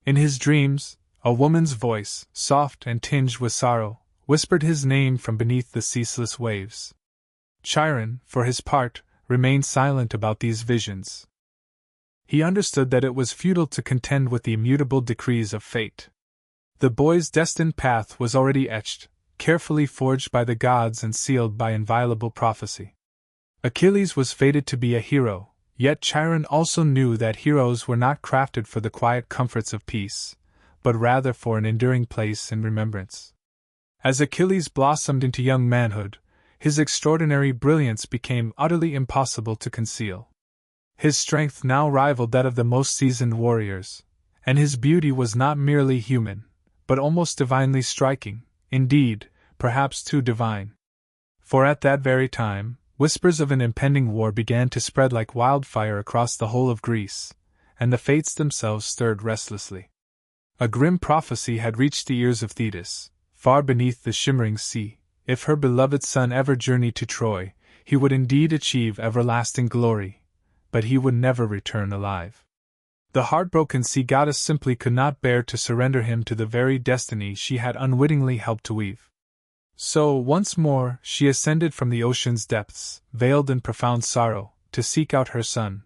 In his dreams, a woman's voice, soft and tinged with sorrow, whispered his name from beneath the ceaseless waves. Chiron, for his part, remained silent about these visions. He understood that it was futile to contend with the immutable decrees of fate. The boy's destined path was already etched, carefully forged by the gods and sealed by inviolable prophecy. Achilles was fated to be a hero, yet Chiron also knew that heroes were not crafted for the quiet comforts of peace, but rather for an enduring place in remembrance. As Achilles blossomed into young manhood, his extraordinary brilliance became utterly impossible to conceal. His strength now rivaled that of the most seasoned warriors, and his beauty was not merely human, but almost divinely striking, indeed, perhaps too divine. For at that very time, whispers of an impending war began to spread like wildfire across the whole of Greece, and the fates themselves stirred restlessly. A grim prophecy had reached the ears of Thetis. Far beneath the shimmering sea, if her beloved son ever journeyed to Troy, he would indeed achieve everlasting glory, but he would never return alive. The heartbroken sea goddess simply could not bear to surrender him to the very destiny she had unwittingly helped to weave. So, once more, she ascended from the ocean's depths, veiled in profound sorrow, to seek out her son.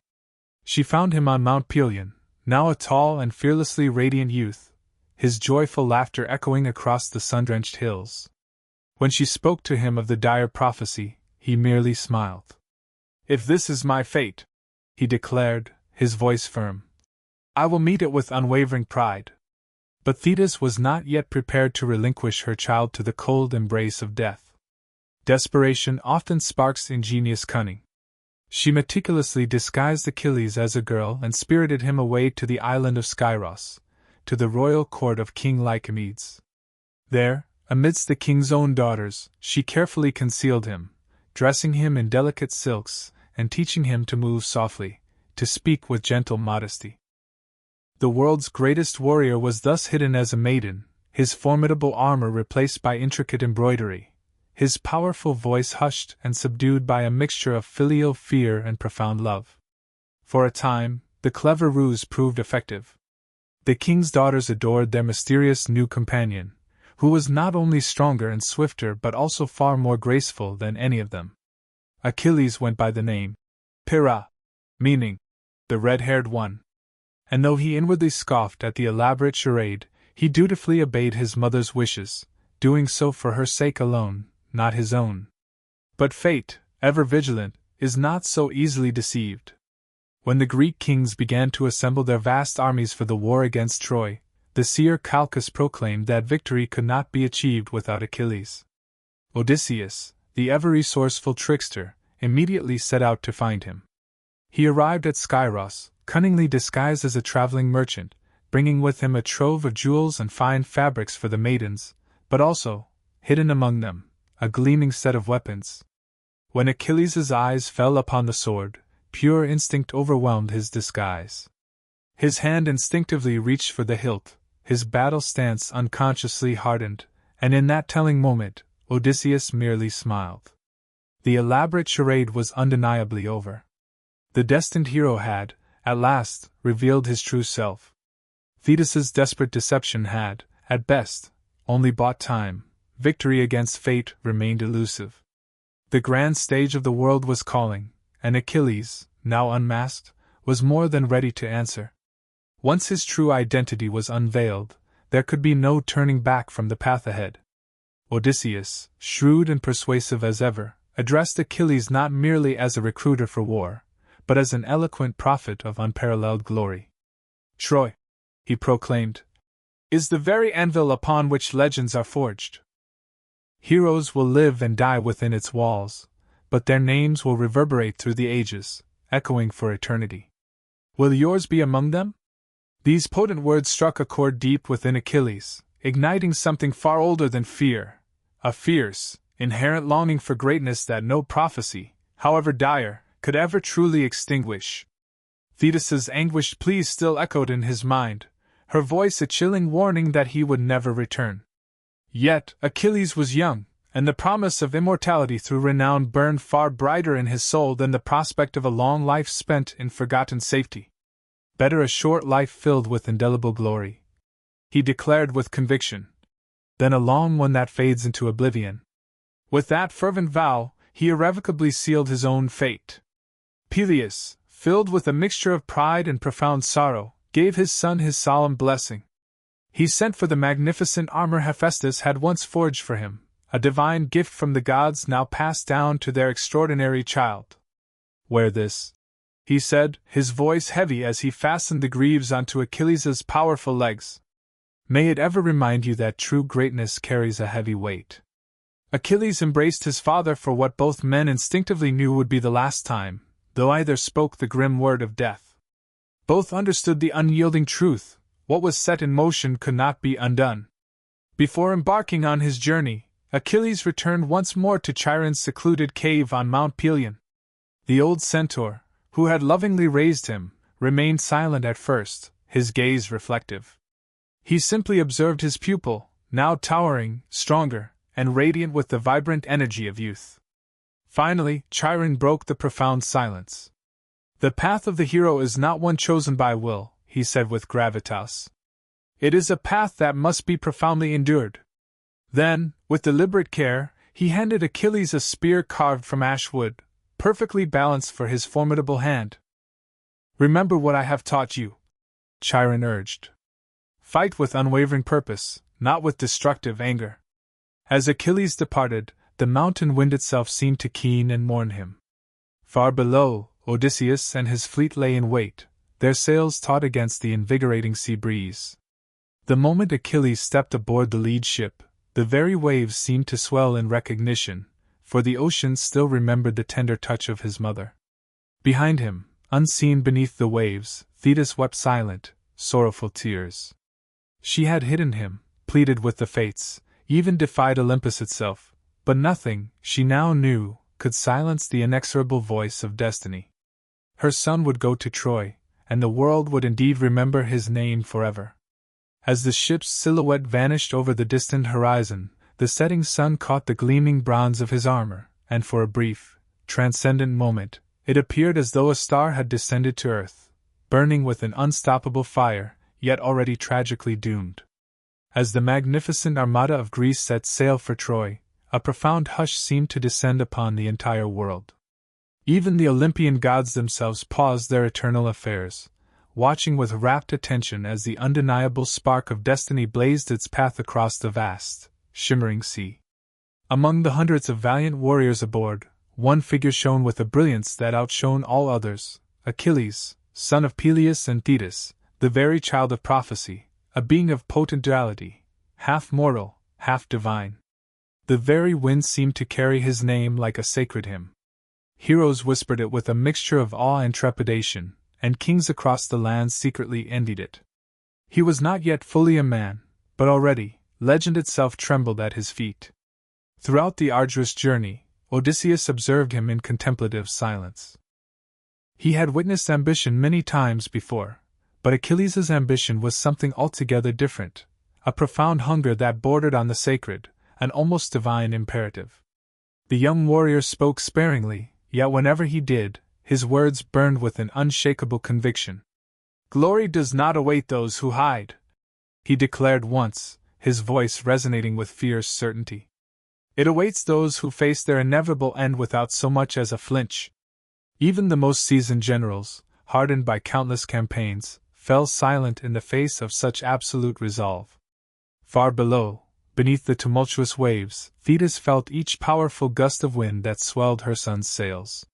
She found him on Mount Pelion, now a tall and fearlessly radiant youth, his joyful laughter echoing across the sun-drenched hills. When she spoke to him of the dire prophecy, he merely smiled. "If this is my fate," he declared, his voice firm, "I will meet it with unwavering pride." But Thetis was not yet prepared to relinquish her child to the cold embrace of death. Desperation often sparks ingenious cunning. She meticulously disguised Achilles as a girl and spirited him away to the island of Skyros, to the royal court of King Lycomedes. There, amidst the king's own daughters, she carefully concealed him, dressing him in delicate silks and teaching him to move softly, to speak with gentle modesty. The world's greatest warrior was thus hidden as a maiden, his formidable armor replaced by intricate embroidery, his powerful voice hushed and subdued by a mixture of filial fear and profound love. For a time, the clever ruse proved effective. The king's daughters adored their mysterious new companion, who was not only stronger and swifter but also far more graceful than any of them. Achilles went by the name Pyrrha, meaning the red-haired one. And though he inwardly scoffed at the elaborate charade, he dutifully obeyed his mother's wishes, doing so for her sake alone, not his own. But fate, ever vigilant, is not so easily deceived. When the Greek kings began to assemble their vast armies for the war against Troy, the seer Calchas proclaimed that victory could not be achieved without Achilles. Odysseus, the ever-resourceful trickster, immediately set out to find him. He arrived at Skyros, cunningly disguised as a traveling merchant, bringing with him a trove of jewels and fine fabrics for the maidens, but also, hidden among them, a gleaming set of weapons. When Achilles' eyes fell upon the sword, pure instinct overwhelmed his disguise. His hand instinctively reached for the hilt, his battle stance unconsciously hardened, and in that telling moment, Odysseus merely smiled. The elaborate charade was undeniably over. The destined hero had, at last, revealed his true self. Thetis's desperate deception had, at best, only bought time. Victory against fate remained elusive. The grand stage of the world was calling, and Achilles, now unmasked, was more than ready to answer. Once his true identity was unveiled, there could be no turning back from the path ahead. Odysseus, shrewd and persuasive as ever, addressed Achilles not merely as a recruiter for war, but as an eloquent prophet of unparalleled glory. Troy, he proclaimed, is the very anvil upon which legends are forged. Heroes will live and die within its walls, but their names will reverberate through the ages, echoing for eternity. Will yours be among them? These potent words struck a chord deep within Achilles, igniting something far older than fear, a fierce, inherent longing for greatness that no prophecy, however dire, could ever truly extinguish. Thetis's anguished pleas still echoed in his mind, her voice a chilling warning that he would never return. Yet, Achilles was young, and the promise of immortality through renown burned far brighter in his soul than the prospect of a long life spent in forgotten safety. Better a short life filled with indelible glory, he declared with conviction, than a long one that fades into oblivion. With that fervent vow, he irrevocably sealed his own fate. Peleus, filled with a mixture of pride and profound sorrow, gave his son his solemn blessing. He sent for the magnificent armor Hephaestus had once forged for him, a divine gift from the gods now passed down to their extraordinary child. Wear this, he said, his voice heavy as he fastened the greaves onto Achilles' powerful legs. May it ever remind you that true greatness carries a heavy weight. Achilles embraced his father for what both men instinctively knew would be the last time, though either spoke the grim word of death. Both understood the unyielding truth: what was set in motion could not be undone. Before embarking on his journey, Achilles returned once more to Chiron's secluded cave on Mount Pelion. The old centaur, who had lovingly raised him, remained silent at first, his gaze reflective. He simply observed his pupil, now towering, stronger, and radiant with the vibrant energy of youth. Finally, Chiron broke the profound silence. The path of the hero is not one chosen by will, he said with gravitas. It is a path that must be profoundly endured. Then, with deliberate care, he handed Achilles a spear carved from ash wood, perfectly balanced for his formidable hand. Remember what I have taught you, Chiron urged. Fight with unwavering purpose, not with destructive anger. As Achilles departed, the mountain wind itself seemed to keen and mourn him. Far below, Odysseus and his fleet lay in wait, their sails taut against the invigorating sea breeze. The moment Achilles stepped aboard the lead ship, the very waves seemed to swell in recognition, for the ocean still remembered the tender touch of his mother. Behind him, unseen beneath the waves, Thetis wept silent, sorrowful tears. She had hidden him, pleaded with the fates, even defied Olympus itself, but nothing, she now knew, could silence the inexorable voice of destiny. Her son would go to Troy, and the world would indeed remember his name forever. As the ship's silhouette vanished over the distant horizon, the setting sun caught the gleaming bronze of his armor, and for a brief, transcendent moment, it appeared as though a star had descended to earth, burning with an unstoppable fire, yet already tragically doomed. As the magnificent armada of Greece set sail for Troy, a profound hush seemed to descend upon the entire world. Even the Olympian gods themselves paused their eternal affairs, watching with rapt attention as the undeniable spark of destiny blazed its path across the vast, shimmering sea. Among the hundreds of valiant warriors aboard, one figure shone with a brilliance that outshone all others: Achilles, son of Peleus and Thetis, the very child of prophecy, a being of potent duality, half mortal, half divine. The very wind seemed to carry his name like a sacred hymn. Heroes whispered it with a mixture of awe and trepidation, and kings across the lands secretly envied it. He was not yet fully a man, but already, legend itself trembled at his feet. Throughout the arduous journey, Odysseus observed him in contemplative silence. He had witnessed ambition many times before, But Achilles' ambition was something altogether different, a profound hunger that bordered on the sacred, an almost divine imperative. The young warrior spoke sparingly, yet whenever he did, his words burned with an unshakable conviction. "Glory does not await those who hide," he declared once, his voice resonating with fierce certainty. "It awaits those who face their inevitable end without so much as a flinch." Even the most seasoned generals, hardened by countless campaigns, fell silent in the face of such absolute resolve. Far below, beneath the tumultuous waves, Thetis felt each powerful gust of wind that swelled her son's sails.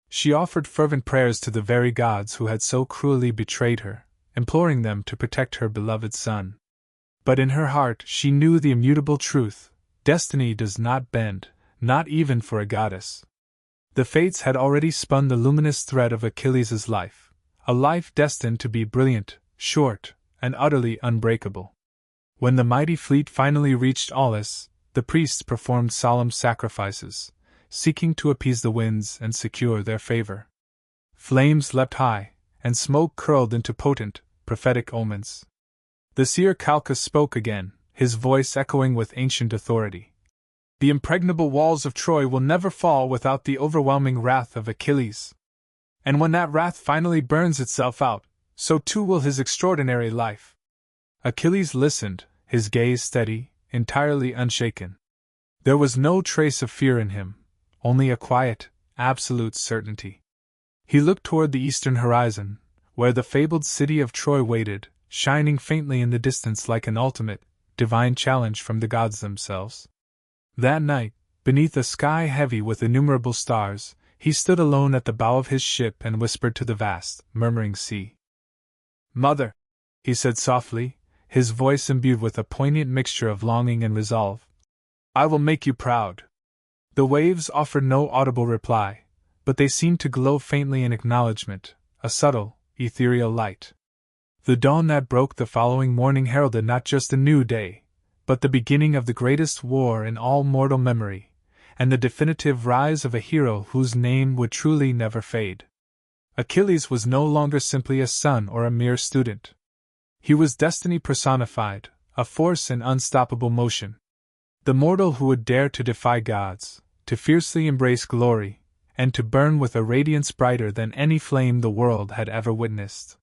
She offered fervent prayers to the very gods who had so cruelly betrayed her, imploring them to protect her beloved son. But in her heart she knew the immutable truth: destiny does not bend, not even for a goddess. The fates had already spun the luminous thread of Achilles' life, a life destined to be brilliant, short, and utterly unbreakable. When the mighty fleet finally reached Aulis, the priests performed solemn sacrifices, seeking to appease the winds and secure their favor. Flames leapt high, and smoke curled into potent, prophetic omens. The seer Calchas spoke again, his voice echoing with ancient authority. "The impregnable walls of Troy will never fall without the overwhelming wrath of Achilles. And when that wrath finally burns itself out, so too will his extraordinary life." Achilles listened, his gaze steady, entirely unshaken. There was no trace of fear in him, only a quiet, absolute certainty. He looked toward the eastern horizon, where the fabled city of Troy waited, shining faintly in the distance like an ultimate, divine challenge from the gods themselves. That night, beneath a sky heavy with innumerable stars, he stood alone at the bow of his ship and whispered to the vast, murmuring sea. "Mother," he said softly, his voice imbued with a poignant mixture of longing and resolve, "I will make you proud." The waves offered no audible reply, but they seemed to glow faintly in acknowledgement, a subtle, ethereal light. The dawn that broke the following morning heralded not just a new day, but the beginning of the greatest war in all mortal memory, and the definitive rise of a hero whose name would truly never fade. Achilles was no longer simply a son or a mere student. He was destiny personified, a force in unstoppable motion. The mortal who would dare to defy gods, to fiercely embrace glory, and to burn with a radiance brighter than any flame the world had ever witnessed.